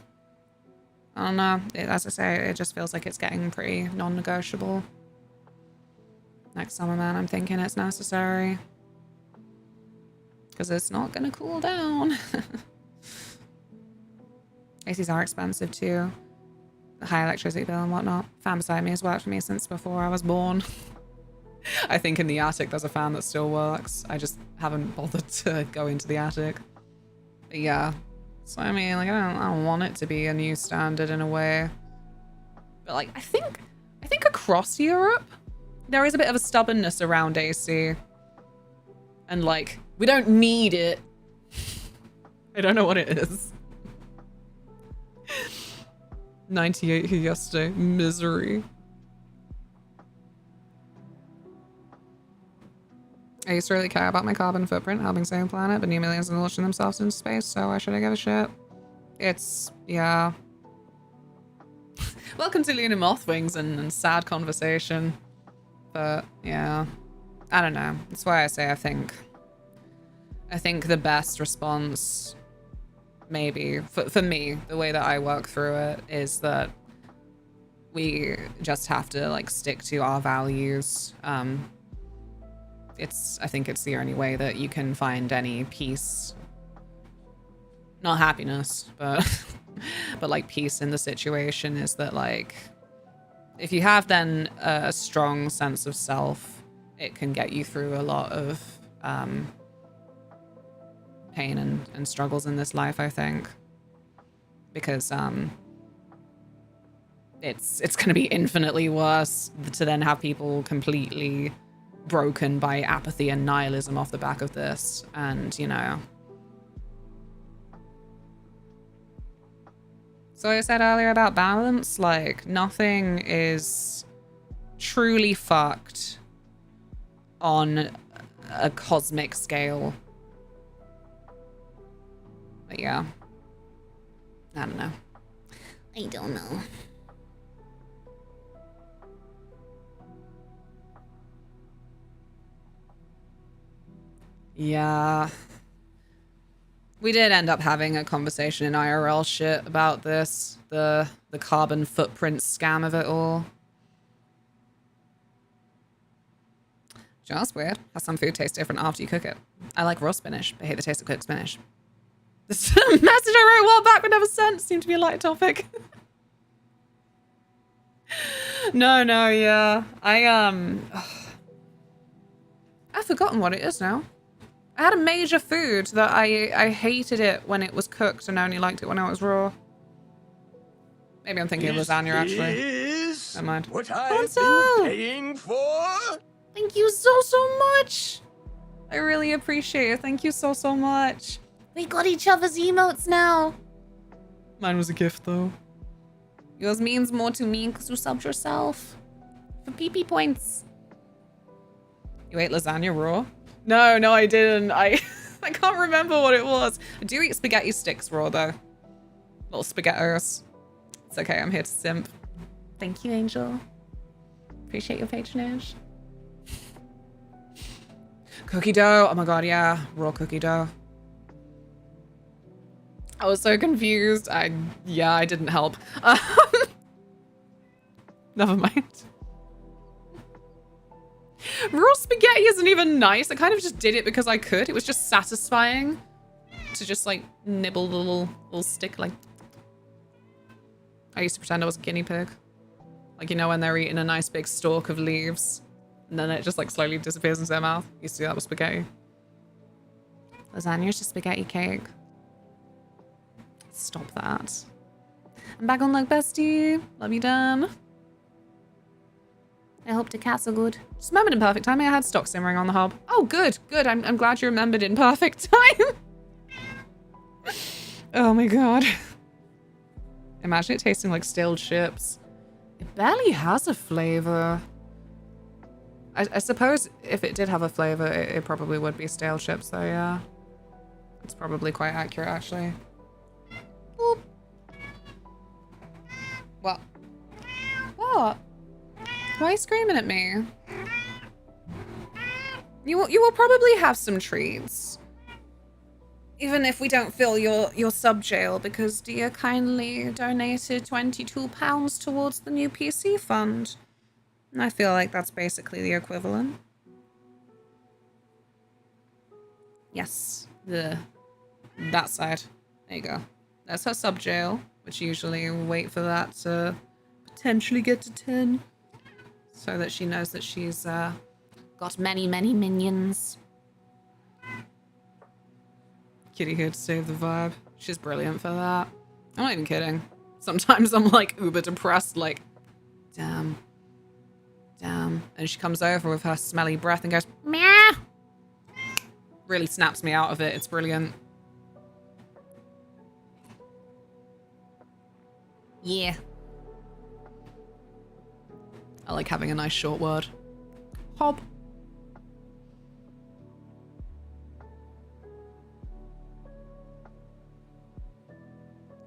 [SPEAKER 1] I don't know. As I say, it just feels like it's getting pretty non-negotiable. Next summer, man, I'm thinking it's necessary. Because it's not going to cool down. ACs are expensive too. The high electricity bill and whatnot. Fan beside me has worked for me since before I was born. I think in the attic there's a fan that still works. I just haven't bothered to go into the attic. But yeah. So I mean, like, I don't want it to be a new standard in a way. But like, I think across Europe, there is a bit of a stubbornness around AC. And like, we don't need it. I don't know what it is. 98 here yesterday. Misery. I used to really care about my carbon footprint, helping save the planet, but new millions are launching themselves into space, so why should I give a shit? It's, yeah. Welcome to Luna Mothwings and sad conversation. But, yeah. I don't know. That's why I say I think the best response, maybe, for me, the way that I work through it, is that we just have to, like, stick to our values. I think it's the only way that you can find any peace. Not happiness, but but like peace in the situation, is that like if you have then a strong sense of self, it can get you through a lot of pain and struggles in this life, I think. Because it's going to be infinitely worse to then have people completely broken by apathy and nihilism off the back of this. And, you know. So I said earlier about balance, like, nothing is truly fucked on a cosmic scale. But yeah. I don't know.
[SPEAKER 2] I don't know.
[SPEAKER 1] Yeah. We did end up having a conversation in IRL shit about this. The carbon footprint scam of it all. Just weird how some food tastes different after you cook it. I like raw spinach, but hate the taste of cooked spinach. This message I wrote a while back but never sent seemed to be a light topic. No, yeah. I've forgotten what it is now. I had a major food that I hated it when it was cooked and only liked it when it was raw. Maybe I'm thinking of lasagna, actually.
[SPEAKER 6] Is
[SPEAKER 1] Never mind.
[SPEAKER 6] what I've
[SPEAKER 1] Bonzo!
[SPEAKER 6] been paying for?
[SPEAKER 1] Thank you so much. I really appreciate it. Thank you so much.
[SPEAKER 2] We got each other's emotes now.
[SPEAKER 1] Mine was a gift, though. Yours means more to me because you subbed yourself. For PP points. You ate lasagna raw? No, I didn't. I can't remember what it was. I do eat spaghetti sticks raw, though. Little spaghettos. It's okay, I'm here to simp. Thank you, Angel. Appreciate your patronage. Cookie dough. Oh my god, yeah. Raw cookie dough. I was so confused. I didn't help. Never mind. Raw spaghetti isn't even nice. I kind of just did it because I could. It was just satisfying to just like nibble the little stick. Like, I used to pretend I was a guinea pig. Like, you know, when they're eating a nice big stalk of leaves and then it just like slowly disappears into their mouth. Used to do that with spaghetti. Lasagna's just spaghetti cake. Stop that. I'm back on luck, bestie. Love you, Dan.
[SPEAKER 2] I hope the cats are good.
[SPEAKER 1] Just remembered in perfect timing. I had stock simmering on the hob. Oh, good, good. I'm glad you remembered in perfect time. Oh my god. Imagine it tasting like stale chips. It barely has a flavor. I suppose if it did have a flavor, it probably would be stale chips though, yeah. It's probably quite accurate, actually. Boop. What? What? Why are you screaming at me? You will probably have some treats. Even if we don't fill your sub jail, because Dia kindly donated £22 towards the new PC fund. And I feel like that's basically the equivalent. Yes, that side. There you go. That's her sub jail, which usually wait for that to potentially get to 10. So that she knows that she's got many, many minions. Kitty here to save the vibe. She's brilliant for that. I'm not even kidding. Sometimes I'm like uber depressed, like, damn. Damn. And she comes over with her smelly breath and goes, meow. Really snaps me out of it. It's brilliant. Yeah. I like having a nice short word. Hob.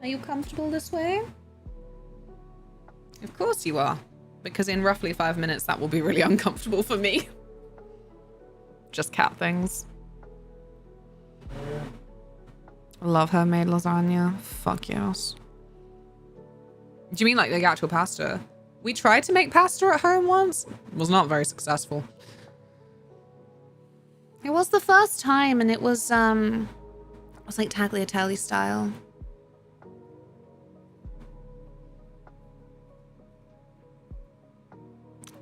[SPEAKER 1] Are you comfortable this way? Of course you are. Because in roughly 5 minutes, that will be really uncomfortable for me. Just cat things. Love homemade lasagna. Fuck yes. Do you mean like the actual pasta? We tried to make pasta at home once. It was not very successful.
[SPEAKER 2] It was the first time, and it was like tagliatelle style.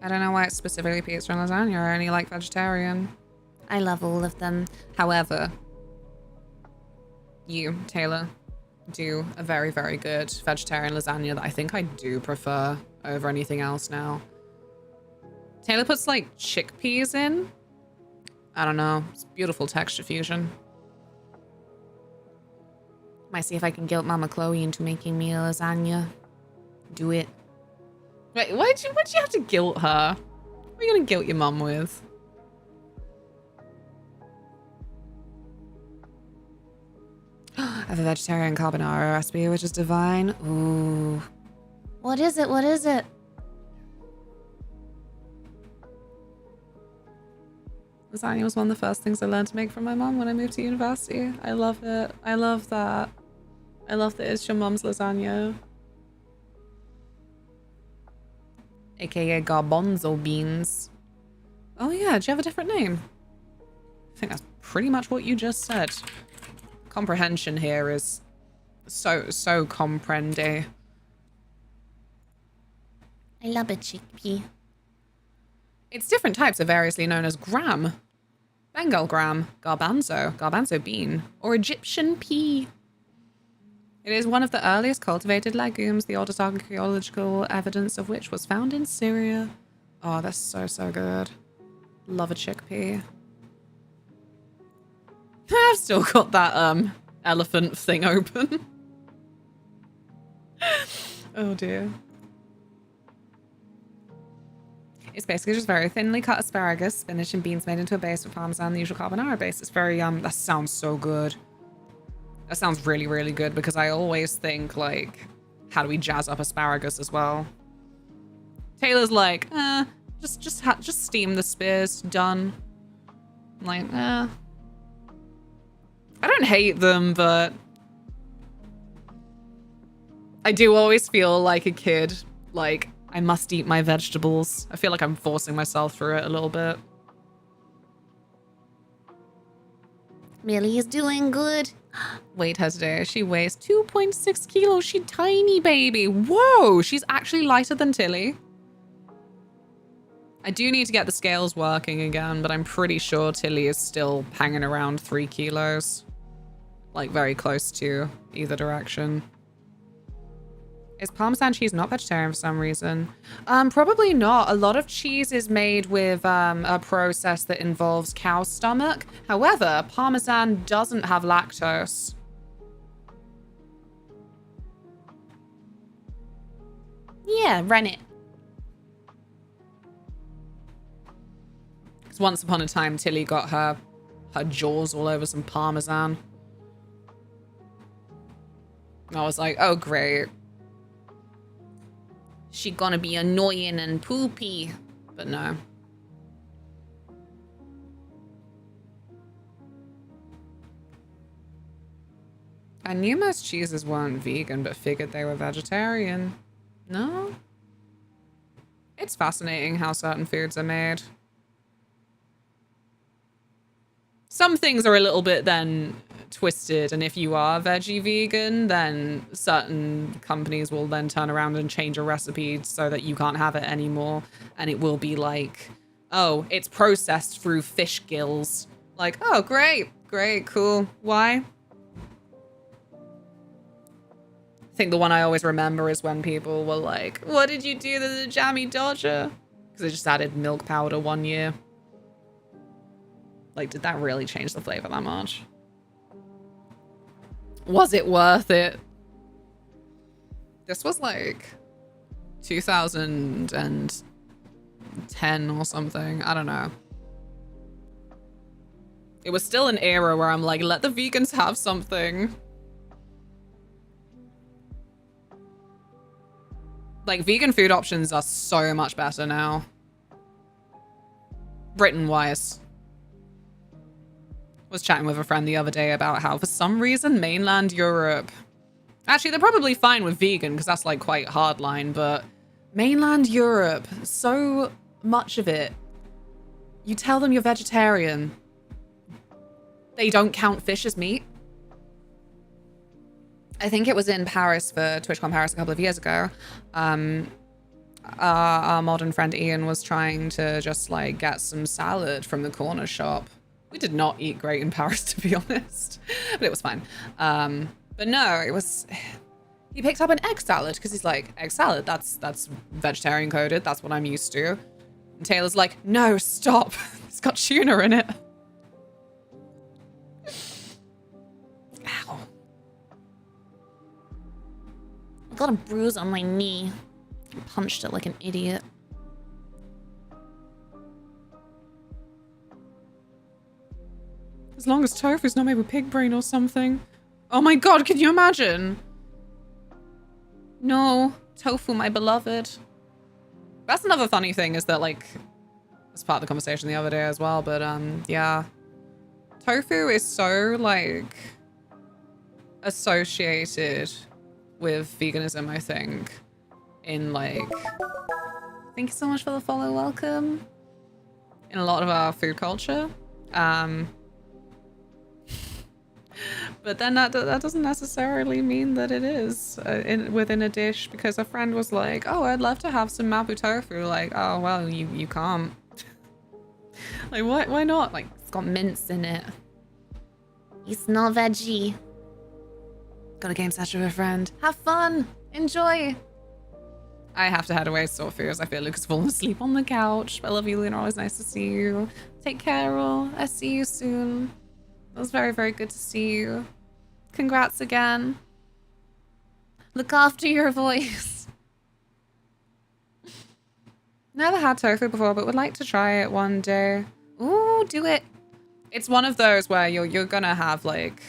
[SPEAKER 1] I don't know why it's specifically pizza and lasagna. I only like vegetarian.
[SPEAKER 2] I love all of them.
[SPEAKER 1] However, you, Taylor, do a very, very good vegetarian lasagna that I think I do prefer over anything else now. Taylor puts like chickpeas in. I don't know. It's beautiful texture fusion.
[SPEAKER 2] Might see if I can guilt Mama Chloe into making me a lasagna. Do it.
[SPEAKER 1] Wait, why'd you have to guilt her? What are you gonna guilt your mum with? I have a vegetarian carbonara recipe, which is divine. Ooh.
[SPEAKER 2] What is it? What is it?
[SPEAKER 1] Lasagna was one of the first things I learned to make from my mum when I moved to university. I love it. I love that. I love that it's your mum's lasagna. AKA garbanzo beans. Oh yeah, do you have a different name? I think that's pretty much what you just said. Comprehension here is so comprende.
[SPEAKER 2] I love a chickpea.
[SPEAKER 1] It's different types are variously known as gram, Bengal gram, garbanzo bean, or Egyptian pea. It is one of the earliest cultivated legumes, the oldest archaeological evidence of which was found in Syria. Oh, that's so good. Love a chickpea. I've still got that elephant thing open. Oh dear. It's basically just very thinly cut asparagus, spinach, and beans made into a base with parmesan, the usual carbonara base. It's very, that sounds so good. That sounds really, really good because I always think, like, how do we jazz up asparagus as well? Taylor's like, Just steam the spears. Done. Like, I don't hate them, but I do always feel like a kid. Like, I must eat my vegetables. I feel like I'm forcing myself through it a little bit.
[SPEAKER 2] Millie is doing good.
[SPEAKER 1] Weighed her today. She weighs 2.6 kilos. She tiny baby. Whoa, she's actually lighter than Tilly. I do need to get the scales working again, but I'm pretty sure Tilly is still hanging around 3 kilos. Like, very close to either direction. Is Parmesan cheese not vegetarian for some reason? Probably not. A lot of cheese is made with a process that involves cow stomach. However, Parmesan doesn't have lactose.
[SPEAKER 2] Yeah, run it.
[SPEAKER 1] Because once upon a time, Tilly got her jaws all over some Parmesan. I was like, oh, great.
[SPEAKER 2] She gonna be annoying and poopy.
[SPEAKER 1] But no. I knew most cheeses weren't vegan, but figured they were vegetarian. No? It's fascinating how certain foods are made. Some things are a little bit then twisted, and if you are veggie vegan, then certain companies will then turn around and change a recipe so that you can't have it anymore, and it will be like, oh, it's processed through fish gills. Like, oh, great, cool. Why? I think the one I always remember is when people were like, what did you do to the jammy dodger? Because they just added milk powder one year. Like, did that really change the flavor that much? Was it worth it? This was like 2010 or something. I don't know. It was still an era where I'm like, let the vegans have something. Like, vegan food options are so much better now. Britain-wise. Was chatting with a friend the other day about how for some reason mainland Europe, actually they're probably fine with vegan because that's like quite hardline, but mainland Europe, so much of it, you tell them you're vegetarian, they don't count fish as meat. I think it was in Paris for TwitchCon Paris a couple of years ago. Our modern friend Ian was trying to just like get some salad from the corner shop. We did not eat great in Paris, to be honest, but it was fine. But no, it was, he picked up an egg salad because he's like, egg salad, that's vegetarian coded. That's what I'm used to. And Taylor's like, no, stop. It's got tuna in it. Ow.
[SPEAKER 2] I got a bruise on my knee. I punched it like an idiot.
[SPEAKER 1] As long as tofu's not made with pig brain or something. Oh my god, can you imagine? No, tofu, my beloved. That's another funny thing is that, like, as part of the conversation the other day as well, but yeah. Tofu is so, like, associated with veganism, I think. In, like, thank you so much for the follow, welcome. In a lot of our food culture. But then that doesn't necessarily mean that it is within a dish, because a friend was like, oh, I'd love to have some mapo tofu. Like, oh, well, you can't. Like, why not? Like, it's got mince in it.
[SPEAKER 2] It's not veggie.
[SPEAKER 1] Got a game session with a friend. Have fun. Enjoy. I have to head away, Sophie, as I feel Luke's fallen asleep on the couch. I love you, Luna. Always nice to see you. Take care, all. I'll see you soon. It was very, very good to see you. Congrats again. Look after your voice. Never had tofu before, but would like to try it one day. Ooh, do it. It's one of those where you're gonna have like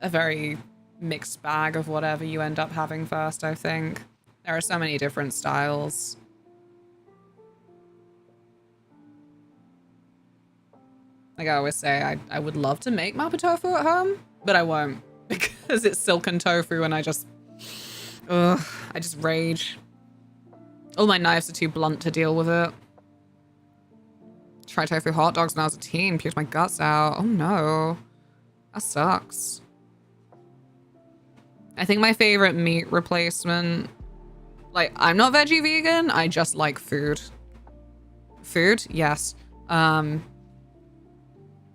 [SPEAKER 1] a very mixed bag of whatever you end up having first, I think. There are so many different styles. Like I always say, I would love to make mapo tofu at home, but I won't because it's silken tofu and I just rage. All my knives are too blunt to deal with it. Tried tofu hot dogs when I was a teen, puked my guts out. Oh no. That sucks. I think my favorite meat replacement, like, I'm not veggie vegan, I just like food. Food? Yes.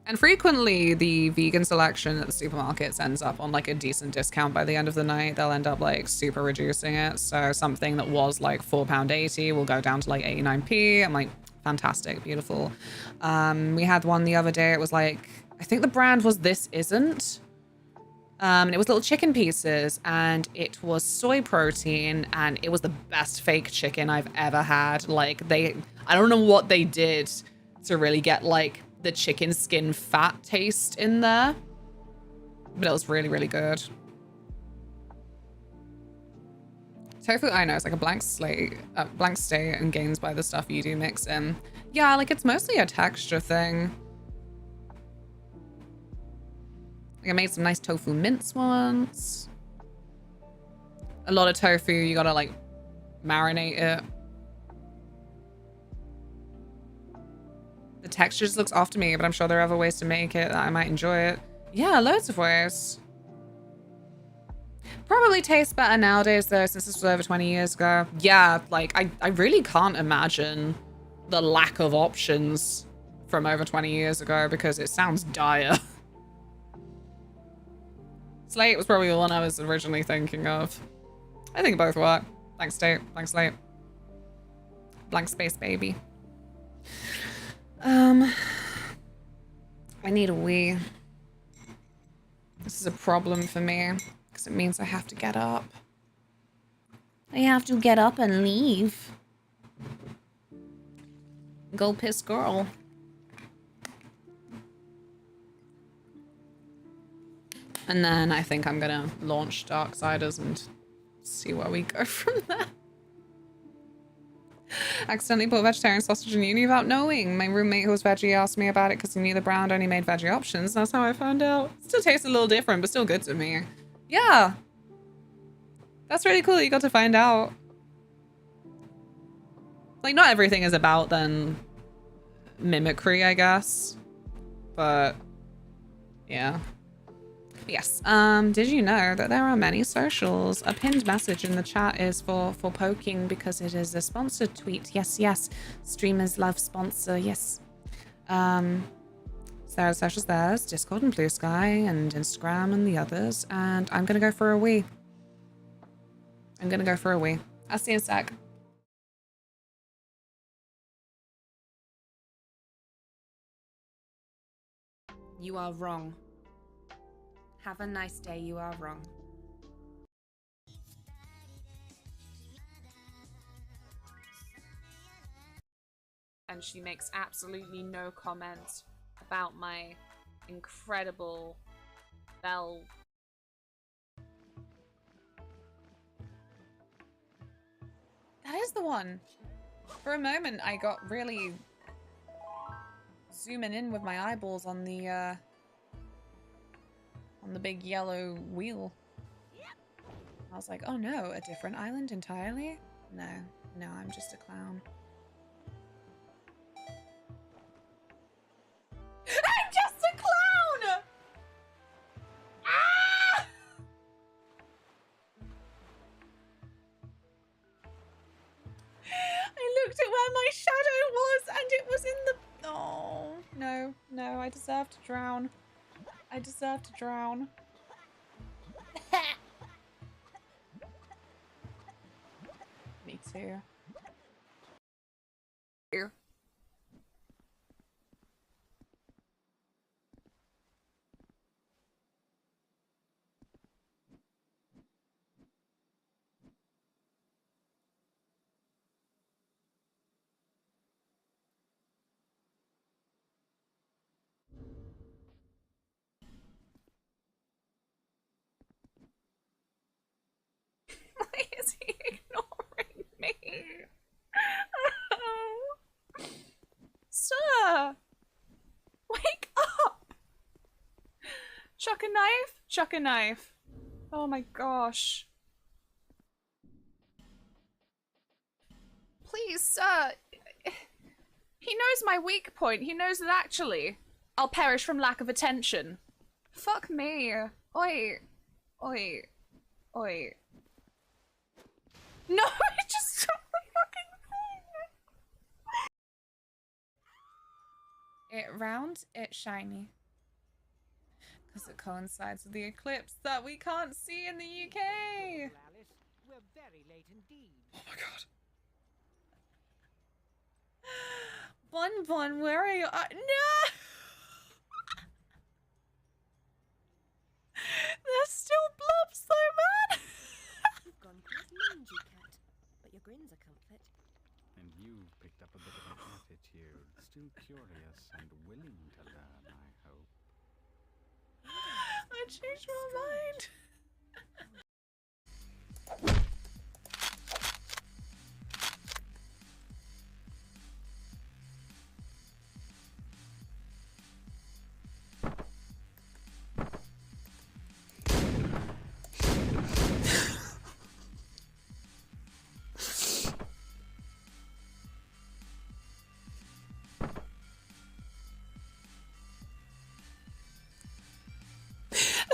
[SPEAKER 1] And frequently the vegan selection at the supermarkets ends up on like a decent discount by the end of the night. They'll end up like super reducing it. So something that was like £4.80 will go down to like 89p. I'm like, fantastic, beautiful. We had one the other day. It was like, I think the brand was This Isn't. And it was little chicken pieces and it was soy protein and it was the best fake chicken I've ever had. Like I don't know what they did to really get like the chicken skin fat taste in there, but it was really, really good. Tofu, I know, it's like a blank state and gains by the stuff you do mix in. Yeah, like it's mostly a texture thing. Like I made some nice tofu mince once. A lot of tofu, you gotta like marinate it. The texture just looks off to me, but I'm sure there are other ways to make it that I might enjoy it. Yeah, loads of ways. Probably tastes better nowadays though, since this was over 20 years ago. Yeah, like I really can't imagine the lack of options from over 20 years ago because it sounds dire. Slate was probably the one I was originally thinking of. I think both work. Blank state, blank slate. Blank space, baby. I need a wee. This is a problem for me because it means I have to get up. I have to get up and leave. Go piss girl. And then I think I'm gonna launch Darksiders and see where we go from there. Accidentally put vegetarian sausage in uni without knowing. My roommate who was veggie asked me about it because he knew the brand only made veggie options. That's how I found out. Still tastes a little different, but still good to me. Yeah. That's really cool that you got to find out. Like, not everything is about, then, mimicry, I guess. But, yeah. Yes. Did you know that there are many socials? A pinned message in the chat is for poking because it is a sponsored tweet. Yes, yes. Streamers love sponsor. Yes. So there are socials there. Discord and Blue Sky and Instagram and the others. And I'm gonna go for a wee. I'm gonna go for a wee. I'll see you in a sec. You are wrong. Have a nice day, you are wrong. And she makes absolutely no comment about my incredible bell. That is the one. For a moment, I got really zooming in with my eyeballs on the big yellow wheel. I was like, oh no, a different island entirely? No, no, I'm just a clown. I'm just a clown! Ah! I looked at where my shadow was and it was in the... Oh, no, no, I deserve to drown. I deserve to drown. Me too. Here. Why is he ignoring me? Oh. Sir! Wake chuck a knife? Chuck a knife. Oh my gosh. Please, sir. He knows my weak point. He knows that actually I'll perish from lack of attention. Fuck me. Oi. Oi. Oi. No, it just stopped the fucking thing. It round, it shiny. Because it coincides with the eclipse that we can't see in the UK.
[SPEAKER 6] Alice, we're very late indeed.
[SPEAKER 1] Oh my god. Bun Bun, where are you? No! There's still blobs though, man!
[SPEAKER 7] You've gone quite mangy, cat, but your grin's a comfort.
[SPEAKER 8] And you've picked up a bit of an attitude. Still curious and willing to learn, I hope.
[SPEAKER 1] I changed my mind.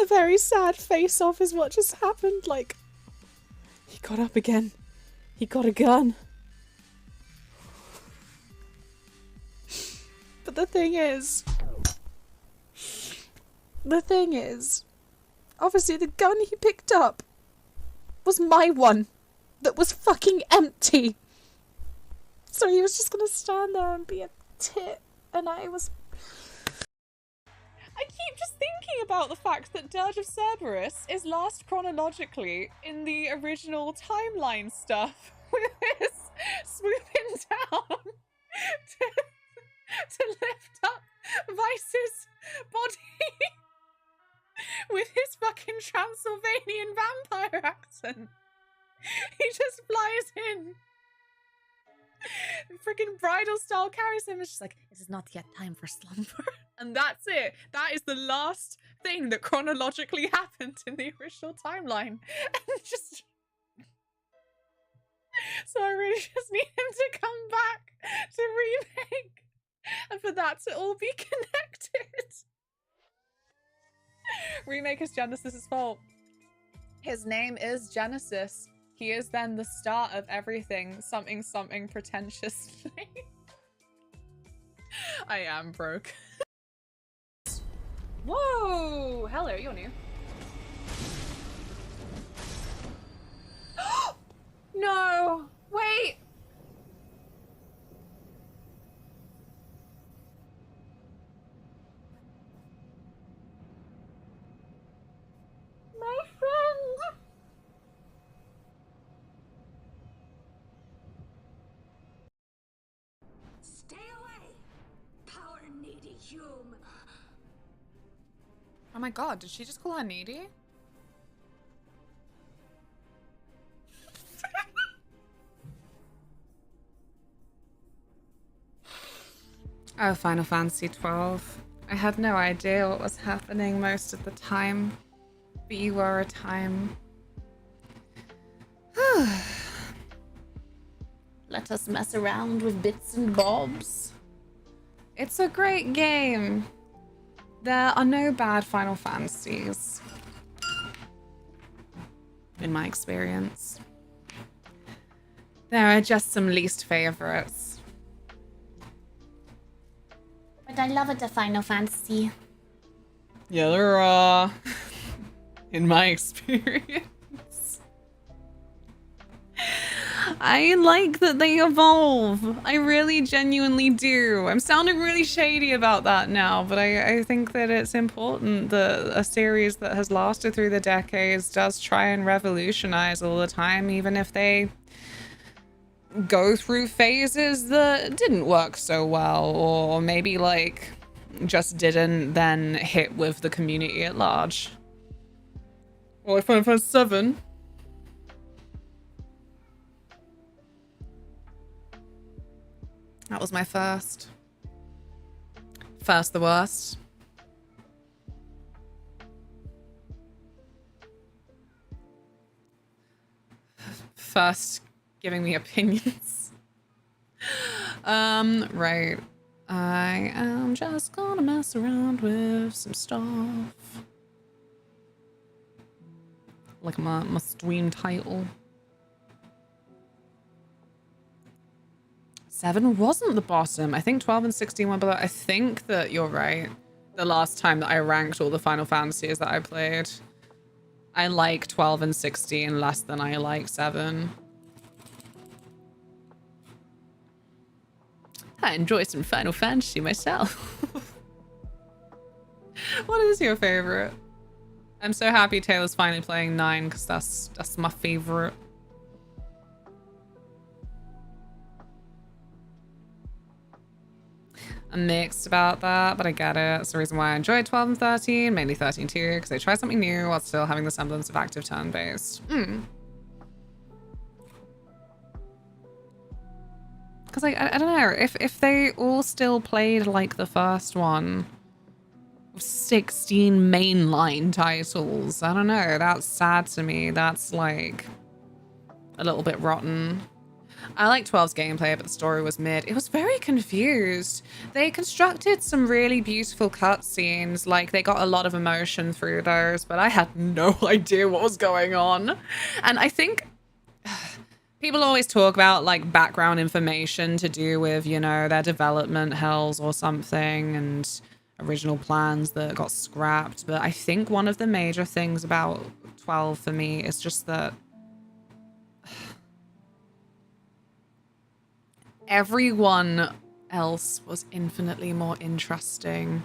[SPEAKER 1] A very sad face-off is what just happened. Like, he got up again. He got a gun. But the thing is, obviously the gun he picked up was my one that was fucking empty. So he was just gonna stand there and be a tit, and I keep just thinking about the fact that Dirge of Cerberus is last chronologically in the original timeline stuff, with his swooping down to lift up Vice's body with his fucking Transylvanian vampire accent. He just flies in. Freaking bridal style carries him. It's just like, it is not yet time for slumber. And that's it. That is the last thing that chronologically happened in the original timeline. And just... So I really just need him to come back to remake. And for that to all be connected. Remake is Genesis's fault. His name is Genesis. He is then the start of everything. Something, something pretentiously. I am broke. Whoa! Hello, you're new. No! Wait! My friend!
[SPEAKER 5] Stay away, power needy human.
[SPEAKER 1] Oh my god, did she just call her needy? Oh, Final Fantasy 12. I had no idea what was happening most of the time. But you were a time. Let us mess around with bits and bobs. It's a great game. There are no bad Final Fantasies. In my experience. There are just some least favorites.
[SPEAKER 4] But I love it, the Final Fantasy.
[SPEAKER 1] Yeah, there are. In my experience. I like that they evolve. I really genuinely do. I'm sounding really shady about that now, but I think that it's important that a series that has lasted through the decades does try and revolutionize all the time, even if they go through phases that didn't work so well, or maybe like just didn't then hit with the community at large. Well, I Final Fantasy 7. That was my first. First the worst. first giving me opinions. Right. I am just gonna mess around with some stuff. Like my stream title. 7 wasn't the bottom. I think 12 and 16 were below. I think that you're right. The last time that I ranked all the Final Fantasies that I played, I like 12 and 16 less than I like 7. I enjoy some Final Fantasy myself. What is your favorite? I'm so happy Taylor's finally playing 9 because that's my favorite. I'm mixed about that, but I get it. It's the reason why I enjoyed 12 and 13, mainly 13 too, because they try something new while still having the semblance of active turn-based. Because like, I don't know, if they all still played like the first one, 16 mainline titles, I don't know, that's sad to me. That's like a little bit rotten. I like 12's gameplay, but the story was mid. It was very confused. They constructed some really beautiful cutscenes. Like, they got a lot of emotion through those, but I had no idea what was going on. And I think people always talk about, like, background information to do with, you know, their development hells or something and original plans that got scrapped. But I think one of the major things about 12 for me is just that everyone else was infinitely more interesting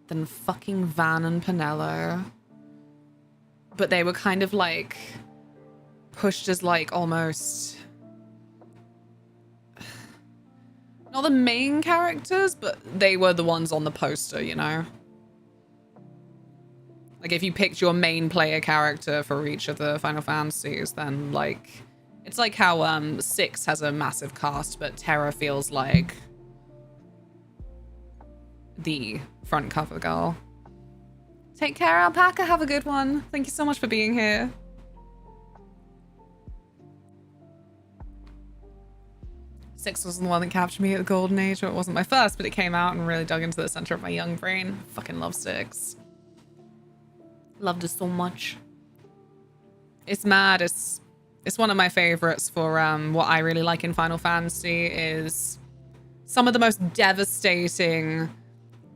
[SPEAKER 1] than fucking Van and Pinello. But they were kind of like pushed as like almost not the main characters, but they were the ones on the poster, you know? Like if you picked your main player character for each of the Final Fantasies, then like it's like how 6 has a massive cast, but Terra feels like the front cover girl. Take care, Alpaca. Have a good one. Thank you so much for being here. Six wasn't the one that captured me at the golden age, or it wasn't my first, but it came out and really dug into the center of my young brain. Fucking love 6. Loved it so much. It's mad. It's one of my favorites for what I really like in Final Fantasy is some of the most devastating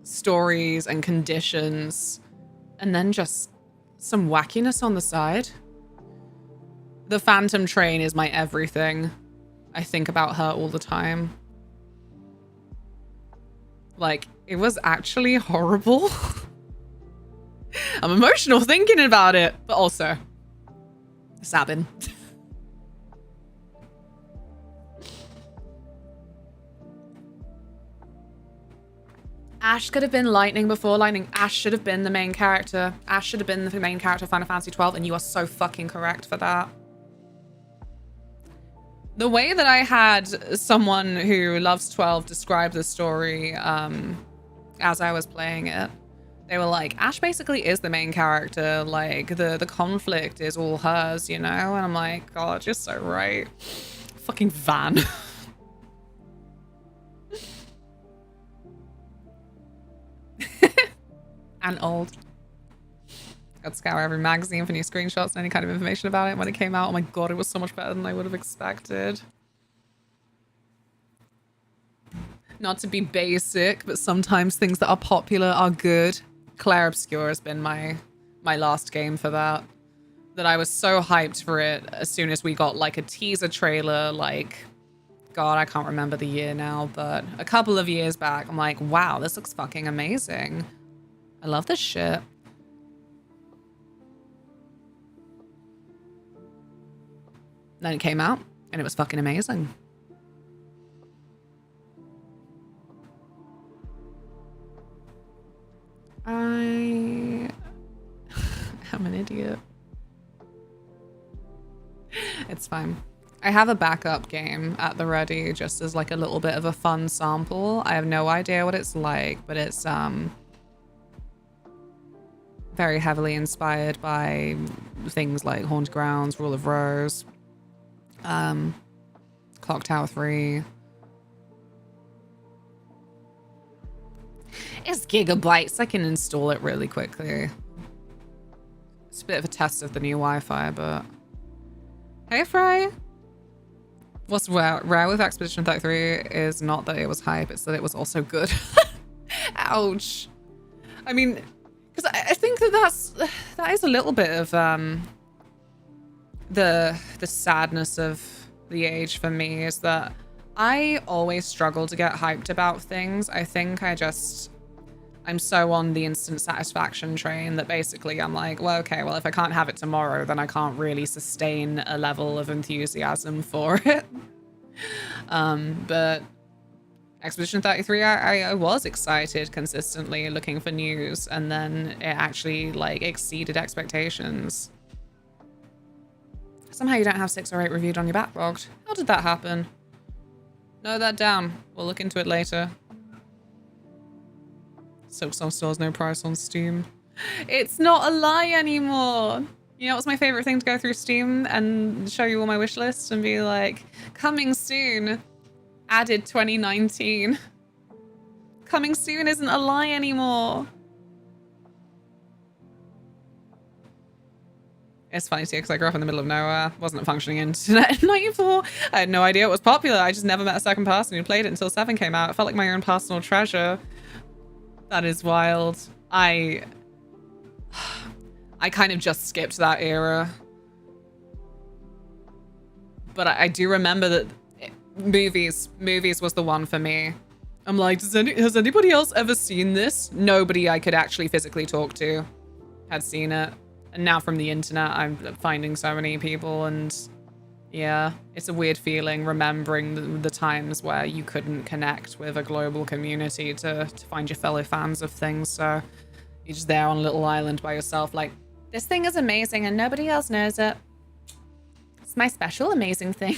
[SPEAKER 1] stories and conditions, and then just some wackiness on the side. The Phantom Train is my everything. I think about her all the time. Like, it was actually horrible. I'm emotional thinking about it, but also Sabin. Ash could have been Lightning before Lightning. Ash should have been the main character. Ash should have been the main character of Final Fantasy 12, and you are so fucking correct for that. The way that I had someone who loves 12 describe the story as I was playing it, they were like, Ash basically is the main character. Like, the conflict is all hers, you know? And I'm like, God, you're so right. Fucking Van. And old. I'd scour every magazine for new screenshots and any kind of information about it. When it came out, oh my God, it was so much better than I would have expected. Not to be basic, but sometimes things that are popular are good. Claire Obscure has been my last game for that. That I was so hyped for it as soon as we got like a teaser trailer, like, God, I can't remember the year now, but a couple of years back, I'm like, wow, this looks fucking amazing. I love this shit. Then it came out and it was fucking amazing. I am an idiot. It's fine. I have a backup game at the ready just as like a little bit of a fun sample. I have no idea what it's like, but it's very heavily inspired by things like Haunted Grounds, Rule of Rose. Clock Tower 3. It's gigabytes. I can install it really quickly. It's a bit of a test of the new Wi-Fi, but... Hey, Frey! What's rare with Expedition 33 is not that it was hype, it's that it was also good. Ouch. I mean, because I think that is a little bit of the sadness of the age for me, is that I always struggle to get hyped about things. I think I'm so on the instant satisfaction train that basically I'm like, well, okay, well, if I can't have it tomorrow, then I can't really sustain a level of enthusiasm for it. But Expedition 33, I was excited consistently looking for news, and then it actually like exceeded expectations. Somehow you don't have 6 or 8 reviewed on your backlog. How did that happen? Note that down. We'll look into it later. Silksong still has no price on Steam. It's not a lie anymore. You know what's my favorite thing to go through Steam and show you all my wish lists and be like, coming soon. Added 2019. Coming soon isn't a lie anymore. It's funny too, because I grew up in the middle of nowhere. Wasn't a functioning internet in 94. I had no idea it was popular. I just never met a second person who played it until 7 came out. It felt like my own personal treasure. That is wild. I kind of just skipped that era. But I do remember that movies was the one for me. I'm like, has anybody else ever seen this? Nobody I could actually physically talk to had seen it. And now from the internet, I'm finding so many people, and yeah, it's a weird feeling remembering the times where you couldn't connect with a global community to find your fellow fans of things. So you're just there on a little island by yourself like, this thing is amazing and nobody else knows it. It's my special amazing thing.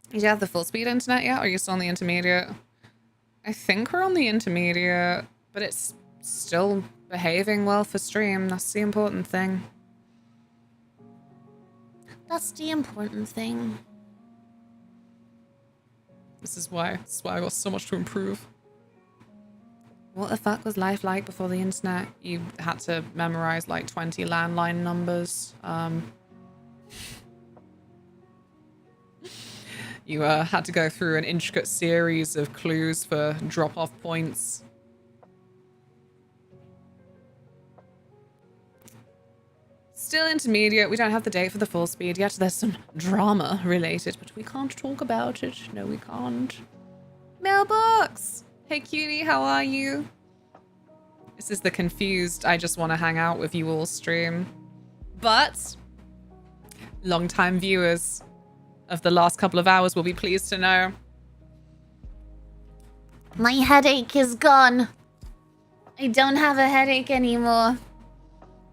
[SPEAKER 1] Did you have the full speed internet yet, or are you still on the intermediate? I think we're on the intermediate, but it's still behaving well for stream. That's the important thing.
[SPEAKER 2] That's the important thing.
[SPEAKER 1] This is why I got so much to improve. What the fuck was life like before the internet? You had to memorize like 20 landline numbers. You had to go through an intricate series of clues for drop-off points. Still intermediate. We don't have the date for the full speed yet. There's some drama related, but we can't talk about it. No, we can't. Mailbox! Hey, cutie, how are you? This is the confused, I just want to hang out with you all stream. But long-time viewers of the last couple of hours will be pleased to know.
[SPEAKER 2] My headache is gone. I don't have a headache anymore.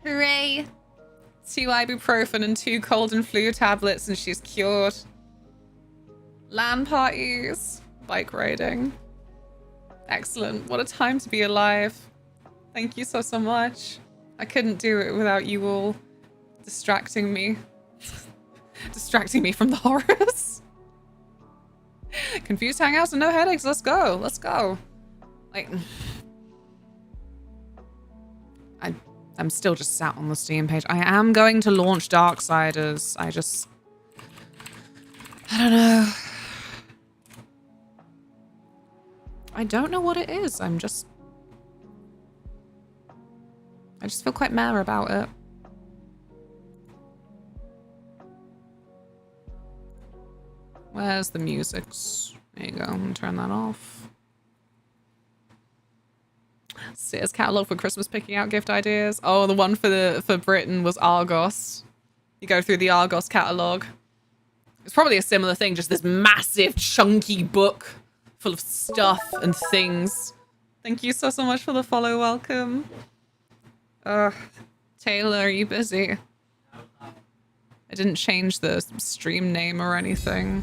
[SPEAKER 1] Hooray! 2 ibuprofen and 2 cold and flu tablets and she's cured. LAN parties. Bike riding. Excellent. What a time to be alive. Thank you so much. I couldn't do it without you all distracting me. Distracting me from the horrors. Confused hangouts and no headaches. Let's go. Let's go. Like... I'm still just sat on the Steam page. I am going to launch Darksiders. I don't know. I don't know what it is. I just feel quite mad about it. Where's the music? There you go. I'm gonna turn that off. Sears catalog for Christmas, picking out gift ideas. Oh, the one for Britain was Argos. You go through the Argos catalog. It's probably a similar thing, just this massive chunky book full of stuff and things. Thank you so much for the follow. Welcome. Taylor, are you busy? I didn't change the stream name or anything.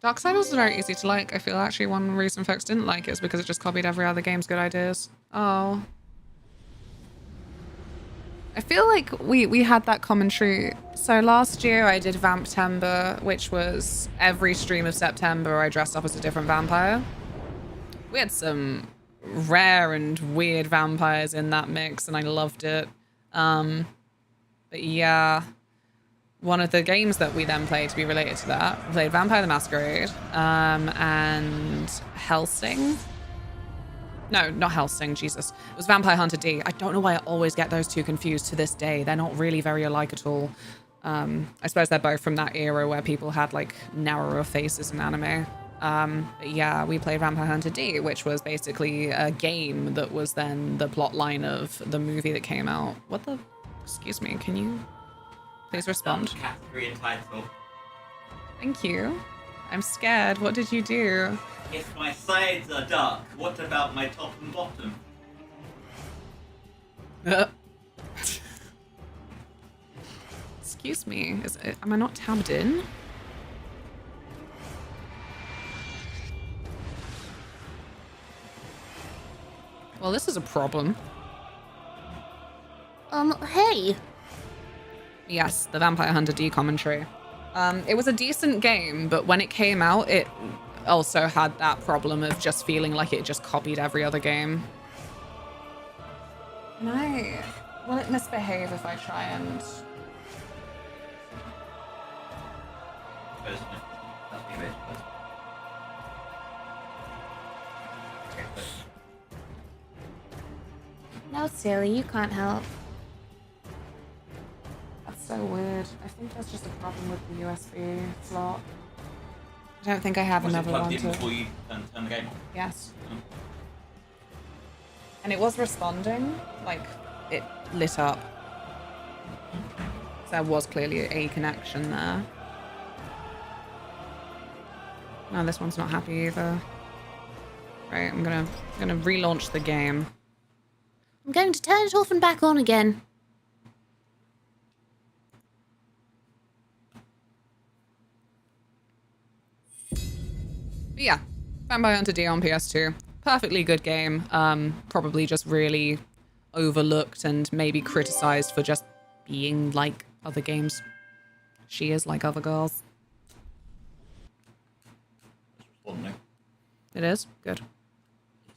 [SPEAKER 1] Darksiders is very easy to like. I feel actually one reason folks didn't like it is because it just copied every other game's good ideas. Oh. I feel like we had that commentary. So last year I did Vamptember, which was every stream of September I dressed up as a different vampire. We had some rare and weird vampires in that mix and I loved it. But yeah, one of the games that we then played to be related to that, we played Vampire the Masquerade, and Hellsing. No, not Hellsing, Jesus. It was Vampire Hunter D. I don't know why I always get those two confused to this day. They're not really very alike at all. I suppose they're both from that era where people had like narrower faces in anime. But yeah, we played Vampire Hunter D, which was basically a game that was then the plot line of the movie that came out. What the? Excuse me, can you please respond?
[SPEAKER 9] Category and title.
[SPEAKER 1] Thank you. I'm scared. What did you do?
[SPEAKER 9] If my sides are dark, what about my top and bottom?
[SPEAKER 1] Excuse me. Am I not tabbed in? Well, this is a problem.
[SPEAKER 2] Hey.
[SPEAKER 1] Yes, the Vampire Hunter D commentary. It was a decent game, but when it came out, it also had that problem of just feeling like it just copied every other game. Will it misbehave if I try and...
[SPEAKER 2] No, silly, you can't help.
[SPEAKER 1] That's so weird. I think that's just a problem with the USB slot. I don't think I have
[SPEAKER 9] Was it
[SPEAKER 1] another
[SPEAKER 9] plugged
[SPEAKER 1] one
[SPEAKER 9] in
[SPEAKER 1] to...
[SPEAKER 9] before you turn the game on?
[SPEAKER 1] Yes. And it was responding, like, it lit up. So there was clearly a connection there. No, this one's not happy either. Right, I'm gonna relaunch the game.
[SPEAKER 2] I'm going to turn it off and back on again.
[SPEAKER 1] But yeah, Vampire Hunter D on PS2. Perfectly good game. Probably just really overlooked and maybe criticized for just being like other games. She is like other girls.
[SPEAKER 9] Responding.
[SPEAKER 1] It is? Good.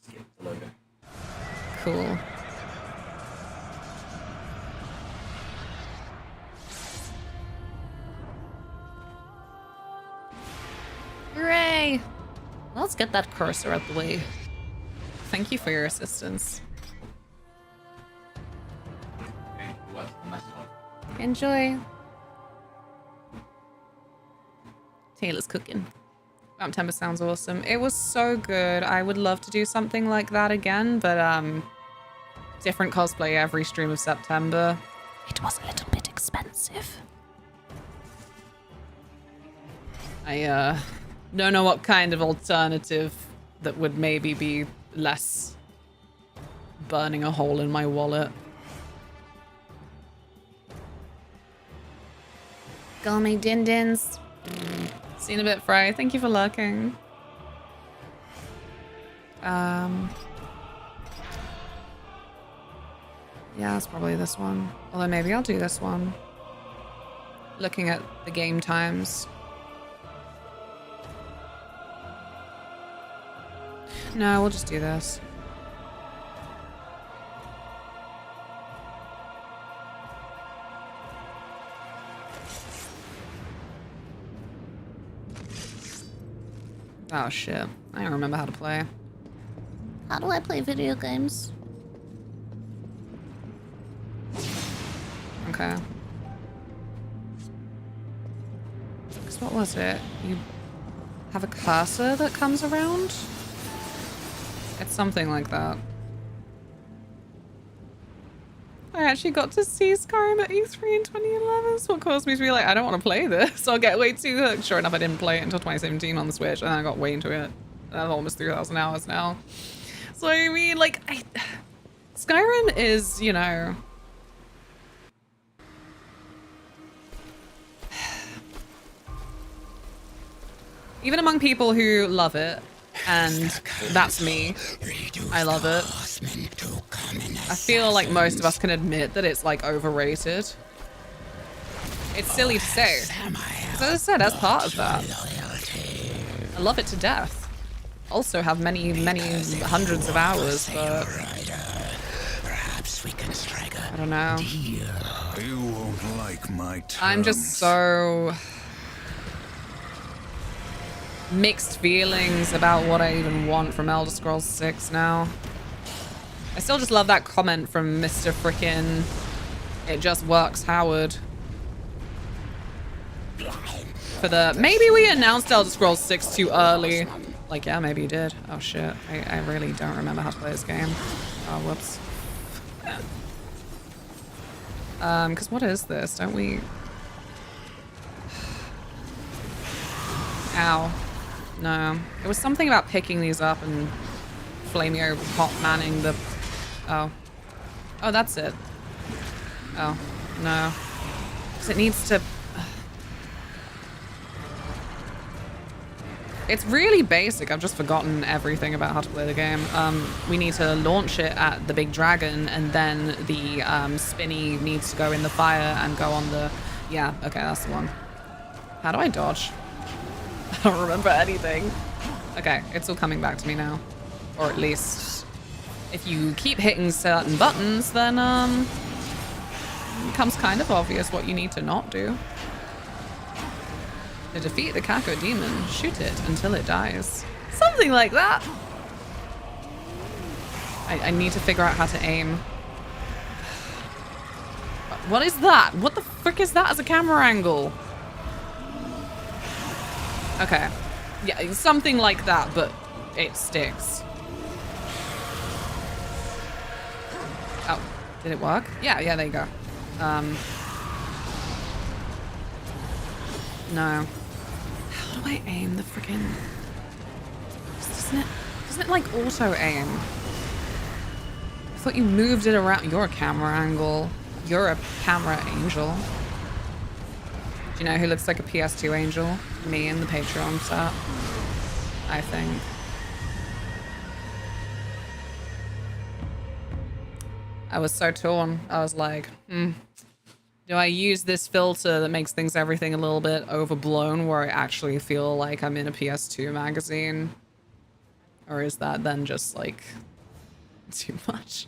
[SPEAKER 9] Skip the logo.
[SPEAKER 1] Cool. Hooray! Let's get that cursor out the way. Thank you for your assistance.
[SPEAKER 9] Okay, what's the next one?
[SPEAKER 1] Enjoy. Taylor's cooking. Vamptember sounds awesome. It was so good. I would love to do something like that again, but different cosplay every stream of September.
[SPEAKER 2] It was a little bit expensive.
[SPEAKER 1] I don't know what kind of alternative that would maybe be less burning a hole in my wallet.
[SPEAKER 2] Gummy din-dins.
[SPEAKER 1] Seen a bit, Fry. Thank you for lurking. Yeah, it's probably this one. Although maybe I'll do this one. Looking at the game times. No, we'll just do this. Oh shit. I don't remember how to play.
[SPEAKER 2] How do I play video games?
[SPEAKER 1] Okay. Because what was it? You have a cursor that comes around? It's something like that. I actually got to see Skyrim at E3 in 2011. That's what caused me to be like, I don't want to play this. I'll get way too hooked. Sure enough, I didn't play it until 2017 on the Switch, and then I got way into it. That's almost 3,000 hours now. So, I mean, like, Skyrim is, you know... Even among people who love it, and that's me, I love it. I feel like most of us can admit that it's like overrated. It's silly to say. As I said, as part of that. I love it to death. Also have many, many hundreds of hours, but I don't know.
[SPEAKER 8] You won't like my terms.
[SPEAKER 1] I'm just so mixed feelings about what I even want from Elder Scrolls 6 now. I still just love that comment from Mr. Frickin' It Just Works Howard. For the, maybe we announced Elder Scrolls 6 too early. Like, yeah, maybe you did. Oh shit, I really don't remember how to play this game. Oh, whoops. Cause what is this? Don't we... Ow. No. It was something about picking these up and Flamio hot manning the... Oh. Oh, that's it. Oh. No. Cause it needs to... It's really basic. I've just forgotten everything about how to play the game. We need to launch it at the big dragon, and then the spinny needs to go in the fire and go on the... Yeah, okay, that's the one. How do I dodge? I don't remember anything. Okay, it's all coming back to me now. Or at least, if you keep hitting certain buttons, then it becomes kind of obvious what you need to not do. To defeat the Kako demon, shoot it until it dies. Something like that. I need to figure out how to aim. What is that? What the frick is that as a camera angle? Okay. Yeah, something like that, but it sticks. Oh, did it work? Yeah, there you go. No. How do I aim the freaking... Doesn't it like auto aim? I thought you moved it around. You're a camera angle. You're a camera angel. Do you know who looks like a PS2 angel? Me in the Patreon set. I think. I was so torn. I was like, do I use this filter that makes everything a little bit overblown where I actually feel like I'm in a PS2 magazine? Or is that then just like too much?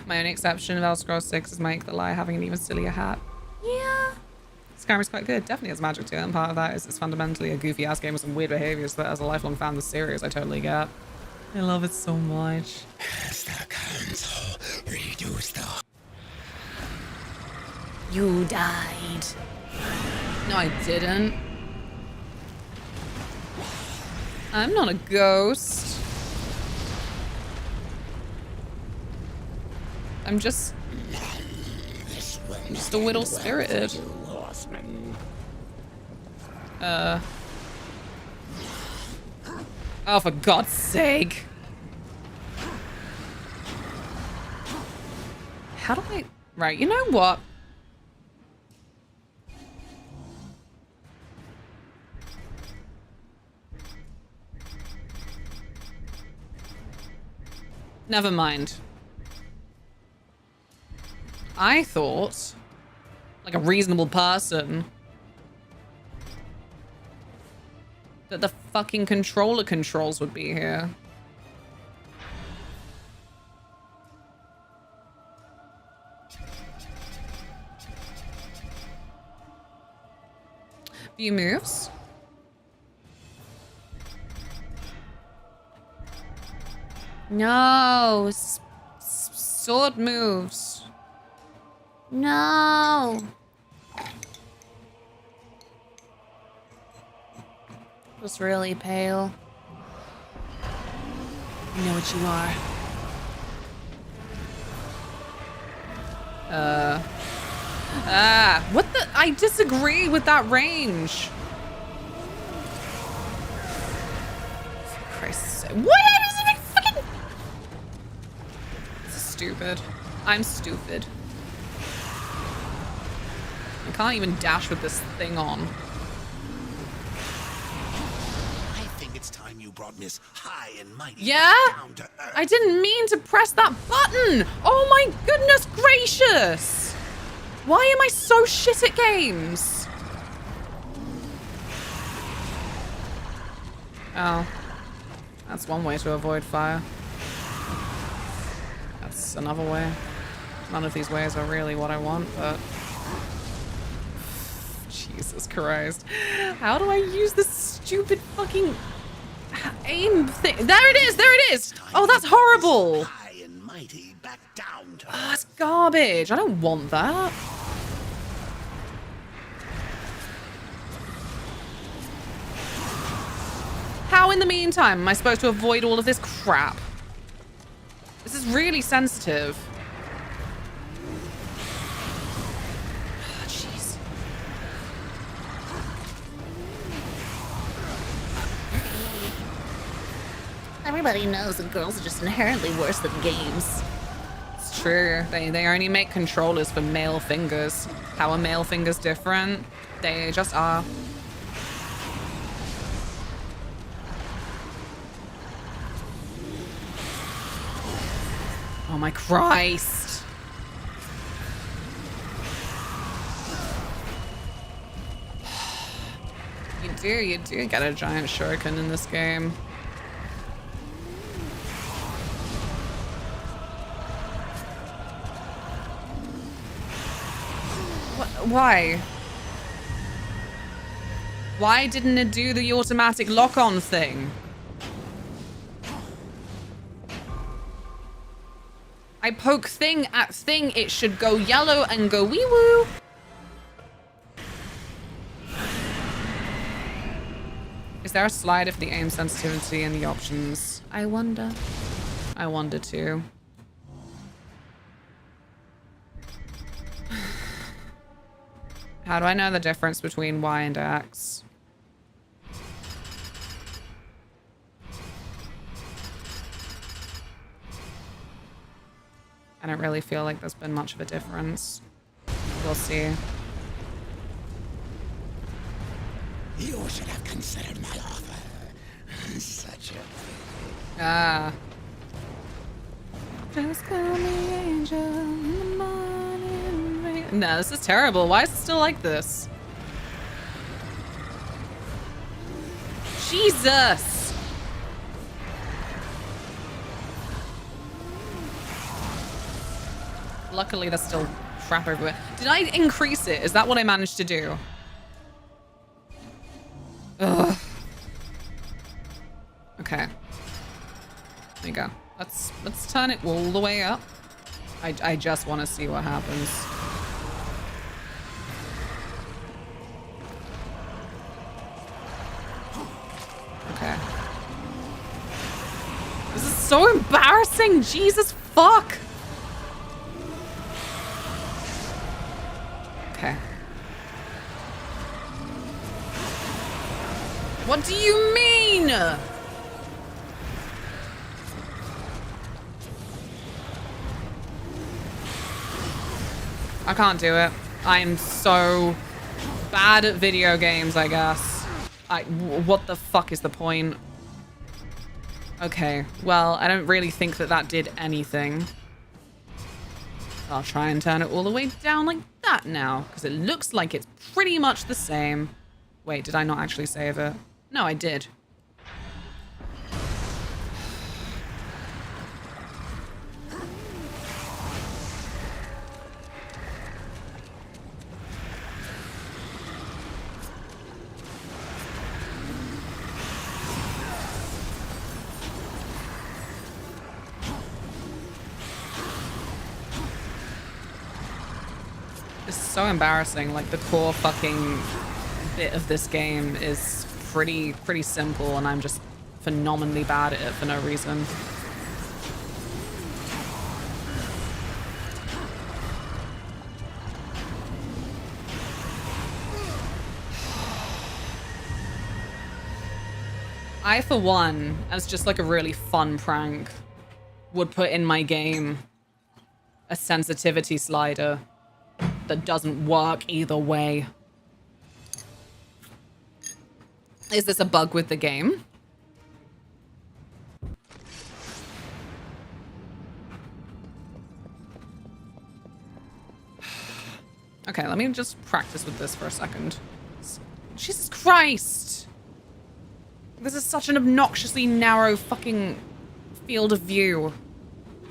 [SPEAKER 1] My only exception of Elder Scrolls 6 is Mike the Lie having an even sillier hat. Yeah. Skyrim's quite good. Definitely has magic to it, and part of that is it's fundamentally a goofy ass game with some weird behaviors that as a lifelong fan of the series I totally get. I love it so much. You died. No, I didn't. I'm not a ghost. I'm just a little spirited. Oh, for God's sake. How do I... Right, you know what? Never mind. I thought, like a reasonable person, that the fucking controller controls would be here. View moves. No. Sword moves. No. Just really pale. You know what you are. What the? I disagree with that range. For Christ's sake. What? I was fucking... This is stupid. I'm stupid. I can't even dash with this thing on.
[SPEAKER 6] you brought Miss High and Mighty
[SPEAKER 1] Yeah?
[SPEAKER 6] down to earth.
[SPEAKER 1] I didn't mean to press that button. Oh my goodness gracious. Why am I so shit at games? Oh. That's one way to avoid fire. That's another way. None of these ways are really what I want, but... Jesus Christ. How do I use this stupid fucking aim thing? There it is! There it is! Oh, that's horrible!
[SPEAKER 6] High and Mighty back down to
[SPEAKER 1] Oh, it's garbage. I don't want that. How in the meantime am I supposed to avoid all of this crap? This is really sensitive. Oh, jeez.
[SPEAKER 2] Everybody knows that girls are just inherently worse than games.
[SPEAKER 1] It's true. They only make controllers for male fingers. How are male fingers different? They just are. Oh my Christ. You do get a giant shuriken in this game. Why? Why didn't it do the automatic lock-on thing? I poke thing at thing, it should go yellow and go wee-woo. Is there a slider for the aim sensitivity and the options? I wonder. I wonder too. How do I know the difference between Y and X? I don't really feel like there's been much of a difference. We'll see.
[SPEAKER 6] You should have considered my offer. Such a...
[SPEAKER 1] Ah. Just call me angel in the morning rain. No, this is terrible. Why is it still like this? Jesus! Luckily, there's still crap everywhere. Did I increase it? Is that what I managed to do? Ugh. Okay. There you go. Let's turn it all the way up. I just want to see what happens. Okay. This is so embarrassing. Jesus fuck. Okay. What do you mean? I can't do it. I'm so bad at video games, I guess. What the fuck is the point? Okay, well, I don't really think that that did anything. I'll try and turn it all the way down like that now, because it looks like it's pretty much the same. Wait, did I not actually save it? No, I did. It's so embarrassing. Like, the core fucking bit of this game is pretty simple, and I'm just phenomenally bad at it for no reason. I, for one, as just like a really fun prank, would put in my game a sensitivity slider that doesn't work either way. Is this a bug with the game? Okay, let me just practice with this for a second. Jesus Christ! This is such an obnoxiously narrow fucking field of view.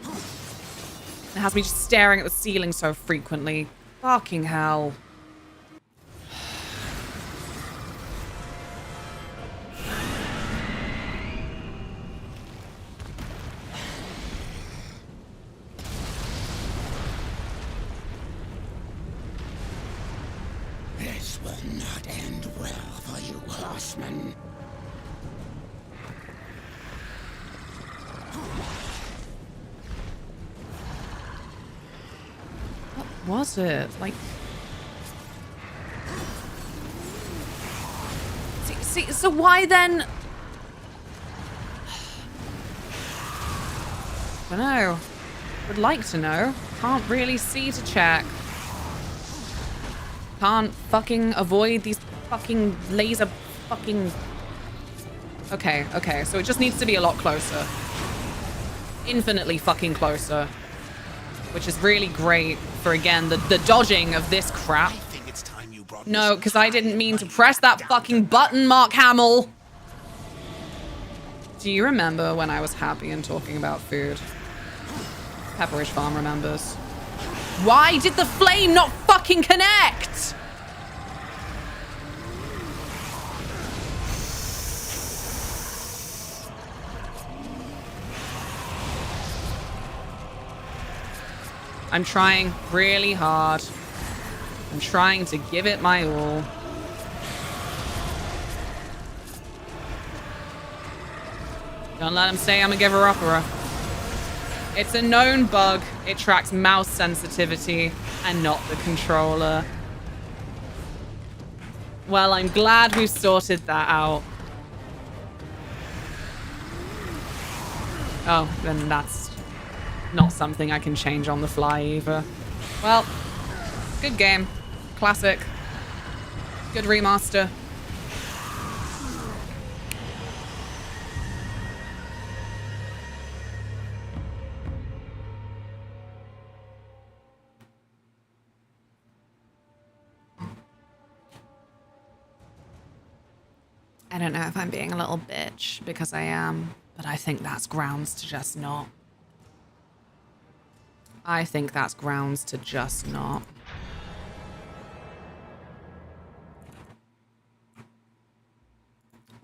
[SPEAKER 1] It has me just staring at the ceiling so frequently. Fucking hell.
[SPEAKER 10] This will not end well for you, horsemen.
[SPEAKER 1] What was it? Like... See, so why then... I don't know. Would like to know. Can't really see to check. Can't fucking avoid these fucking laser fucking... Okay, okay. So it just needs to be a lot closer. Infinitely fucking closer. Which is really great for, again, the dodging of this crap. No, because I didn't mean to press that fucking button, Mark Hamill. Do you remember when I was happy and talking about food? Pepperish Farm remembers. Why did the flame not fucking connect? I'm trying really hard. I'm trying to give it my all. Don't let him say I'm a giver-upperer. It's a known bug. It tracks mouse sensitivity and not the controller. Well, I'm glad we've sorted that out. Oh, then that's not something I can change on the fly either. Well, good game. Classic. Good remaster. I don't know if I'm being a little bitch, because I am, but I think that's grounds to just not. I think that's grounds to just not.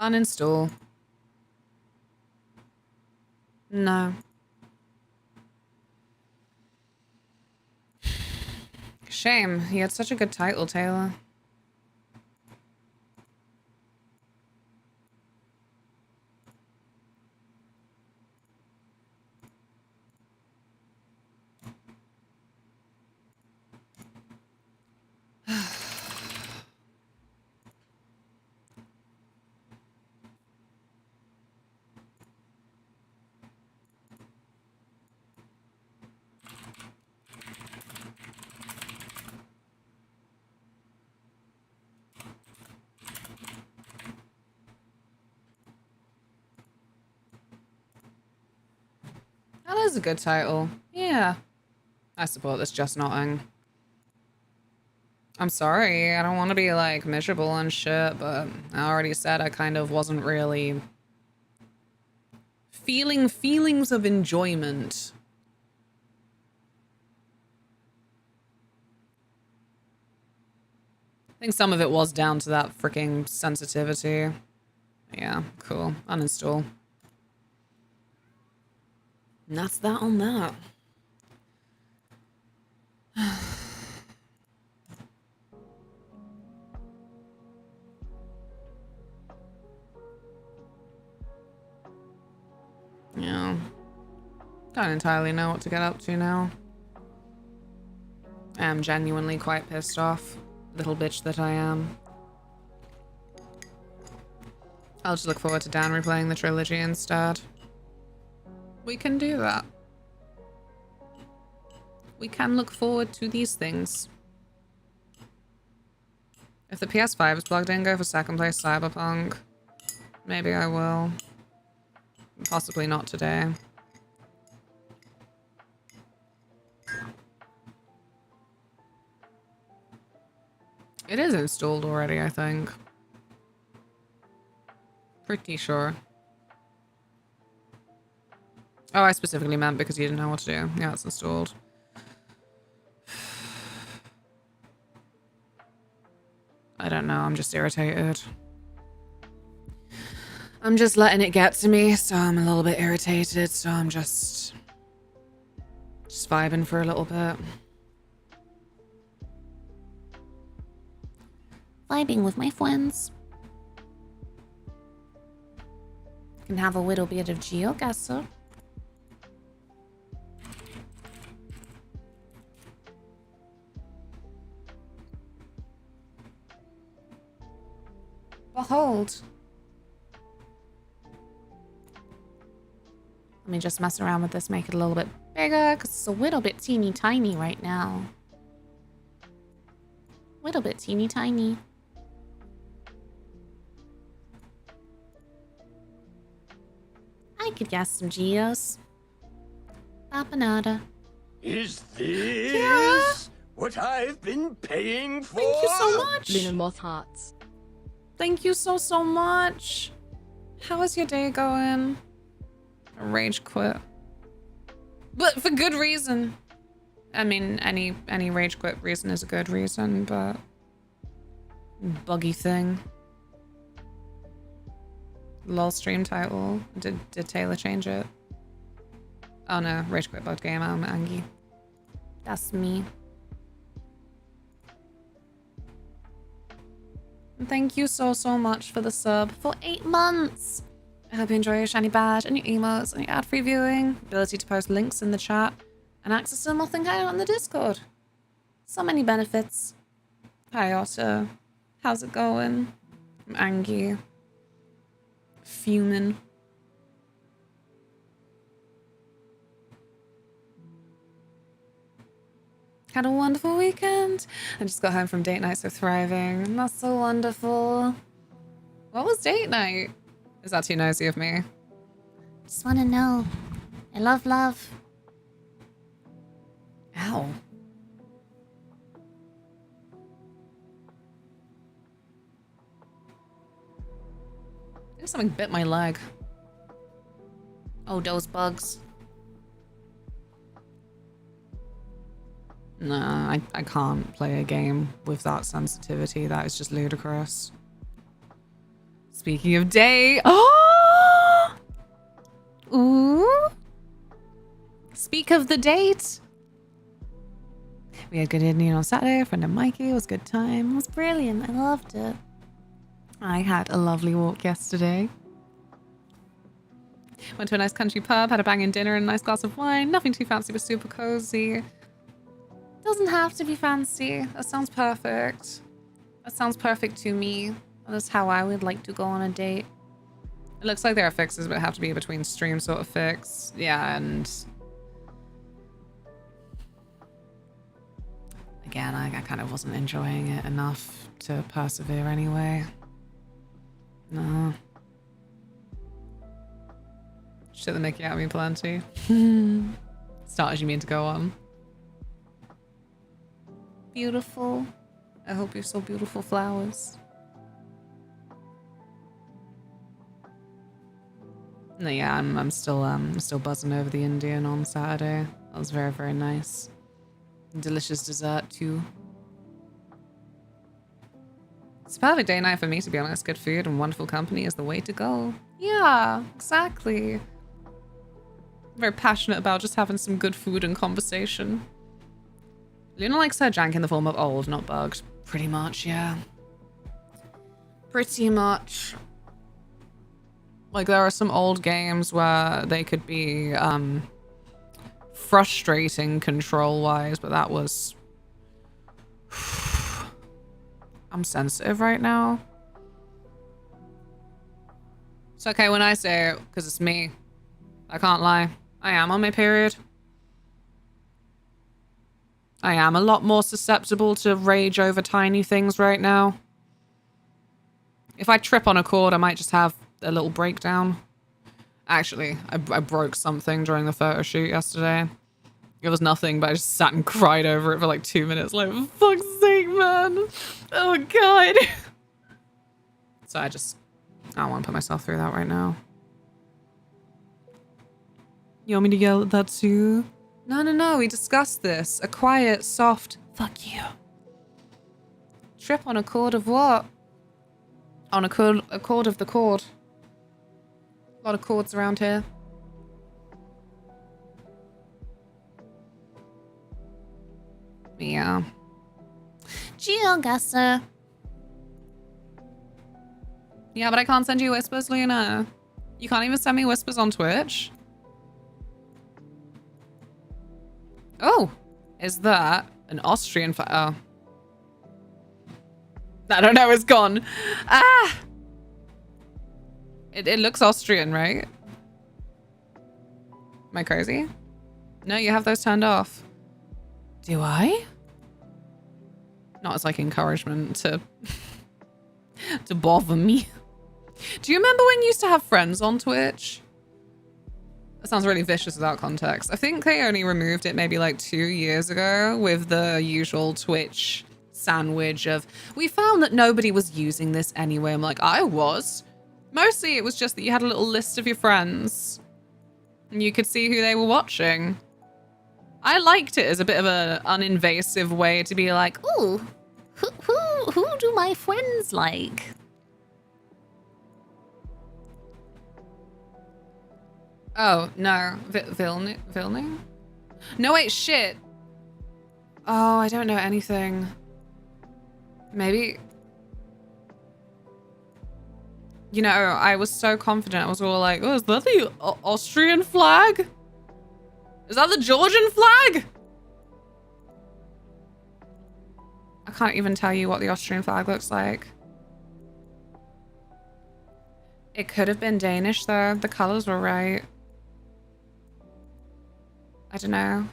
[SPEAKER 1] Uninstall. No. Shame. He had such a good title, Taylor. That is a good title. Yeah. I support this just notting. I'm sorry. I don't want to be, like, miserable and shit, but I already said I kind of wasn't really feeling feelings of enjoyment. I think some of it was down to that freaking sensitivity. Yeah, cool. Uninstall. And that's that on that. Yeah. Don't entirely know what to get up to now. I am genuinely quite pissed off. Little bitch that I am. I'll just look forward to Dan replaying the trilogy instead. We can do that. We can look forward to these things. If the PS5 is plugged in, go for second place Cyberpunk. Maybe I will. Possibly not today. It is installed already, I think. Pretty sure. Oh, I specifically meant because you didn't know what to do. Yeah, it's installed. I don't know, I'm just irritated. I'm just letting it get to me, so I'm a little bit irritated, so I'm just vibing for a little bit.
[SPEAKER 2] Vibing with my friends. Can have a little bit of geoguessr. Behold. Let me just mess around with this, make it a little bit bigger, because it's a little bit teeny tiny right now. Little bit teeny tiny. I could guess some geos. Papanada.
[SPEAKER 6] Is this what I've been paying for?
[SPEAKER 1] Thank you so much.
[SPEAKER 3] Luna Moth Hearts.
[SPEAKER 1] Thank you so much. How is your day going? I rage quit. But for good reason. I mean, any rage quit reason is a good reason, but buggy thing. LOL stream title. Did Taylor change it? Oh no, rage quit bugged game. I'm Angie. That's me. And thank you so much for the sub for 8 months. I hope you enjoy your shiny badge and your emotes and your ad-free viewing, ability to post links in the chat, and access to nothing hangout on the Discord. So many benefits. Hi Otter. How's it going? I'm Angie. Fuming. Had a wonderful weekend. I just got home from date night, so thriving. And that's so wonderful. What was date night? Is that too nosy of me?
[SPEAKER 2] Just want to know. I love love.
[SPEAKER 1] Ow. I think something bit my leg.
[SPEAKER 2] Oh, those bugs.
[SPEAKER 1] No, I can't play a game with that sensitivity. That is just ludicrous. Speaking of day... Oh! Ooh! Speak of the date. We had good evening on Saturday. A friend of Mikey. It was a good time. It was brilliant. I loved it. I had a lovely walk yesterday. Went to a nice country pub, had a banging dinner and a nice glass of wine. Nothing too fancy, but super cozy. Doesn't have to be fancy. That sounds perfect. That sounds perfect to me. That's how I would like to go on a date. It looks like there are fixes, but have to be between stream sort of fix. Yeah, and... Again, I kind of wasn't enjoying it enough to persevere anyway. No. Shit the Mickey out of me plenty. Start as you mean to go on. Beautiful. I hope you're so beautiful flowers. No, yeah, I'm still buzzing over the Indian on Saturday. That was very, very nice. Delicious dessert too. It's a perfect day night for me, to be honest. Good food and wonderful company is the way to go. Yeah, exactly. Very passionate about just having some good food and conversation. Luna likes her jank in the form of old, not bugged. Pretty much, yeah. Pretty much. Like, there are some old games where they could be, frustrating control-wise, but that was... I'm sensitive right now. It's okay when I say it, because it's me. I can't lie. I am on my period. I am a lot more susceptible to rage over tiny things right now. If I trip on a cord, I might just have a little breakdown. Actually, I broke something during the photo shoot yesterday. It was nothing, but I just sat and cried over it for like 2 minutes. Like, for fuck's sake, man. Oh, God. So I don't want to put myself through that right now. You want me to yell at that too? No, we discussed this. A quiet, soft, fuck you. Trip on a chord of what? On a chord of the chord. A lot of chords around here. Yeah.
[SPEAKER 2] Geoguesser.
[SPEAKER 1] Yeah, but I can't send you whispers, Luna. You can't even send me whispers on Twitch. Oh, is that an Austrian oh. I don't know, it's gone. Ah! It looks Austrian, right? Am I crazy? No, you have those turned off. Do I? Not as like encouragement to to bother me. Do you remember when you used to have friends on Twitch? That sounds really vicious without context. I think they only removed it maybe like 2 years ago with the usual Twitch sandwich of, we found that nobody was using this anyway. I'm like, I was. Mostly it was just that you had a little list of your friends and you could see who they were watching. I liked it as a bit of an uninvasive way to be like,
[SPEAKER 2] Ooh, who do my friends like?
[SPEAKER 1] oh, no. Vilni? No, wait, shit. Oh, I don't know anything. Maybe. You know, I was so confident. I was all like, oh, is that the Austrian flag? Is that the Georgian flag? I can't even tell you what the Austrian flag looks like. It could have been Danish, though. The colors were right. I don't know.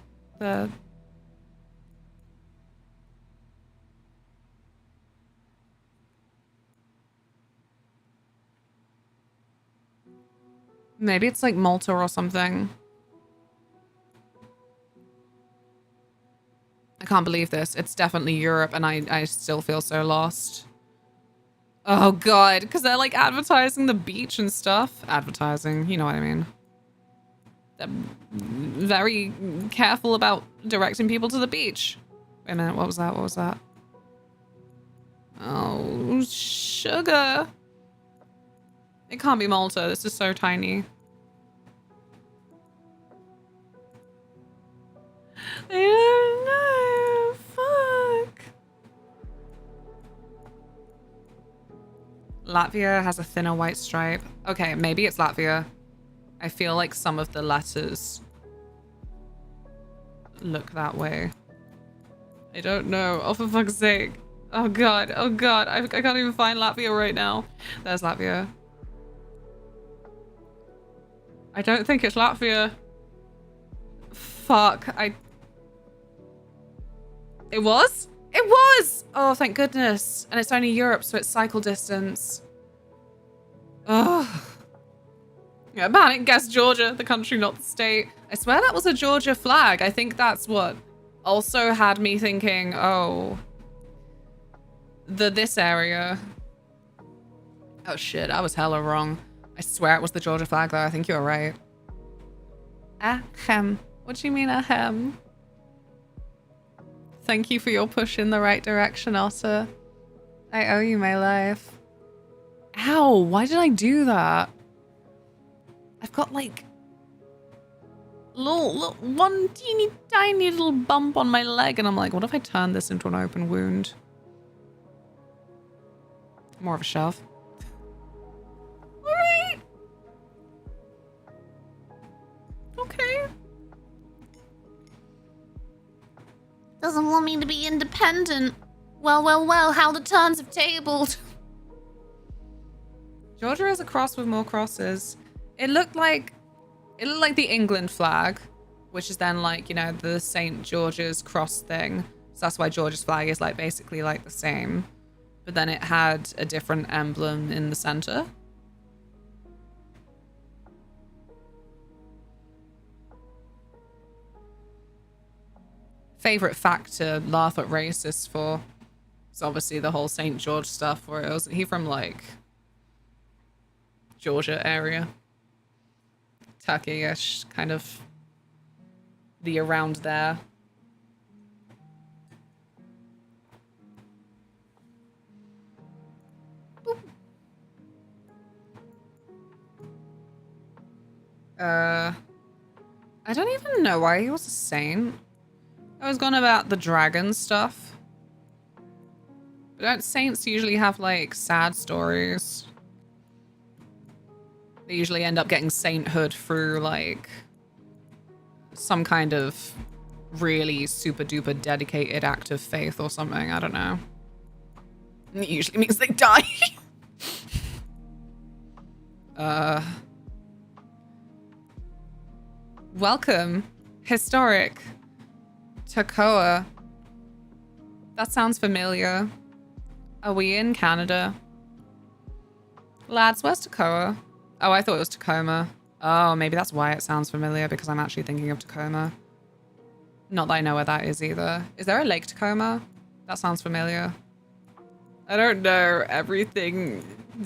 [SPEAKER 1] Maybe it's like Malta or something. I can't believe this. It's definitely Europe and I still feel so lost. Oh God, because they're like advertising the beach and stuff. Advertising, you know what I mean. They're very careful about directing people to the beach. Wait a minute, what was that? What was that? Oh, sugar. It can't be Malta. This is so tiny. I don't know. Fuck. Latvia has a thinner white stripe. Okay, maybe it's Latvia. I feel like some of the letters look that way. I don't know. Oh, for fuck's sake. Oh God. Oh God. I can't even find Latvia right now. There's Latvia. I don't think it's Latvia. Fuck. It was? It was! Oh, thank goodness. And it's only Europe, so it's cycle distance. Ugh. Yeah, panic. Guess Georgia, the country, not the state. I swear that was a Georgia flag. I think that's what also had me thinking, oh, this area. Oh shit, I was hella wrong. I swear it was the Georgia flag though. I think you're right. Ahem. What do you mean ahem? Thank you for your push in the right direction, Otter. I owe you my life. Ow, why did I do that? I've got like one teeny tiny little bump on my leg and I'm like, what if I turn this into an open wound? More of a shove. Alright. Okay.
[SPEAKER 2] Doesn't want me to be independent. Well, how the turns have tabled.
[SPEAKER 1] Georgia is a cross with more crosses. It looked like the England flag, which is then like, you know, the St. George's cross thing. So that's why Georgia's flag is like basically like the same. But then it had a different emblem in the center. Favorite fact to laugh at racists for is obviously the whole St. George stuff, where it was he from like Georgia area, Turkey-ish, kind of the around there. Boop. I don't even know why he was a saint. I was going about the dragon stuff. But don't saints usually have like sad stories? They usually end up getting sainthood through like some kind of really super duper dedicated act of faith or something. I don't know. It usually means they die. Welcome, historic Takoa. That sounds familiar. Are we in Canada? Lads, where's Tacoma? Oh, I thought it was Tacoma. Oh, maybe that's why it sounds familiar, because I'm actually thinking of Tacoma. Not that I know where that is either. Is there a Lake Tacoma? That sounds familiar. I don't know. Everything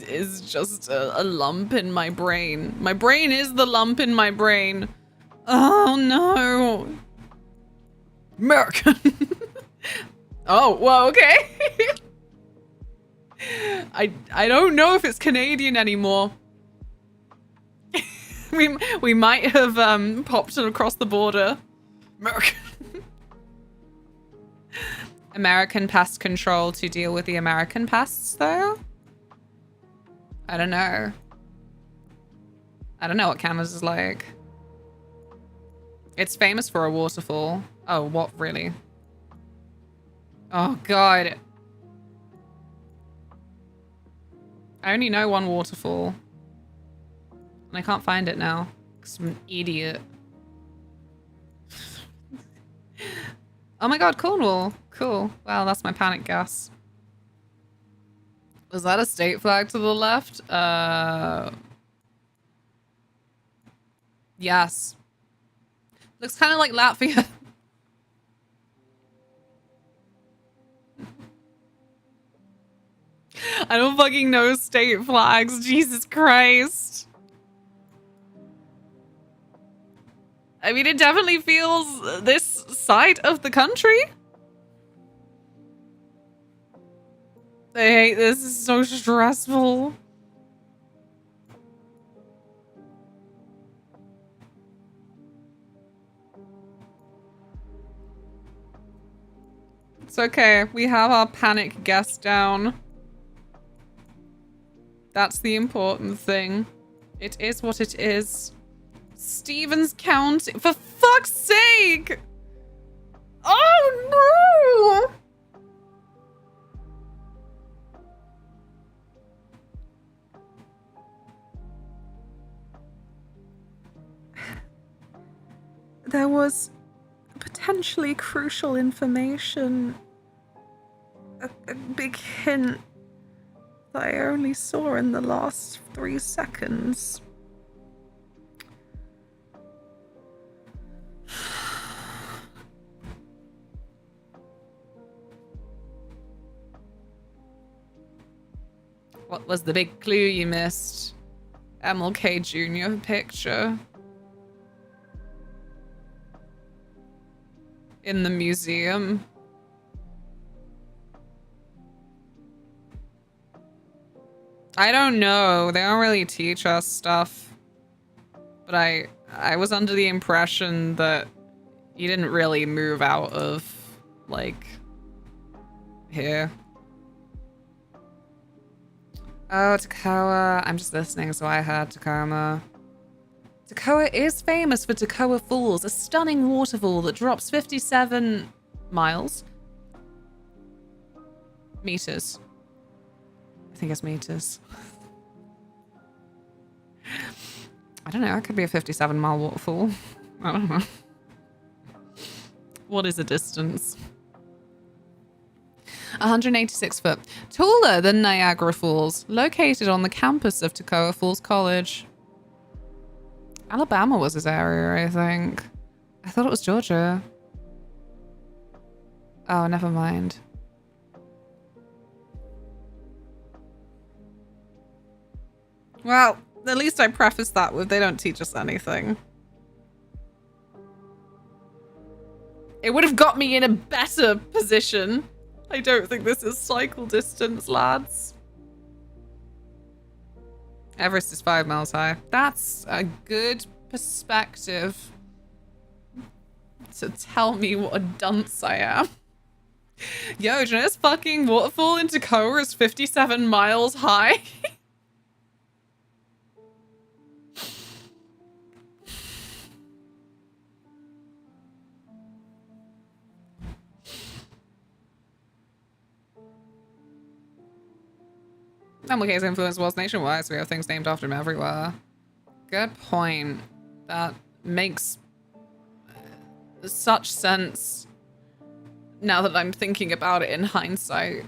[SPEAKER 1] is just a lump in my brain. My brain is the lump in my brain. Oh, no. American. Oh, well, okay. I don't know if it's Canadian anymore. we might have popped it across the border. American. American pest control to deal with the American pests, though? I don't know. I don't know what Canada's like. It's famous for a waterfall. Oh, what, really? Oh, God. I only know one waterfall. And I can't find it now. Because I'm an idiot. Oh my god, Cornwall. Cool. Wow, that's my panic gas. Was that a state flag to the left? Yes. Looks kind of like Latvia. I don't fucking know state flags. Jesus Christ. I mean, it definitely feels this side of the country. I hate this. This is so stressful. It's okay. We have our panic guest down. That's the important thing. It is what it is. Stevens County. For fuck's sake! Oh no! There was potentially crucial information. A big hint that I only saw in the last 3 seconds. What was the big clue you missed? MLK Jr. picture. In the museum. I don't know. They don't really teach us stuff. But I was under the impression that you didn't really move out of, like, here. Oh, Tacoma. I'm just listening, so I heard Tacoma. Tacoma is famous for Tacoma Falls, a stunning waterfall that drops 57 miles. Meters. I think it's meters. I don't know, it could be a 57-mile waterfall. I don't know. What is a distance? 186 foot. Taller than Niagara Falls, located on the campus of Tacoma Falls College. Alabama was his area, I think. I thought it was Georgia. Oh, never mind. Well, at least I prefaced that with they don't teach us anything. It would have got me in a better position. I don't think this is cycle distance, lads. Everest is 5 miles high. That's a good perspective to tell me what a dunce I am. Yo, do you know this fucking waterfall in Tacoma is 57 miles high? Dumblegate's influence was nationwide, so we have things named after him everywhere. Good point. That makes such sense now that I'm thinking about it in hindsight.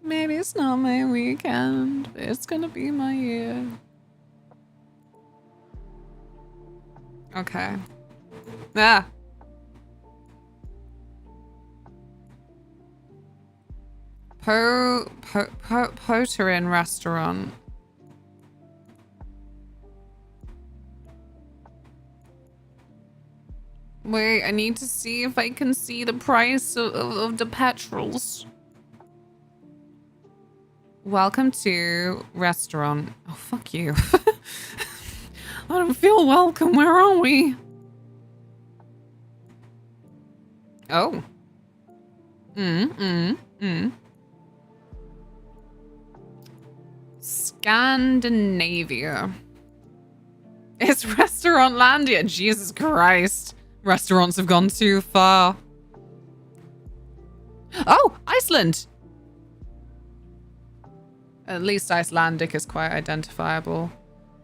[SPEAKER 1] Maybe it's not my weekend, but it's gonna be my year. Okay. Ah. Poterin restaurant. Wait, I need to see if I can see the price of the petrols. Welcome to restaurant. Oh, fuck you. I don't feel welcome. Where are we? Oh. Scandinavia. It's Restaurantlandia. Jesus Christ. Restaurants have gone too far. Oh, Iceland. At least Icelandic is quite identifiable.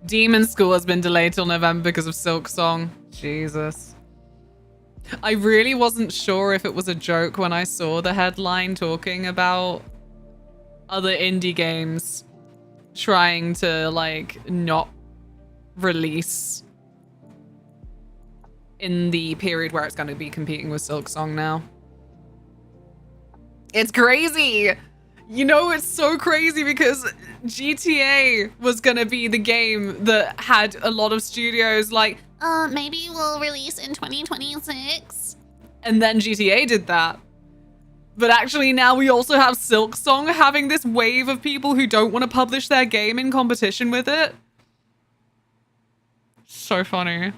[SPEAKER 1] Demon School has been delayed till November because of Silk Song. Jesus. I really wasn't sure if it was a joke when I saw the headline talking about other indie games trying to, like, not release in the period where it's going to be competing with Silk Song now. It's crazy! You know, it's so crazy because GTA was going to be the game that had a lot of studios like,
[SPEAKER 4] Maybe we'll release in 2026.
[SPEAKER 1] and then GTA did that. But actually now we also have Silk Song having this wave of people who don't want to publish their game in competition with it. So funny.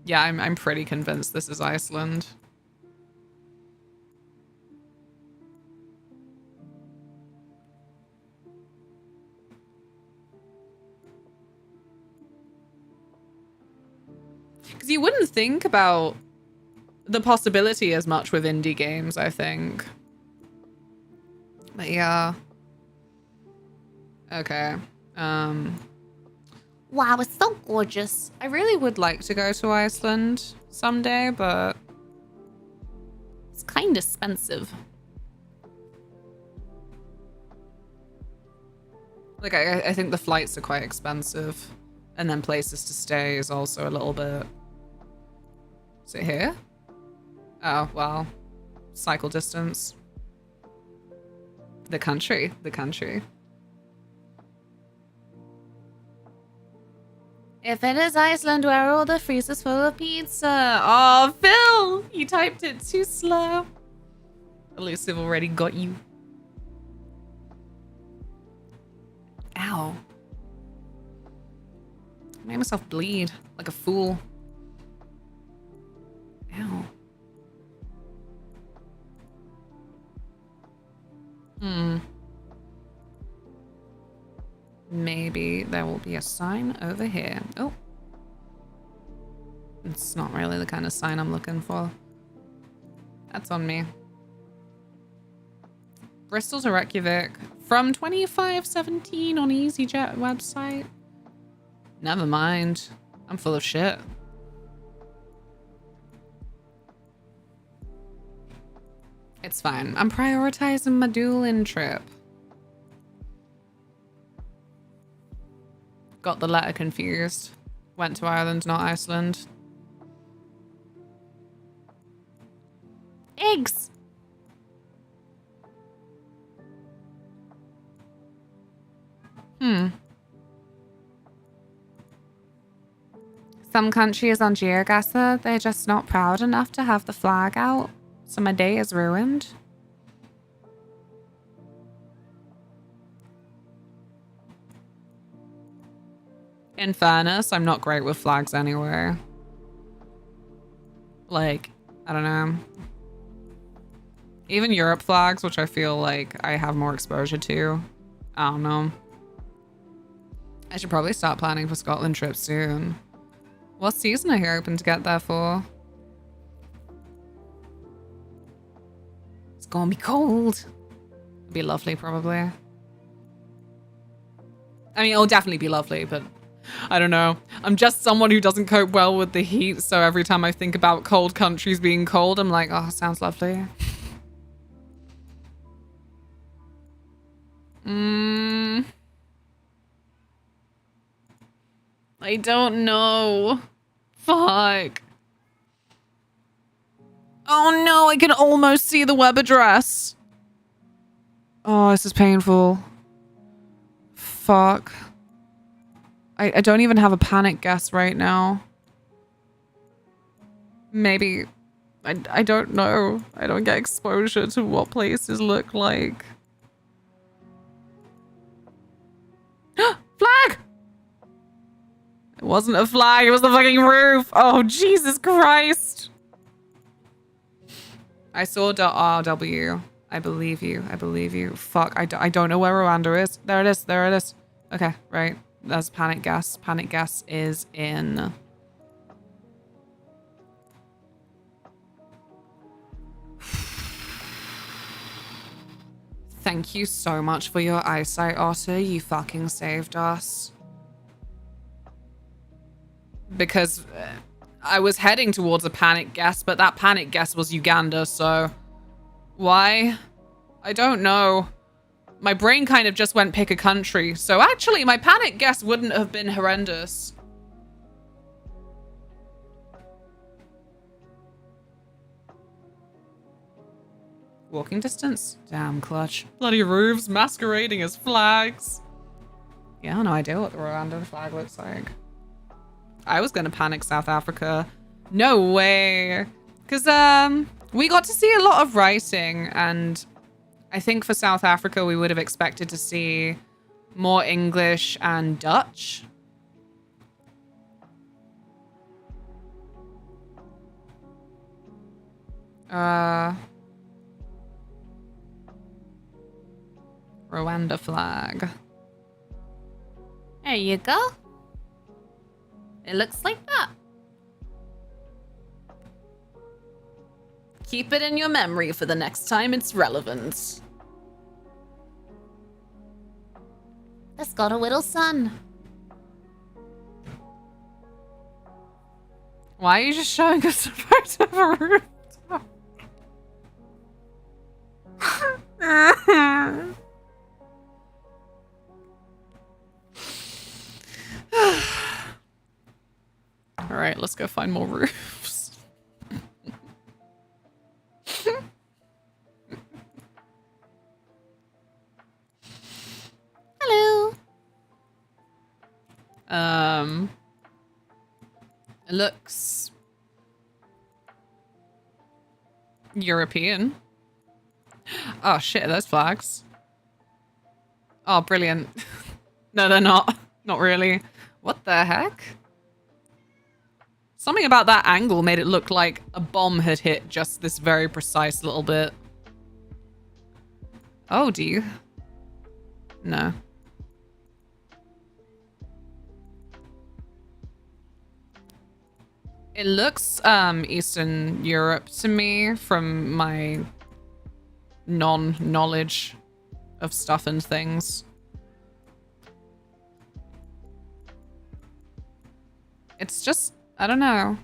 [SPEAKER 1] Yeah, I'm pretty convinced this is Iceland. Because you wouldn't think about the possibility as much with indie games, I think. But yeah. Okay.
[SPEAKER 4] Wow, it's so gorgeous.
[SPEAKER 1] I really would like to go to Iceland someday, but
[SPEAKER 4] It's kind of expensive.
[SPEAKER 1] like I think the flights are quite expensive. And then places to stay is also a little bit... Is it here? Oh, well. Cycle distance. The country. The country. If it is Iceland, where are all the freezers full of pizza? Oh, Phil! You typed it too slow. Elusive already got you. Ow. I made myself bleed like a fool. Ow. Maybe there will be a sign over here. Oh. It's not really the kind of sign I'm looking for. That's on me. Bristol to Reykjavik from 2517 on EasyJet website. Never mind. I'm full of shit. It's fine. I'm prioritizing my dueling trip. got the letter confused. Went to Ireland, not Iceland.
[SPEAKER 4] Eggs.
[SPEAKER 1] Some countries on GeoGuessr, they're just not proud enough to have the flag out, so my day is ruined. In fairness, I'm not great with flags anyway. Like, I don't know. Even Europe flags, which I feel like I have more exposure to. I don't know. I should probably start planning for Scotland trips soon. What season are you hoping to get there for? It's gonna be cold. It'll be lovely, probably. I mean, it'll definitely be lovely, but I don't know. I'm just someone who doesn't cope well with the heat, so every time I think about cold countries being cold, I'm like, oh, sounds lovely. I don't know. Fuck. Oh no, I can almost see the web address. Oh, this is painful. Fuck. I don't even have a panic guess right now. Maybe. I don't know. I don't get exposure to what places look like. Flag! It wasn't a flag, it was the fucking roof. Oh, Jesus Christ. I saw .rw. I believe you. I believe you. Fuck, I don't know where Rwanda is. There it is. There it is. Okay, right. That's panic guess. Panic guess is in... Thank you so much for your eyesight, Otter. You fucking saved us. Because I was heading towards a panic guess, but that panic guess was Uganda, so... Why? I don't know. My brain kind of just went pick a country, so actually my panic guess wouldn't have been horrendous. Walking distance? Damn clutch. Bloody roofs masquerading as flags. Yeah, no idea what the Rwandan flag looks like. I was gonna panic South Africa. No way. Because we got to see a lot of writing, and I think for South Africa we would have expected to see more English and Dutch. Rwanda flag.
[SPEAKER 2] There you go. It looks like that. Keep it in your memory for the next time it's relevant. It's got a little sun.
[SPEAKER 1] Why are you just showing us a photo of a rooftop? All right, let's go find more roofs.
[SPEAKER 2] Hello.
[SPEAKER 1] It looks European. Oh shit, are those flags? Oh, brilliant. No, they're not. Not really. What the heck? Something about that angle made it look like a bomb had hit just this very precise little bit. Oh, do you? No. It looks Eastern Europe to me from my non-knowledge of stuff and things. It's just, I don't know.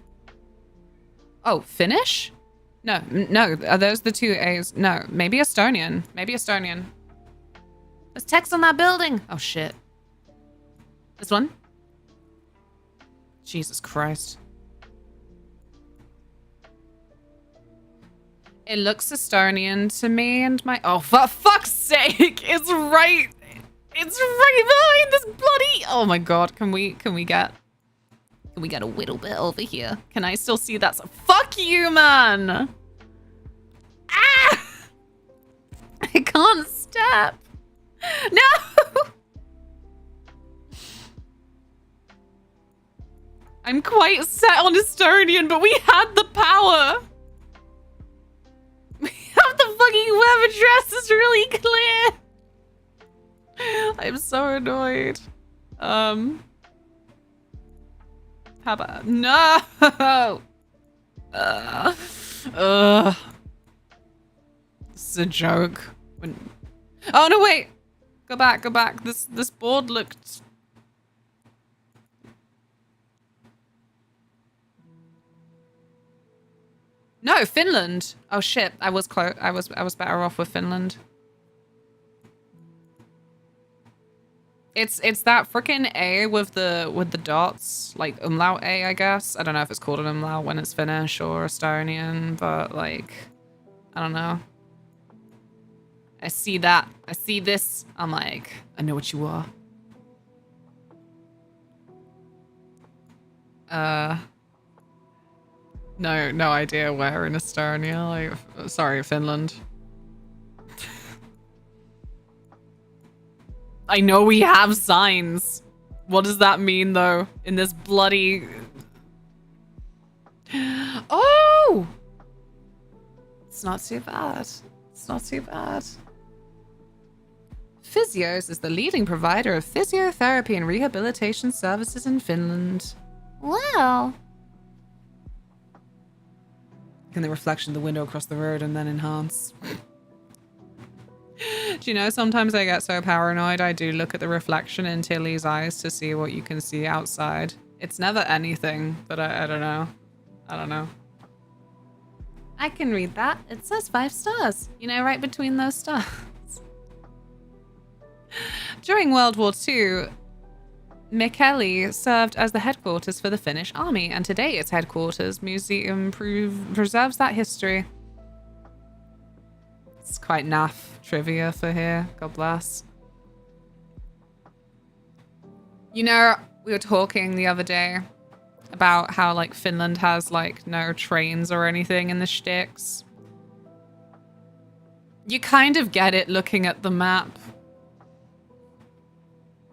[SPEAKER 1] Oh, Finnish? No, no, are those the two A's? No, maybe Estonian. Maybe Estonian.
[SPEAKER 2] There's text on that building.
[SPEAKER 1] Oh, shit. This one? Jesus Christ. It looks Estonian to me and my— oh, for fuck's sake! It's right behind this bloody— oh my god, can we get a little bit over here? Can I still see that? Fuck you, man! Ah! I can't step. No! I'm quite set on Estonian, but we had the power. We have the fucking web address is really clear. I'm so annoyed. How about— no? This is a joke. Oh no, wait. Go back. This board looked— no, Finland. Oh shit, I was close. I was better off with Finland. It's that freaking A with the dots, like umlaut A, I guess. I don't know if it's called an umlaut when it's Finnish or Estonian, but like, I don't know. I see that. I see this. I'm like, I know what you are. No idea where in Estonia. Like, sorry, Finland. I know we have signs. What does that mean, though? In this bloody— oh! It's not too bad. It's not too bad. Physios is the leading provider of physiotherapy and rehabilitation services in Finland.
[SPEAKER 2] Wow.
[SPEAKER 1] In the reflection of the window across the road and then enhance. Do you know, sometimes I get so paranoid I do look at the reflection in Tilly's eyes to see what you can see outside. It's never anything, but I don't know. I don't know. I can read that. It says 5 stars. You know, right between those stars. During World War II, Mikkeli served as the headquarters for the Finnish army, and today its headquarters museum preserves that history. It's quite naff trivia for here. God bless. You know, we were talking the other day about how, like, Finland has, like, no trains or anything in the shticks. You kind of get it looking at the map.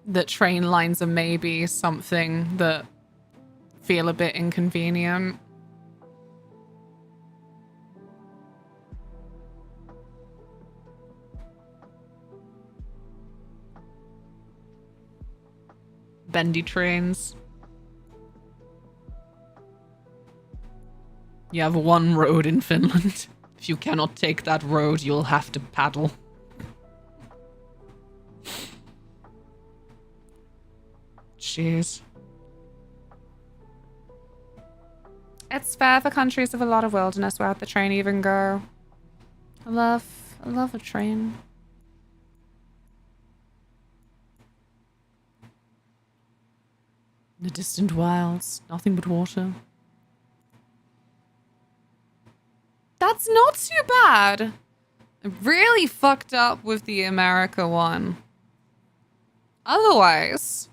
[SPEAKER 1] That train lines are maybe something that feel a bit inconvenient. Bendy trains. You have one road in Finland. If you cannot take that road, you'll have to paddle. Jeez. It's fair for countries with a lot of wilderness where'd the train even go. I love a train. The distant wilds, nothing but water. That's not too bad. I really fucked up with the America one. Otherwise...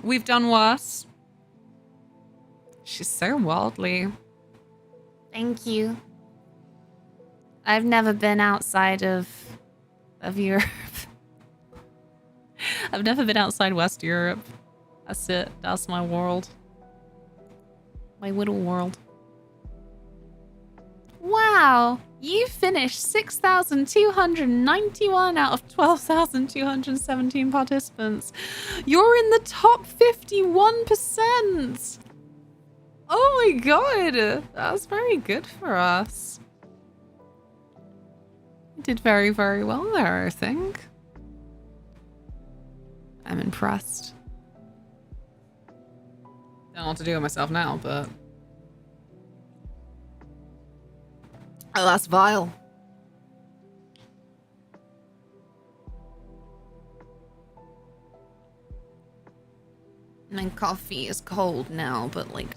[SPEAKER 1] we've done worse. She's so worldly.
[SPEAKER 2] Thank you. I've never been outside of Europe.
[SPEAKER 1] I've never been outside West Europe. That's it. That's my world. My little world. Wow. You finished 6,291 out of 12,217 participants. You're in the top 51%. Oh my god. That's very good for us. You did very, very well there, I think. I'm impressed. Don't know what to do with myself now, but... oh, that's vile. coffee is cold now, but like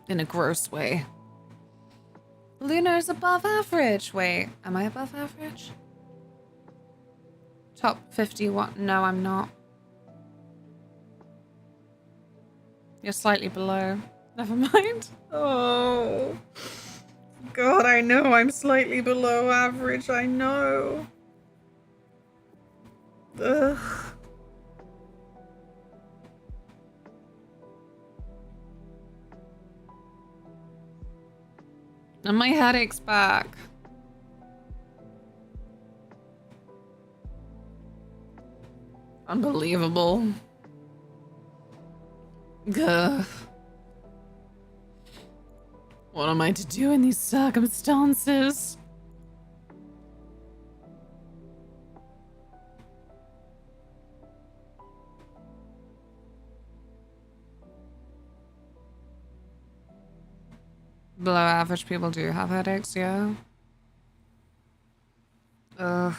[SPEAKER 1] in a gross way. Luna's above average. Wait, am I above average? Top 51. No, I'm not. You're slightly below. Never mind. Oh. God, I know I'm slightly below average. I know. Ugh. And my headache's back. Unbelievable. Gah. What am I to do in these circumstances? Below average people do have headaches, yeah. Ugh.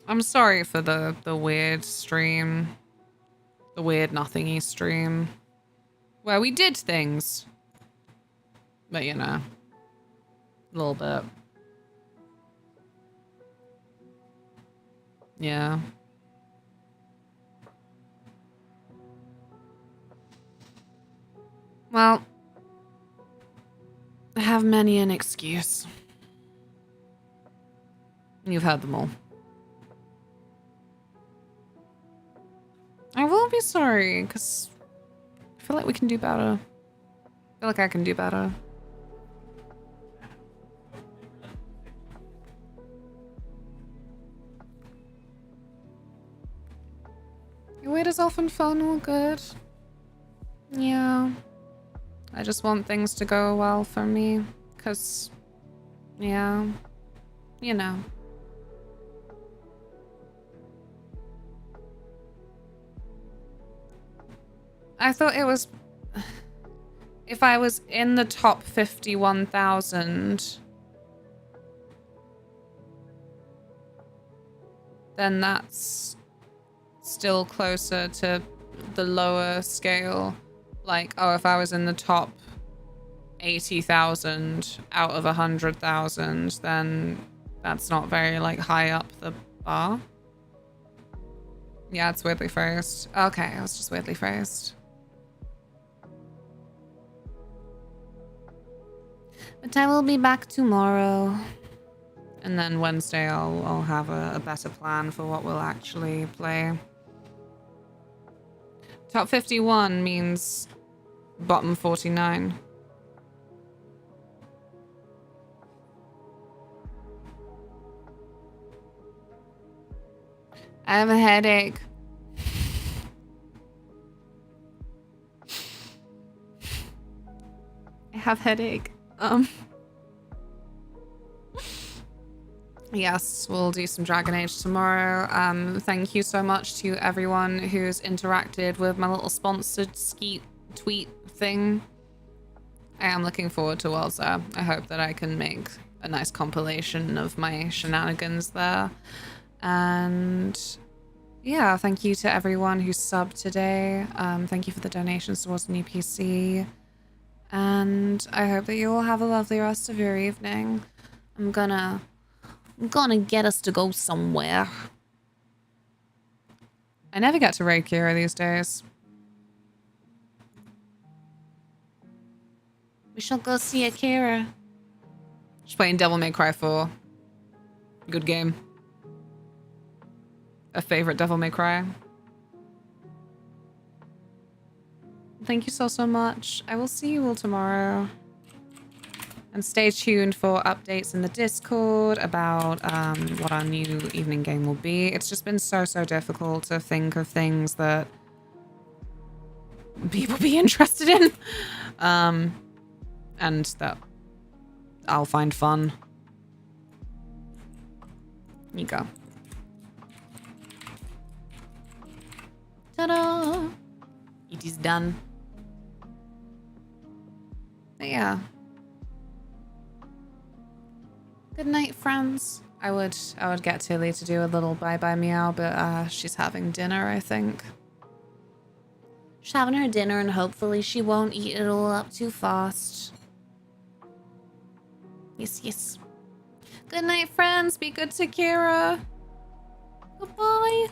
[SPEAKER 1] I'm sorry for the weird stream. The weird nothingy stream. Where we did things. But you know. A little bit. Yeah. Well, I have many an excuse. You've heard them all. I will be sorry, because I feel like we can do better. I feel like I can do better. Wait, is Elfin phone all good? Yeah. I just want things to go well for me, because, yeah, you know. I thought it was... If I was in the top 51,000, then that's still closer to the lower scale. Like, oh, if I was in the top 80,000 out of 100,000, then that's not very, like, high up the bar. Yeah, it's weirdly phrased. Okay, I was just weirdly phrased. But I will be back tomorrow. And then Wednesday I'll have a better plan for what we'll actually play. Top 51 means bottom 49. I have a headache. I have headache. Yes, we'll do some Dragon Age tomorrow. Thank you so much to everyone who's interacted with my little sponsored skeet tweet thing. I am looking forward to World's There. I hope that I can make a nice compilation of my shenanigans there. And yeah, thank you to everyone who subbed today. Thank you for the donations towards the new PC. And I hope that you all have a lovely rest of your evening. I'm gonna get us to go somewhere. I never get to raid Kira these days. We shall go see Akira. Just playing Devil May Cry 4. Good game. A favorite Devil May Cry. Thank you so much. I will see you all tomorrow. And stay tuned for updates in the Discord about what our new evening game will be. It's just been so difficult to think of things that people be interested in. And that I'll find fun. Here you go. Ta-da! It is done. But yeah. Good night, friends. I would get Tilly to do a little bye-bye meow, but she's having dinner, I think.
[SPEAKER 2] She's having her dinner and hopefully she won't eat it all up too fast. Yes, yes.
[SPEAKER 1] Good night, friends. Be good to Kira. Goodbye.